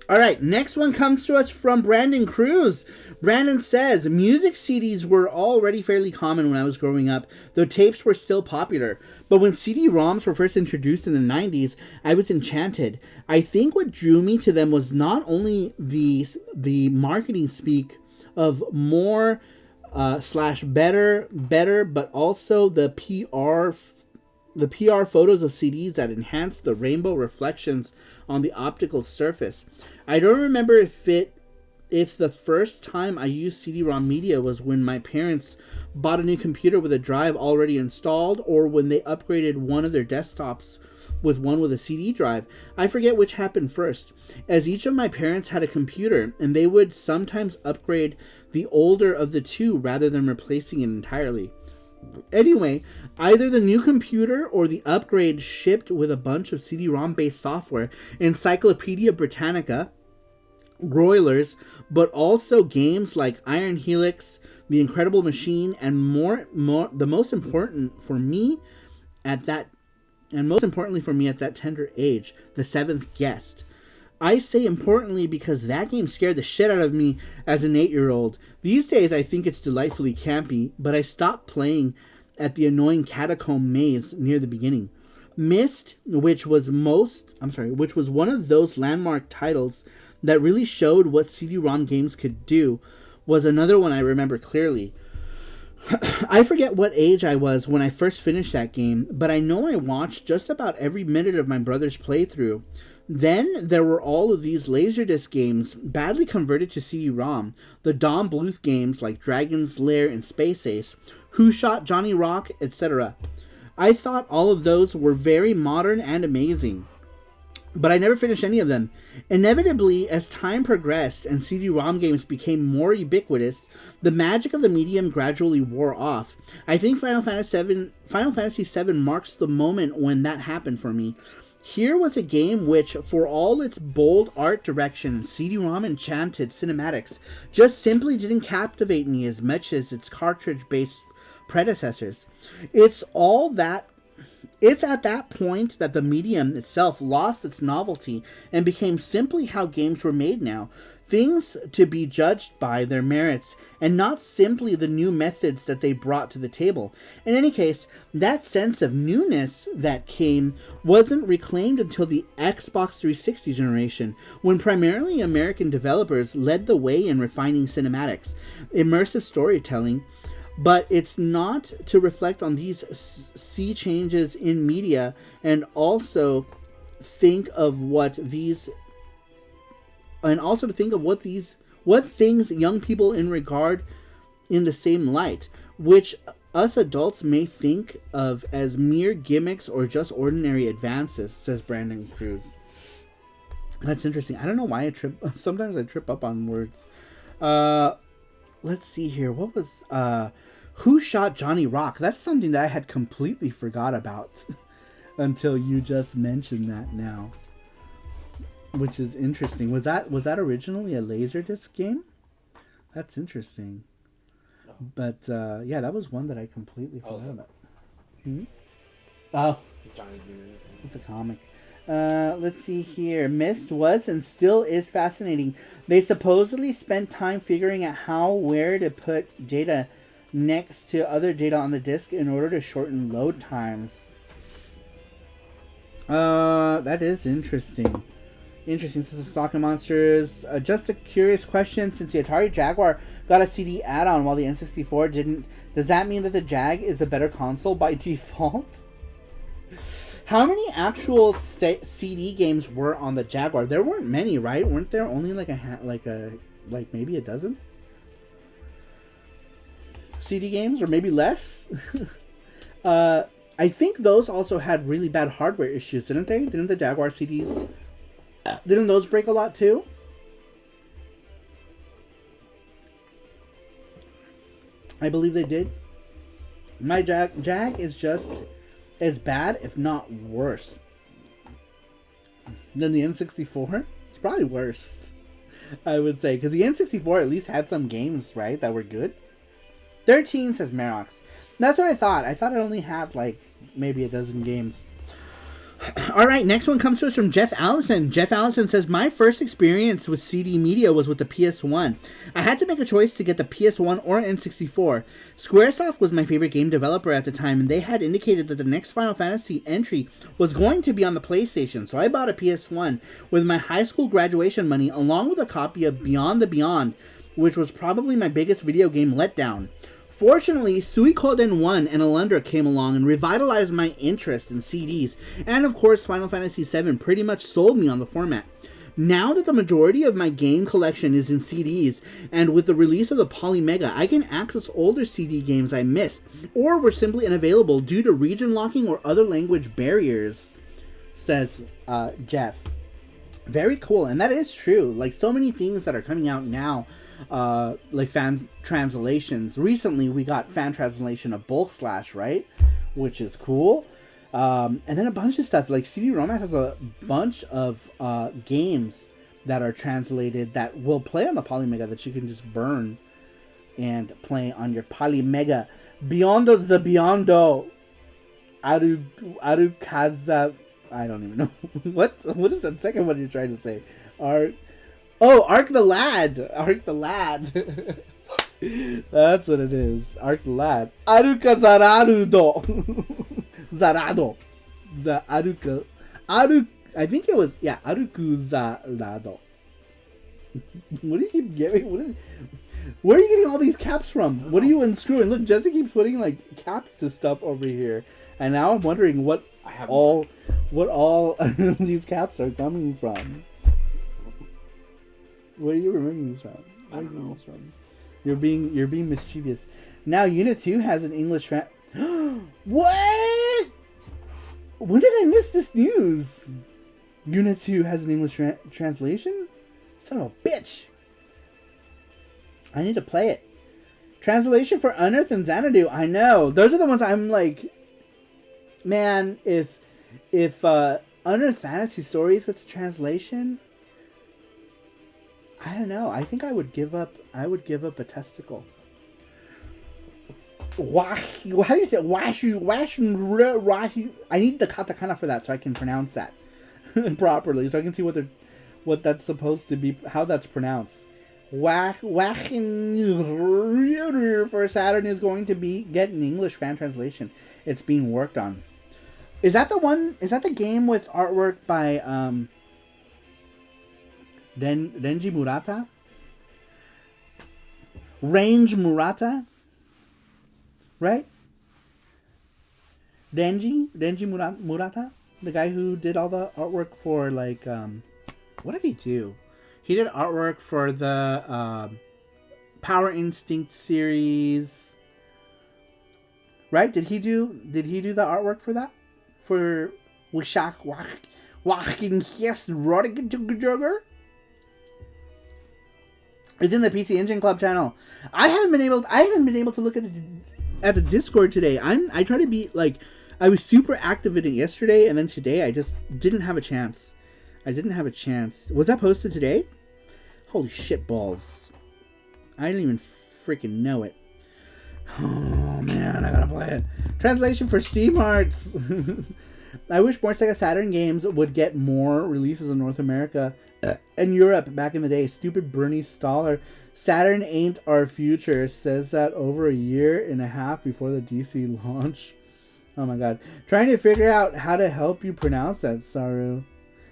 All right, next one comes to us from Brandon Cruz. Brandon says, music CDs were already fairly common when I was growing up, though tapes were still popular. But when CD-ROMs were first introduced in the 90s, I was enchanted. I think what drew me to them was not only the marketing speak of more / better, but also the PR photos of CDs that enhanced the rainbow reflections on the optical surface. I don't remember if the first time I used CD-ROM media was when my parents bought a new computer with a drive already installed, or when they upgraded one of their desktops with one with a CD drive. I forget which happened first, as each of my parents had a computer, and they would sometimes upgrade the older of the two rather than replacing it entirely. Anyway, either the new computer or the upgrade shipped with a bunch of CD-ROM based software, Encyclopedia Britannica, Broilers, but also games like Iron Helix, The Incredible Machine, and more the most important for me at that tender age, The Seventh Guest. I say importantly because that game scared the shit out of me as an 8-year-old. These days I think it's delightfully campy, but I stopped playing at the annoying catacomb maze near the beginning. Myst, which was one of those landmark titles that really showed what CD-ROM games could do, was another one I remember clearly. I forget what age I was when I first finished that game, but I know I watched just about every minute of my brother's playthrough. Then there were all of these Laserdisc games badly converted to CD-ROM, the Don Bluth games like Dragon's Lair and Space Ace, Who Shot Johnny Rock, etc. I thought all of those were very modern and amazing, but I never finished any of them. Inevitably, as time progressed and CD-ROM games became more ubiquitous, the magic of the medium gradually wore off. I think Final Fantasy VII marks the moment when that happened for me. Here was a game which, for all its bold art direction and CD-ROM enchanted cinematics, just simply didn't captivate me as much as its cartridge-based predecessors. It's at that point that the medium itself lost its novelty and became simply how games were made now. Things to be judged by their merits and not simply the new methods that they brought to the table. In any case, that sense of newness that came wasn't reclaimed until the Xbox 360 generation, when primarily American developers led the way in refining cinematics, immersive storytelling. But it's not to reflect on these sea changes in media and also think of what things young people regard in the same light, which us adults may think of as mere gimmicks or just ordinary advances, says Brandon Cruz. That's interesting. I don't know why sometimes I trip up on words. Let's see here. What was Who Shot Johnny Rock? That's something that I had completely forgot about until you just mentioned that now, which is interesting. Was that originally a Laserdisc game? That's interesting. No. But yeah, that was one that I completely forgot about. Oh, Johnny Jr. It's a comic. Let's see here. Myst was and still is fascinating. They supposedly spent time figuring out where to put data next to other data on the disk in order to shorten load times. That is interesting. Interesting. This is Stalking Monsters. Just a curious question. Since the Atari Jaguar got a CD add-on while the N64 didn't, does that mean that the Jag is a better console by default? How many actual CD games were on the Jaguar? There weren't many, right? Weren't there only like maybe a dozen CD games, or maybe less? I think those also had really bad hardware issues, didn't they? Didn't the Jaguar CDs? Didn't those break a lot too? I believe they did. My Jag is just as bad, if not worse, than the N64. It's probably worse, I would say, because the N64 at least had some games, right, that were good. 13, says Merox. That's what I thought. I thought it only had like maybe a dozen games. All right, next one comes to us from Jeff Allison. Jeff Allison says, my first experience with CD media was with the PS1. I had to make a choice to get the PS1 or N64. Squaresoft was my favorite game developer at the time, and they had indicated that the next Final Fantasy entry was going to be on the PlayStation, so I bought a PS1 with my high school graduation money, along with a copy of Beyond the Beyond, which was probably my biggest video game letdown. Fortunately, Suikoden 1 and Alundra came along and revitalized my interest in CDs, and of course Final Fantasy VII pretty much sold me on the format. Now that the majority of my game collection is in CDs, and with the release of the Polymega, I can access older CD games I missed, or were simply unavailable due to region locking or other language barriers, says Jeff. Very cool, and that is true. Like, so many things that are coming out now, like fan translations. Recently we got fan translation of Bulk Slash, right, which is cool. And then a bunch of stuff like CD Romance has a bunch of games that are translated that will play on the Polymega that you can just burn and play on your Polymega. Beyond the Beyond Arukaza, I don't even know what is the second one you're trying to say. Ark the Lad. Ark the Lad. That's what it is. Ark the Lad. Aruka Zararudo. Zarado. Aruka. I think it was, yeah, Aruku Zarado. What do you keep getting? Where are you getting all these caps from? What are you unscrewing? Look, Jesse keeps putting like caps to stuff over here. And now I'm wondering what all these caps are coming from. Where are you remembering this from? I don't know. You're being mischievous. Now Unit 2 has an English What? When did I miss this news? Unit 2 has an English translation? Son of a bitch. I need to play it. Translation for Unearth and Xanadu. I know. Those are the ones I'm like, man, if Unearth Fantasy Stories gets a translation, I don't know. I think I would give up a testicle. How do you say washu? I need the katakana for that so I can pronounce that properly, so I can see what that's supposed to be, how that's pronounced. Wachin for Saturn is going to get an English fan translation. It's being worked on. Is that the one? Is that the game with artwork by Renji Murata? Range Murata? Right? Renji Murata? The guy who did all the artwork for, like, what did he do? He did artwork for the Power Instinct series. Right? Did he do the artwork for that? For Wishak Walking Yes Jugger? It's in the PC Engine Club channel. I haven't been able to look at the Discord today. I try to be like, I was super active in it yesterday, and then today I just didn't have a chance. Was that posted today? Holy shit balls. I didn't even freaking know it. Oh man, I gotta play it. Translation for Steam Hearts. I wish more Sega Saturn games would get more releases in North America and Europe back in the day. Stupid Bernie Stoller. Saturn ain't our future. Says that over a year and a half before the DC launch. Oh my god. Trying to figure out how to help you pronounce that, Saru.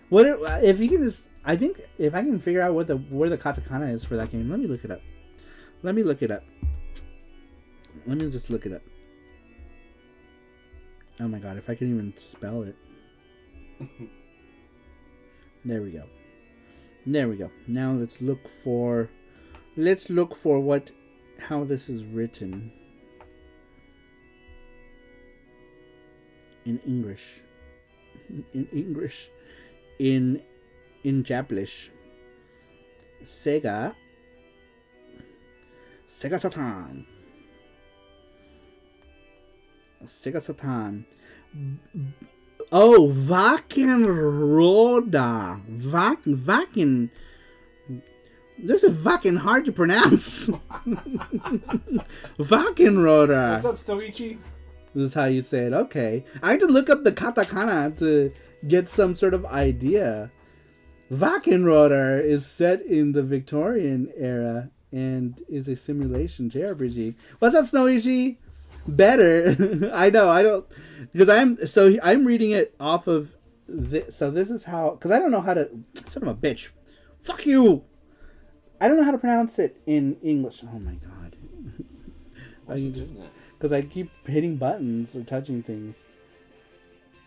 What if you can just... I think if I can figure out where the katakana is for that game, let me look it up. Let me just look it up. Oh my god, if I can even spell it. There we go. Now let's look for how this is written in English. In Japanese. Sega Satan. Oh, Vakenroda. Vaken. This is fucking hard to pronounce. Vakenroda. What's up, Stoichi? This is how you say it. Okay. I had to look up the katakana to get some sort of idea. Vakenroder is set in the Victorian era and is a simulation JRPG. What's up, Snowichi? Better. I know. I don't, because I'm reading it off of this. So this is how, because I don't know how to. Son of a bitch. Fuck you. I don't know how to pronounce it in English. Oh my god. Because I keep hitting buttons or touching things.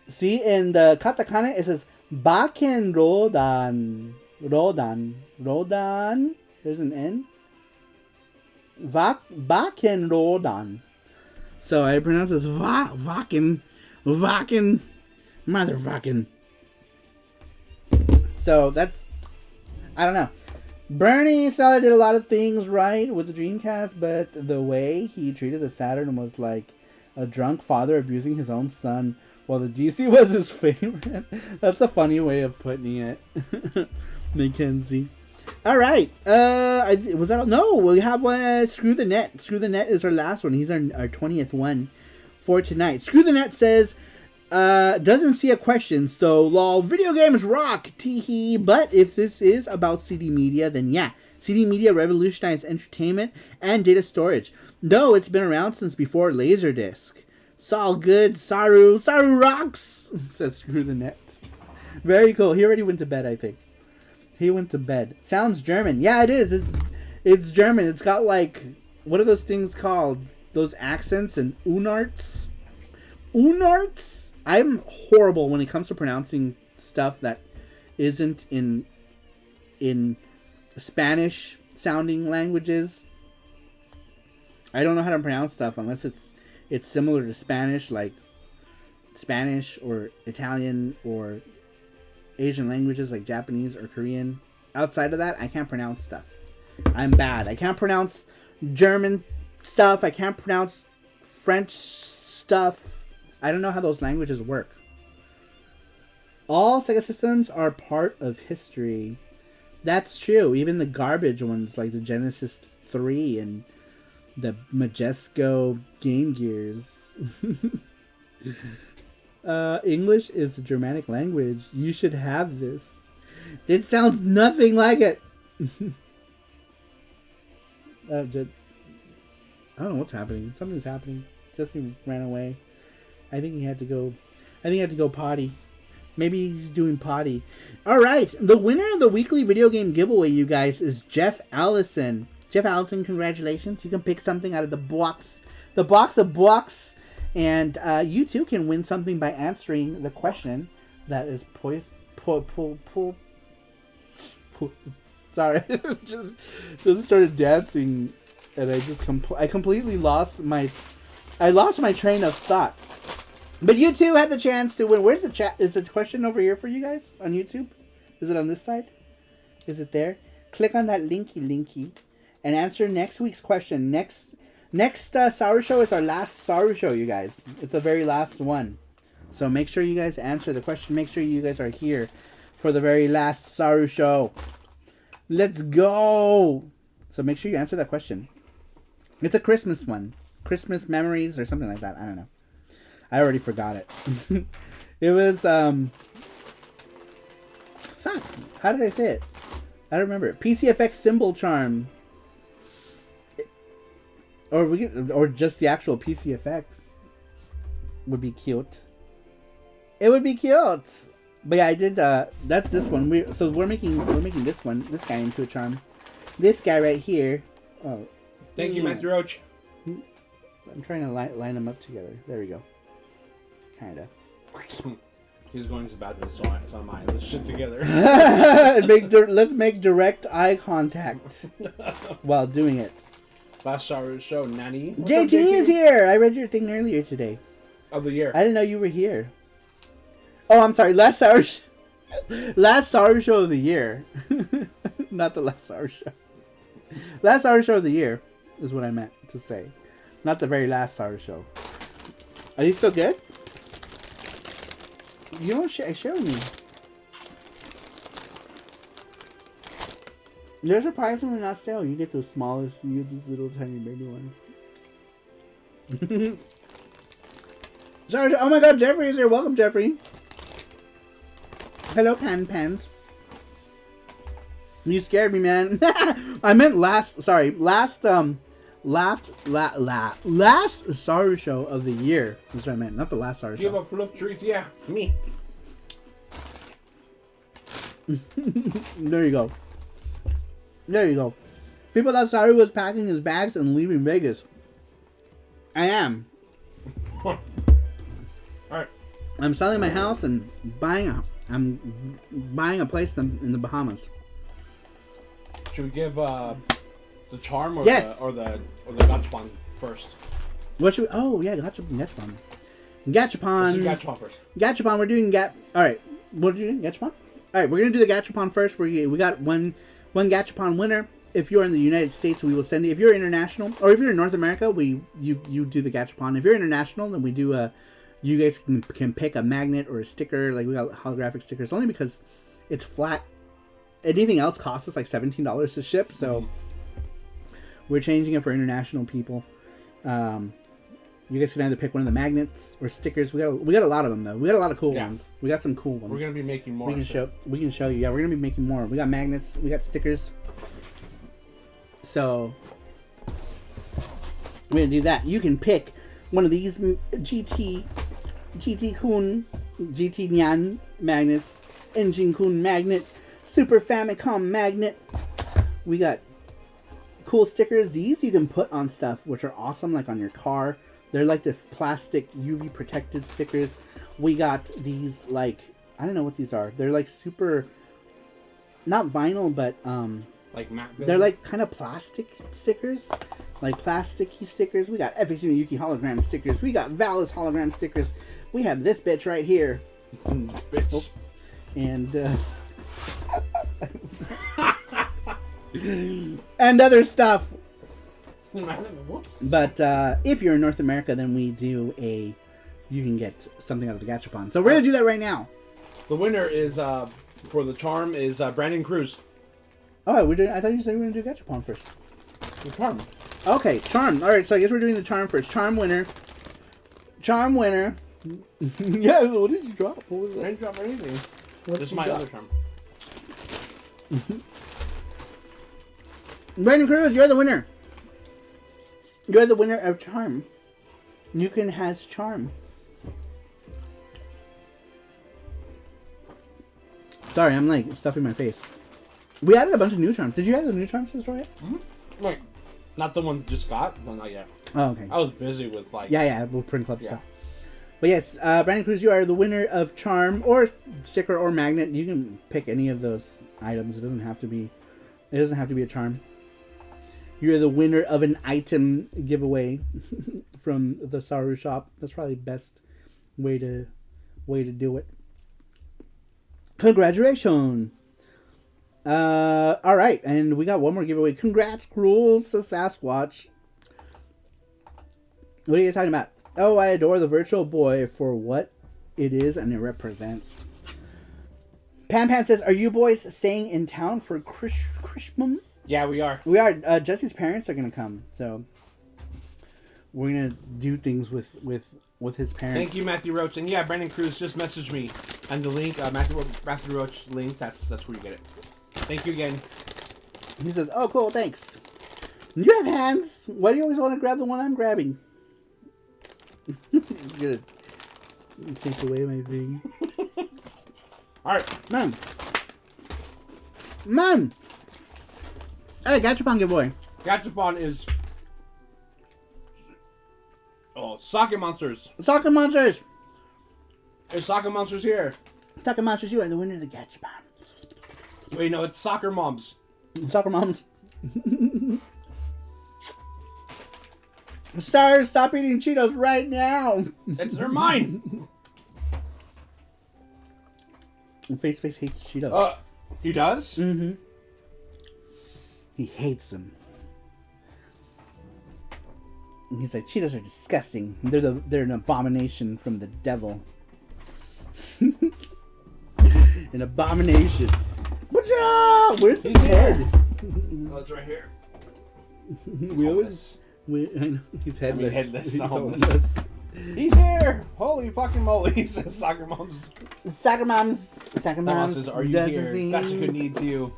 See, in the katakana it says Baken Rodan. Rodan. There's an N. Baken Rodan. So I pronounce this Vaken. Motherfucking. So that, I don't know. Bernie Star did a lot of things right with the Dreamcast, but the way he treated the Saturn was like a drunk father abusing his own son, while the DC was his favorite. That's a funny way of putting it. Mackenzie. All right. Was that all? No, we have one. Screw the Net. Screw the Net is our last one. He's our 20th one for tonight. Screw the Net says, doesn't see a question, so lol, video games rock, teehee, but if this is about CD media, then yeah, CD media revolutionized entertainment and data storage, though it's been around since before Laserdisc. It's all good, Saru rocks, says Screw the Net. Very cool. He already went to bed, I think. He went to bed. Sounds German. Yeah, it is. It's German. It's got like, what are those things called? Those accents and unarts? Unarts? I'm horrible when it comes to pronouncing stuff that isn't in Spanish sounding languages. I don't know how to pronounce stuff unless it's similar to Spanish, like Spanish or Italian or Asian languages like Japanese or Korean. Outside of that, I can't pronounce stuff. I'm bad. I can't pronounce German stuff. I can't pronounce French stuff. I don't know how those languages work. All Sega systems are part of history. That's true. Even the garbage ones like the Genesis 3 and the Majesco Game Gears. English is a Germanic language. You should have this. It sounds nothing like it. I don't know what's happening. Something's happening. Jesse ran away. I think he had to go potty. Maybe he's doing potty. Alright, the winner of the weekly video game giveaway, you guys, is Jeff Allison. Jeff Allison, congratulations. You can pick something out of the box. The box of books. And you too can win something by answering the question that is sorry. just started dancing and I completely lost my train of thought. But you too had the chance to win. Where's the chat? Is the question over here for you guys on YouTube? Is it on this side? Is it there? Click on that linky and answer next week's question. Next SARUSHOW is our last SARUSHOW, you guys. It's the very last one. So make sure you guys answer the question. Make sure you guys are here for the very last SARUSHOW. Let's go! So make sure you answer that question. It's a Christmas one. Christmas memories or something like that. I don't know. I already forgot it. It was, fuck. How did I say it? I don't remember. PCFX Symbol Charm. Or just the actual PCFX would be cute. It would be cute. But yeah, I did. That's this one. We're making this guy into a charm. This guy right here. Oh, Thank you, Matthew Roach. I'm trying to line them up together. There we go. Kinda. He's going to the bathroom, so am I. Let's shit together. Let's make direct eye contact while doing it. Last show, Nanny. JT is here. I read your thing earlier today. Of the year. I didn't know you were here. Oh, I'm sorry. Last SARUSHOW of the year. Not the last SARUSHOW. Last SARUSHOW of the year is what I meant to say. Not the very last SARUSHOW. Are these still good? You don't share with me. They're surprisingly not stale. You get the smallest, you get this little tiny baby one. Sorry, oh my god, Jeffrey is here. Welcome, Jeffrey. Hello, Pans. You scared me, man. I meant last SARUSHOW of the year. That's what I meant, not the last SARUSHOW. Give up full of treats, yeah. Me. There you go. There you go. People thought Saru was packing his bags and leaving Vegas. I am. Alright. I'm selling my house and buying a place in the Bahamas. Should we give the charm or yes. the gachapon first? What should we? Oh yeah, gachapon. Let's do gachapon first. Gachapon. We're doing All right. What are you doing? Gachapon. All right. We're gonna do the gachapon first. We got one gachapon winner. If you're in the United States, we will send you. If you're international, or if you're in North America, you do the gachapon. If you're international, then we do a. You guys can pick a magnet or a sticker. Like we got holographic stickers, only because it's flat. Anything else costs us like $17 to ship, so we're changing it for international people. You guys can either pick one of the magnets or stickers. We got a lot of them though. We got a lot of cool ones. We got some cool ones. We're gonna be making more. We can show you. Yeah, we're gonna be making more. We got magnets. We got stickers. So we're gonna do that. You can pick one of these GT Kun, GT Nyan magnets, Engine Kun magnet, Super Famicom magnet. We got cool stickers. These you can put on stuff, which are awesome, like on your car. They're like the plastic UV protected stickers. We got these, like, I don't know what these are. They're like super, not vinyl, but like matte. They're like kind of plastic stickers, like plasticky stickers. We got FX Yuki hologram stickers. We got Valis hologram stickers. We have this bitch right here. Bitch. Oh. And and other stuff. But if you're in North America, then we do you can get something out of the gachapon. So we're gonna do that right now. The winner is for the charm is Brandon Cruz. Oh, I thought you said we were gonna do gachapon first. The charm. Okay, charm. All right, so I guess we're doing the charm first. Charm winner. Yeah, what did you drop? What was that? I didn't drop anything. This is my other charm. Brandon Cruz, you're the winner. You're the winner of charm. Yukin has charm. Sorry, I'm like stuffing my face. We added a bunch of new charms. Did you add the new charms to the store yet? Mm-hmm. Wait, not the one just got? No, not yet. Oh, okay. I was busy with like... Yeah, we'll print club stuff. But yes, Brandon Cruz, you are the winner of charm or sticker or magnet. You can pick any of those items. It doesn't have to be a charm. You're the winner of an item giveaway from the Saru shop. That's probably the best way to do it. Congratulations. All right, and we got one more giveaway. Congrats, Cruels the Sasquatch. What are you guys talking about? Oh, I adore the Virtual Boy for what it is and it represents. Pan says, "Are you boys staying in town for Christmas?" Yeah, we are. We are. Jesse's parents are gonna come, so we're gonna do things with his parents. Thank you, Matthew Roach, and yeah, Brandon Cruz just messaged me, and the link, Matthew Roach link. That's where you get it. Thank you again. He says, "Oh, cool, thanks." You have hands. Why do you always want to grab the one I'm grabbing? He's gonna take away my thing. Alright. Man! Hey, Gachapon giveaway. Gachapon is... Oh, Socket Monsters. Socket Monsters! It's Socket Monsters here. Socket Monsters, you are the winner of the Gachapon. Wait, no, it's Soccer Moms. Soccer Moms. Stars, stop eating Cheetos right now! They're mine! Face hates Cheetos. He does? Mm-hmm. He hates them. And he's like, Cheetos are disgusting. They're an abomination from the devil. An abomination. Where's his head? Oh, it's right here. I know, he's headless. Headless. He's Homeless. homeless. He's here! Holy fucking moly, says Soccer Moms. Soccer Moms. Soccer Moms. Says, are you here? Gotcha who needs you.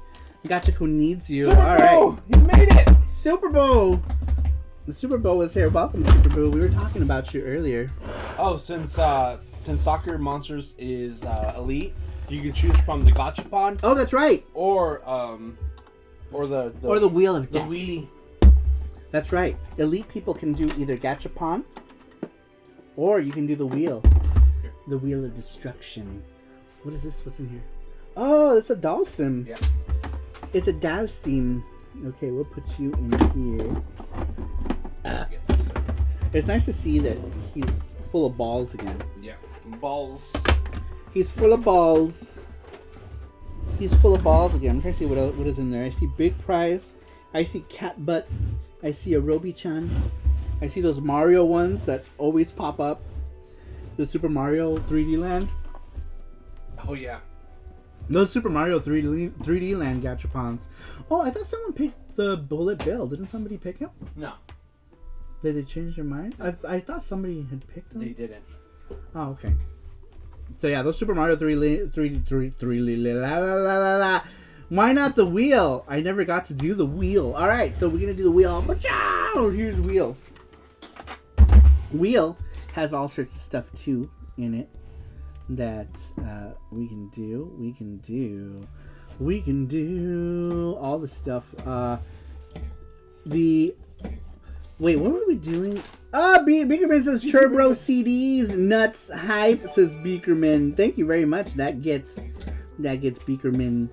Gotcha who needs you. Super Bowl! You made it! Super Bowl! The Super Bowl is here. Welcome, Super Bowl. We were talking about you earlier. Oh, since Soccer Monsters is elite, you can choose from the Gachapon. Oh, that's right. Or the Wheel of Death. The wheelie. That's right. Elite people can do either Gachapon, or you can do the wheel. The Wheel of Destruction. What is this? What's in here? Oh, it's a doll sim. Yeah. It's a doll sim. Okay, we'll put you in here. It's nice to see that he's full of balls again. Yeah. Balls. He's full of balls. He's full of balls again. I'm trying to see what is in there. I see Big Prize. I see Cat Butt. I see a Roby-chan. I see those Mario ones that always pop up. The Super Mario 3D Land. Oh, yeah. Those Super Mario 3D Land Gachapons. Oh, I thought someone picked the Bullet Bill. Didn't somebody pick him? No. Did they change their mind? I thought somebody had picked him. They didn't. Oh, okay. So yeah, those Super Mario 3D. Why not the wheel? I never got to do the wheel. All right, so we're gonna do the wheel. Here's wheel. Wheel has all sorts of stuff too in it that we can do. We can do all the stuff. Wait, what were we doing? Beakerman says Turbro CDs nuts hype, says Beakerman. Thank you very much. That gets Beakerman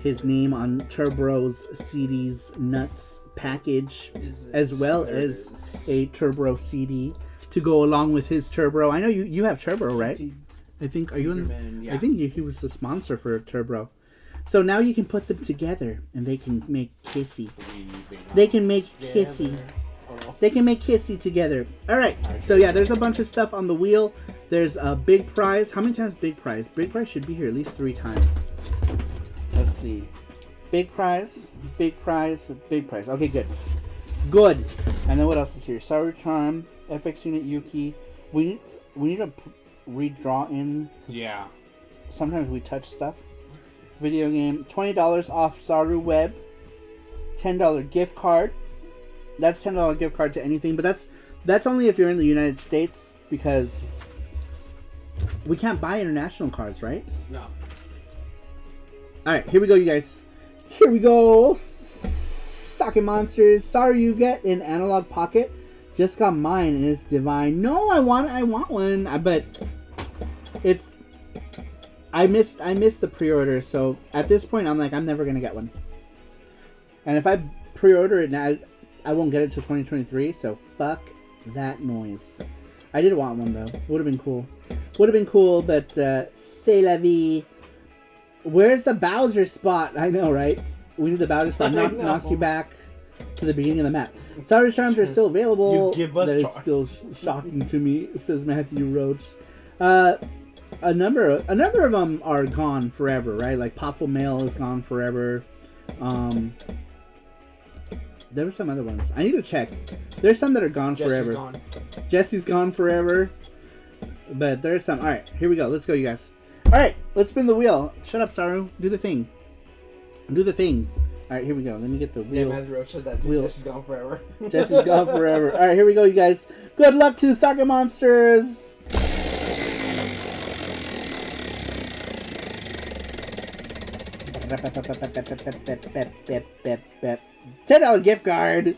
his name on Turbro's CDs nuts package, as well as a Turbro CD to go along with his Turbro. I know you have Turbro, right? I think Yeah. I think he was the sponsor for Turbro. So now you can put them together and they can make kissy. They can make kissy. They can make kissy together. Alright, so yeah, there's a bunch of stuff on the wheel. There's a Big Prize. How many times Big Prize? Big Prize should be here at least 3 times. Let's see. Big Prize, Big Prize, Big Prize. Okay, good. Good. And then what else is here? Saru Charm, FX Unit Yuki. We need to redraw in. Yeah. Sometimes we touch stuff. Video game. $20 off Saru Web. $10 gift card. That's $10 gift card to anything, but that's only if you're in the United States, because we can't buy international cards, right? No. Alright, here we go, you guys. Here we go. Socket Monsters. Sorry you get an analog pocket. Just got mine and it's divine. No, I want one. But it's I missed the pre-order, so at this point I'm like, I'm never gonna get one. And if I pre-order it now, I won't get it till 2023, so fuck that noise. I did want one though. Would have been cool. Would have been cool, but c'est la vie. Where's the Bowser spot? I know, right? We need the Bowser spot. Knocks you back to the beginning of the map. Saru Charms are still available. You give us that is still shocking to me, says Matthew Roach. A number of them are gone forever, right? Like Popful Mail is gone forever. There were some other ones. I need to check. There's some that are gone forever. Gone. Jesse's gone forever. But there's some. Alright, here we go. Let's go, you guys. Alright, let's spin the wheel. Shut up, Saru. Do the thing. Do the thing. Alright, here we go. Let me get the wheel. Yeah, Matthew Roach said that too. Jesse's gone forever. Jesse's gone forever. Alright, here we go, you guys. Good luck to Socket Monsters. $10 gift card.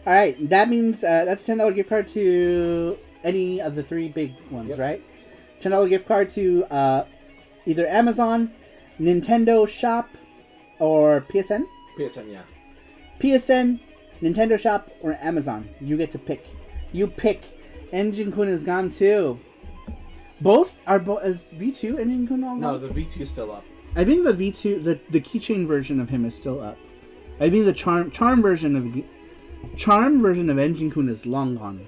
All right, that means that's $10 gift card to any of the three big ones, Yep. right? $10 gift card to either Amazon, Nintendo Shop, or PSN. PSN, yeah. PSN, Nintendo Shop, or Amazon. You get to pick. You pick. Engine Kun is gone too. Both are is V2 Engine Kun all gone? No, the V2 is still up. I think the V2, the keychain version of him is still up. I think the charm version of Engine Kun is long gone.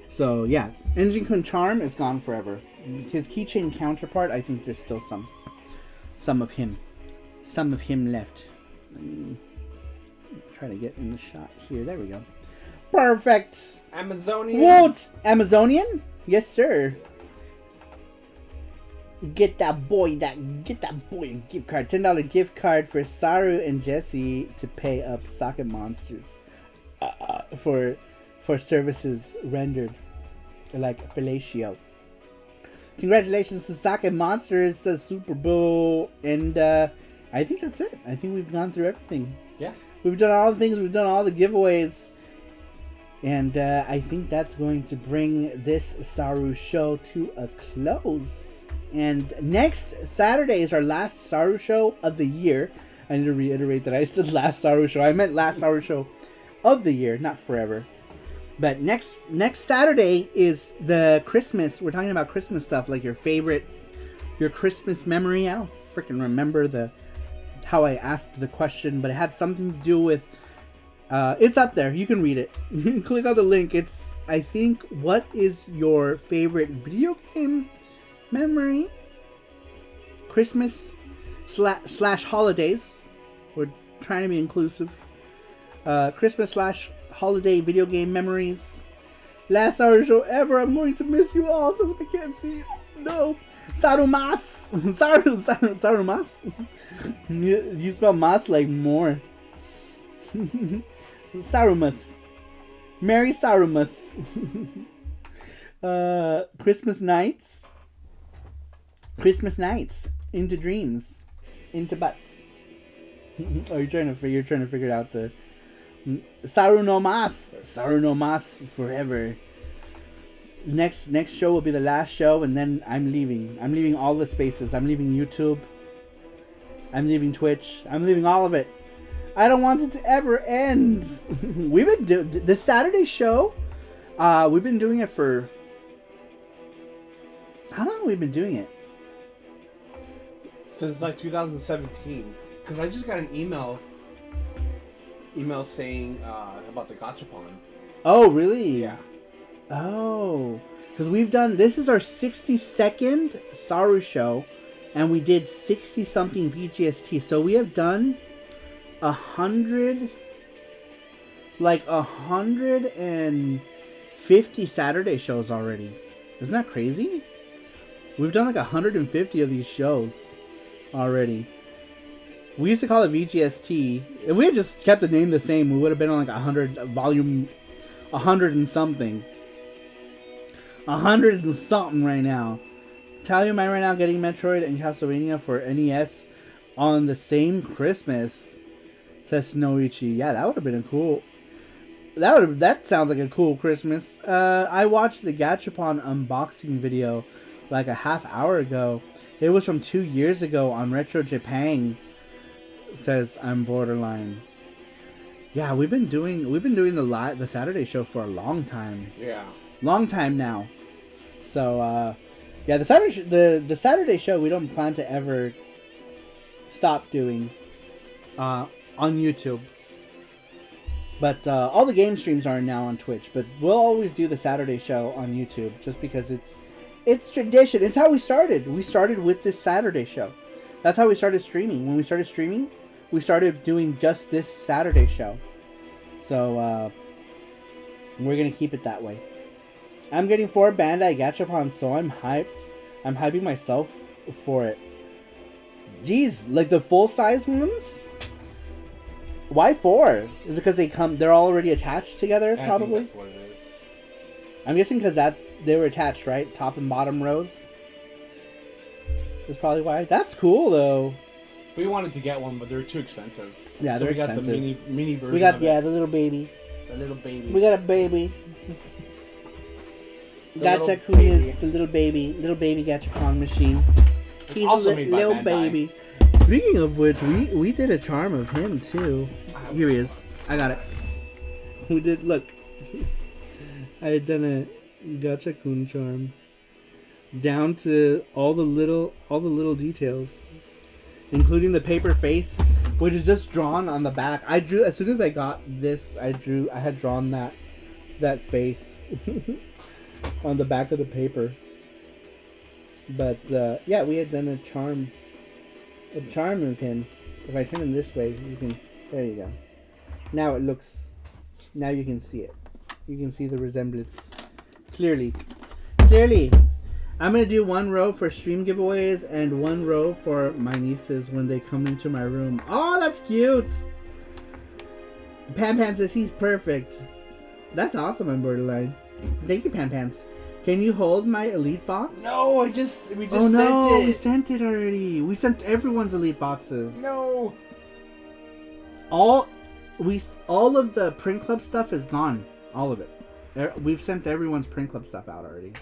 So yeah, Engine Kun Charm is gone forever. His keychain counterpart, I think there's still some of him left. Let me try to get in the shot here. There we go. Perfect. Amazonian. What? Amazonian? Yes, sir. Get that boy a gift card. $10 gift card for Saru and Jesse to pay up Socket Monsters for services rendered, like fellatio. Congratulations to Socket Monsters, to Super Bowl, and I think that's it. I think we've gone through everything. Yeah. We've done all the things. We've done all the giveaways. And I think that's going to bring this Saru show to a close. And next Saturday is our last Saru show of the year. I need to reiterate that I said last Saru show. I meant last Saru show of the year, not forever. But next Saturday is the Christmas. We're talking about Christmas stuff, like your Christmas memory. I don't freaking remember how I asked the question, but it had something to do with. It's up there. You can read it. Click on the link. It's, I think, what is your favorite video game memory? Christmas slash holidays. We're trying to be inclusive. Christmas slash holiday video game memories. Last Saru show ever. I'm going to miss you all since we can't see you. No. Sarumas. Sarumas. You spell mas like more. Sarumas. Merry Sarumas. Christmas nights. Into dreams. Into butts. Oh, you're trying to figure out the Saru no mas forever. Next show will be the last show, and then I'm leaving. I'm leaving all the spaces. I'm leaving YouTube. I'm leaving Twitch. I'm leaving all of it. I don't want it to ever end. We've been doing the Saturday show. We've been doing it for how long have we been doing it? Since like 2017. Because I just got an email saying about the gachapon. Oh, really? Yeah. Oh, because we've done. This is our 62nd Saru show, and we did 60 something VGST. So we have done 150 Saturday shows already. Isn't that crazy? We've done like 150 of these shows already. We used to call it VGST. If we had just kept the name the same, we would have been on like 100 volume, 100 and something. 100 and something right now. Tell you, am I right now getting Metroid and Castlevania for NES on the same Christmas? Says Snowichi. Yeah, that would have been a cool. That sounds like a cool Christmas. I watched the Gachapon unboxing video like a half hour ago. It was from 2 years ago on Retro Japan. Says I'm borderline. Yeah, we've been doing the Saturday show for a long time. Yeah. Long time now. So yeah, the Saturday show we don't plan to ever stop doing on YouTube. But all the game streams are now on Twitch. But we'll always do the Saturday show on YouTube just because it's tradition. It's how we started. We started with this Saturday show. That's how we started streaming. When we started streaming, we started doing just this Saturday show. So we're gonna keep it that way. I'm getting 4 Bandai Gachapon, so I'm hyped. I'm hyping myself for it. Jeez, like the full size ones? Why 4? Is it because they're all already attached together? Probably. I think that's what it is. I'm guessing because they were attached, right? Top and bottom rows. That's probably why. That's cool though. We wanted to get one, but they're too expensive. Yeah, so they're we got expensive. the mini version. We got of the it. little baby. The little baby. We got a baby. The Gacha Kun baby. is the little baby Gacha Kun machine. He's also a made by little Bandai. baby. Speaking of which, we did a charm of him too. Here he is. I got it. We did look. I had done a Gacha Kun charm. Down to all the little details. Including the paper face, which is just drawn on the back. I drew as soon as I got this. I had drawn that face on the back of the paper. But yeah, we had done a charm of him. If I turn him this way, you can. There you go. Now it looks. Now you can see it. You can see the resemblance clearly. I'm going to do one row for stream giveaways and one row for my nieces when they come into my room. Oh, that's cute! Pan Pan says he's perfect. That's awesome on Borderline. Thank you, Pan Pans. Can you hold my elite box? No, we just Oh sent no, it. we sent it already. We sent everyone's elite boxes. No. All of the print club stuff is gone. All of it. We've sent everyone's print club stuff out already.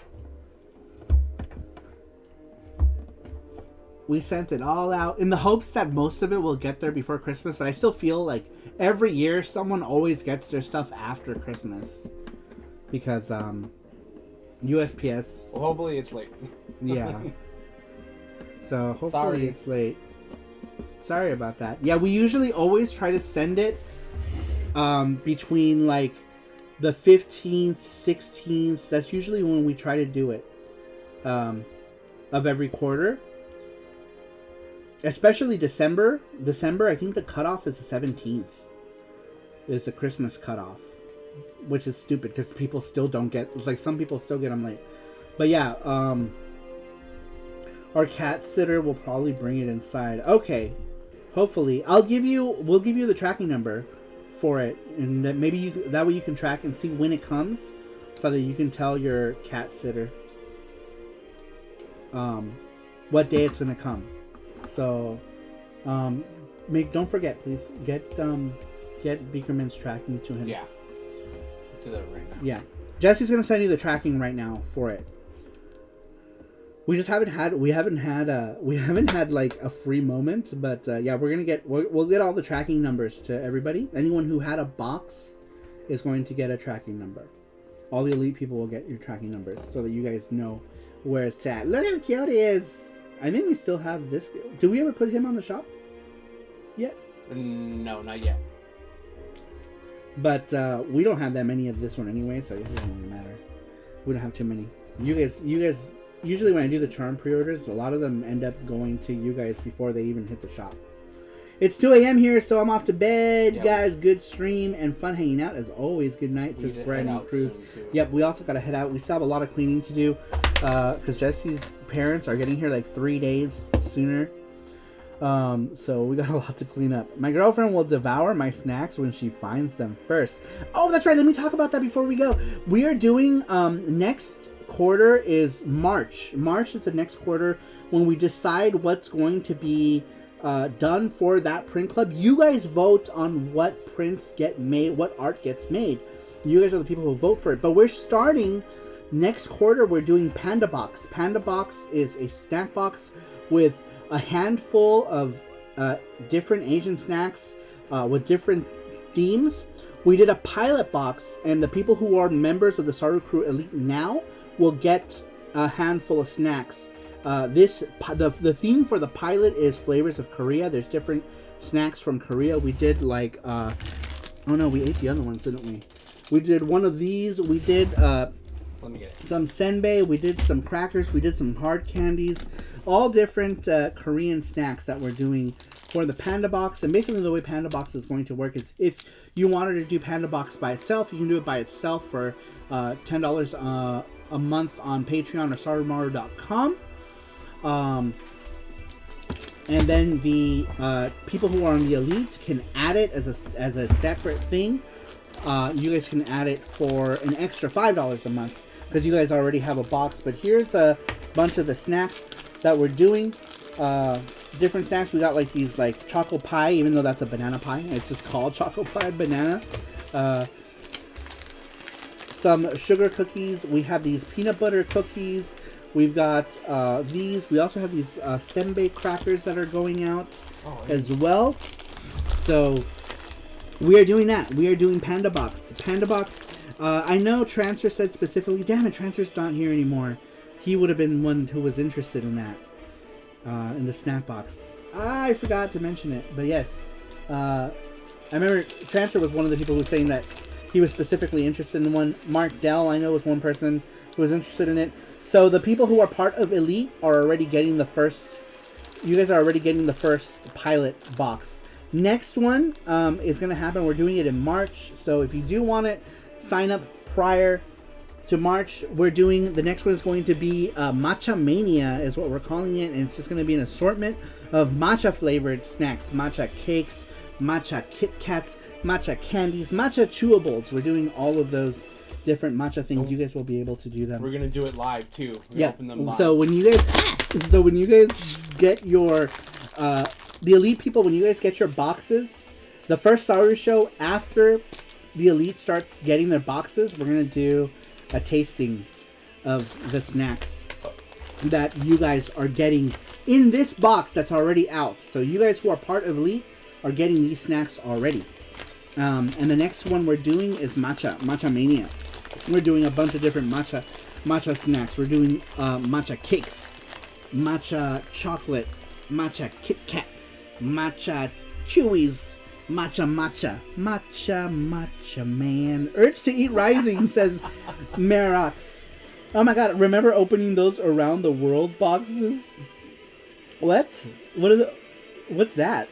We sent it all out in the hopes that most of it will get there before Christmas, but I still feel like every year someone always gets their stuff after Christmas because USPS. Well, hopefully it's late. Yeah. So hopefully Sorry. it's late. Sorry about that. Yeah, we usually always try to send it between like the 15th, 16th. That's usually when we try to do it of every quarter. Especially December. December, I think the cutoff is the 17th. Is the Christmas cutoff. Which is stupid because people still don't get... Like, some people still get them late. But yeah, our cat sitter will probably bring it inside. Okay. Hopefully. We'll give you the tracking number for it. And that maybe that way you can track and see when it comes. So that you can tell your cat sitter what day it's going to come. So, don't forget, please get Beakerman's tracking to him. Yeah. I'll do that right now. Yeah, Jesse's gonna send you the tracking right now for it. We haven't had like a free moment, but yeah, we'll get all the tracking numbers to everybody. Anyone who had a box is going to get a tracking number. All the elite people will get your tracking numbers so that you guys know where it's at. Look how cute he is. I think we still have this. Did we ever put him on the shop yet? No, not yet. But we don't have that many of this one anyway, so it doesn't really matter. We don't have too many. You guys, usually when I do the charm pre-orders, a lot of them end up going to you guys before they even hit the shop. It's 2 a.m. here, so I'm off to bed. Yep. Guys, good stream and fun hanging out as always. Good night, says Brandon Cruz. Yep, we also got to head out. We still have a lot of cleaning to do because Jesse's parents are getting here like 3 days sooner. So we got a lot to clean up. My girlfriend will devour my snacks when she finds them first. Oh, that's right. Let me talk about that before we go. We are doing next quarter is March. March is the next quarter when we decide what's going to be done for that print club. You guys vote on what prints get made, what art gets made. You guys are the people who vote for it. But we're starting next quarter. We're doing Panda Box. Panda Box is a snack box with a handful of different Asian snacks with different themes. We did a pilot box, and the people who are members of the Sarupro Elite now will get a handful of snacks. The theme for the pilot is flavors of Korea. There's different snacks from Korea. We did like oh no, we ate the other ones, didn't we? We did one of these. We did Let me get it. some senbei. We did some crackers. We did some hard candies. All different Korean snacks that we're doing for the Panda Box. And basically the way Panda Box is going to work is if you wanted to do Panda Box by itself, you can do it by itself for $10 a month on Patreon or sarumaru.com. And then the people who are on the Elite can add it as a separate thing. You guys can add it for an extra $5 a month because you guys already have a box. But here's a bunch of the snacks that we're doing. different snacks. We got like these like choco pie, even though that's a banana pie. It's just called choco pie banana. Some sugar cookies. We have these peanut butter cookies. We've got these. We also have these senbei crackers that are going out as well. So we are doing that. We are doing Panda Box. Panda Box. I know Transfer said specifically, damn it, Transfer's not here anymore. He would have been one who was interested in that. In the snack box. I forgot to mention it, but yes. I remember Transfer was one of the people who was saying that he was specifically interested in one. Mark Dell, I know, was one person who was interested in it. So the people who are part of Elite are already getting the first... You guys are already getting the first pilot box. Next one is going to happen. We're doing it in March. So if you do want it, sign up prior to March. We're doing... The next one is going to be Matcha Mania is what we're calling it. And it's just going to be an assortment of matcha flavored snacks. Matcha cakes, matcha Kit Kats, matcha candies, matcha chewables. We're doing all of those different matcha things. You guys will be able to do them. We're gonna do it live too. Open them live. So when you guys get your the Elite people, when you guys get your boxes, the first SARUSHOW after the Elite starts getting their boxes, we're gonna do a tasting of the snacks that you guys are getting in this box that's already out. So you guys who are part of Elite are getting these snacks already. And the next one we're doing is Matcha Mania. We're doing a bunch of different matcha snacks. We're doing matcha cakes, matcha chocolate, matcha Kit Kat, matcha chewies, matcha, man. Urge to eat rising, says Marox. Oh my god, remember opening those around the world boxes? What? What's that?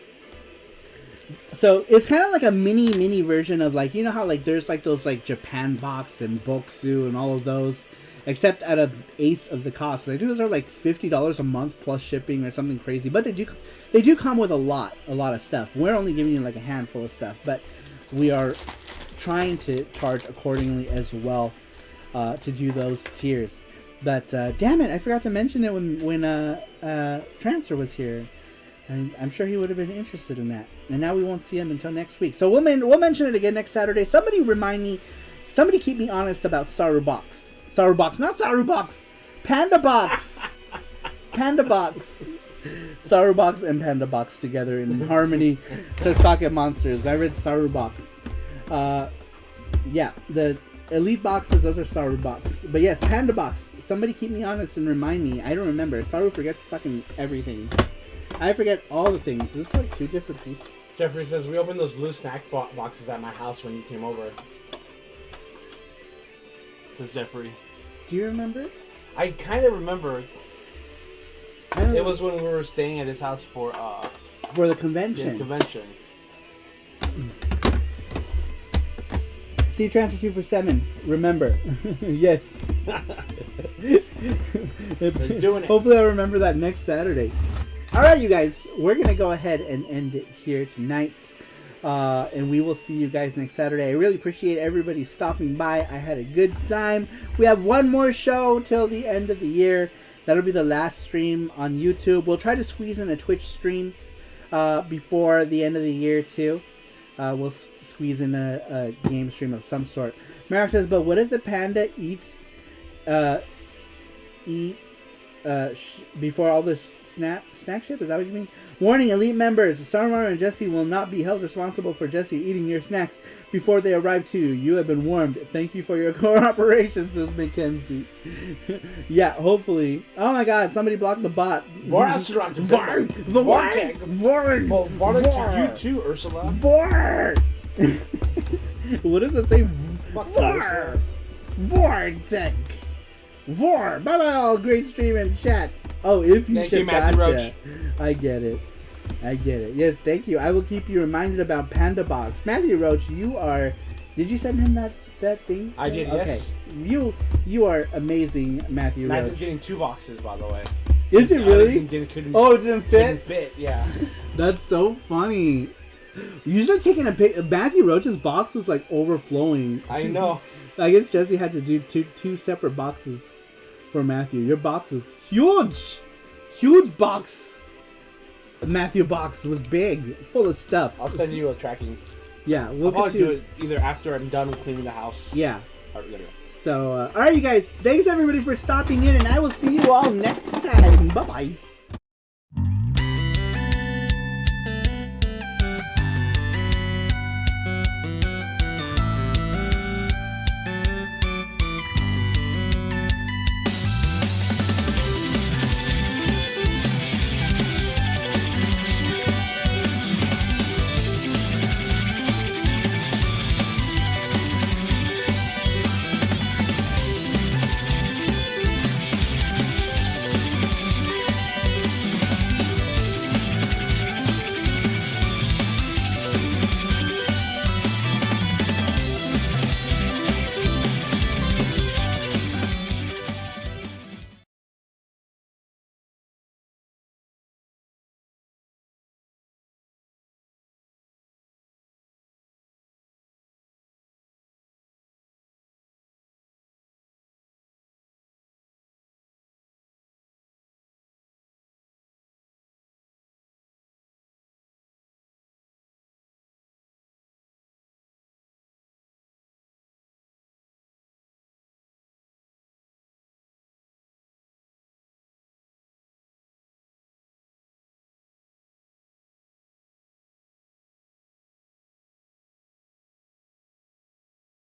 So it's kind of like a mini version of like, you know how like there's like those like Japan box and Boksu and all of those, except at 1/8 of the cost. I think those are like $50 a month plus shipping or something crazy. But they do come with a lot of stuff. We're only giving you like a handful of stuff, but we are trying to charge accordingly as well to do those tiers. But damn it, I forgot to mention it when Transfer was here. And I'm sure he would have been interested in that. And now we won't see him until next week. So we'll mention it again next Saturday. Somebody remind me. Somebody keep me honest about Sarubox. Sarubox, not Sarubox. Panda Box. Panda Box. Sarubox and Panda Box together in harmony. Says Pocket Monsters. I read Sarubox. Yeah, the Elite boxes, those are Sarubox. But yes, Panda Box. Somebody keep me honest and remind me. I don't remember. Saru forgets fucking everything. I forget all the things. This is like 2 different pieces. Jeffrey says, we opened those blue snack boxes at my house when you came over. Says Jeffrey. Do you remember? I kind of remember. It was when we were staying at his house for the convention. The convention. See Transfer 2 for 7. Remember. Yes. They're doing it. Hopefully I'll remember that next Saturday. Alright, you guys. We're going to go ahead and end it here tonight. And we will see you guys next Saturday. I really appreciate everybody stopping by. I had a good time. We have one more show till the end of the year. That'll be the last stream on YouTube. We'll try to squeeze in a Twitch stream before the end of the year too. We'll squeeze in a game stream of some sort. Marek says, but what if the panda eats before all this snack ship? Is that what you mean? Warning, Elite members, Sarumar and Jesse will not be held responsible for Jesse eating your snacks before they arrive to you. You have been warned. Thank you for your cooperation, says Mackenzie. Yeah, hopefully. Oh my god, somebody blocked the bot. Vortex to you too, Ursula. What does it say? Vortex. Bye-bye all. Great stream and chat. Oh, if you should Matthew gotcha. Roach. I get it. Yes, thank you. I will keep you reminded about Panda Box. Matthew Roach, you are... Did you send him that thing? I did, okay. yes. You are amazing, Matthew Roach. Matthew's getting 2 boxes, by the way. Is it really? It didn't fit? Couldn't fit, yeah. That's so funny. Usually taking a pic... Matthew Roach's box was like overflowing. I know. I guess Jesse had to do two separate boxes for Matthew. Your box is huge. Huge box. Matthew box was big, full of stuff. I'll send you a tracking. Yeah, I'll probably do it either after I'm done cleaning the house. Yeah. Alright, we gotta go. So, alright, you guys. Thanks, everybody, for stopping in, and I will see you all next time. Bye-bye.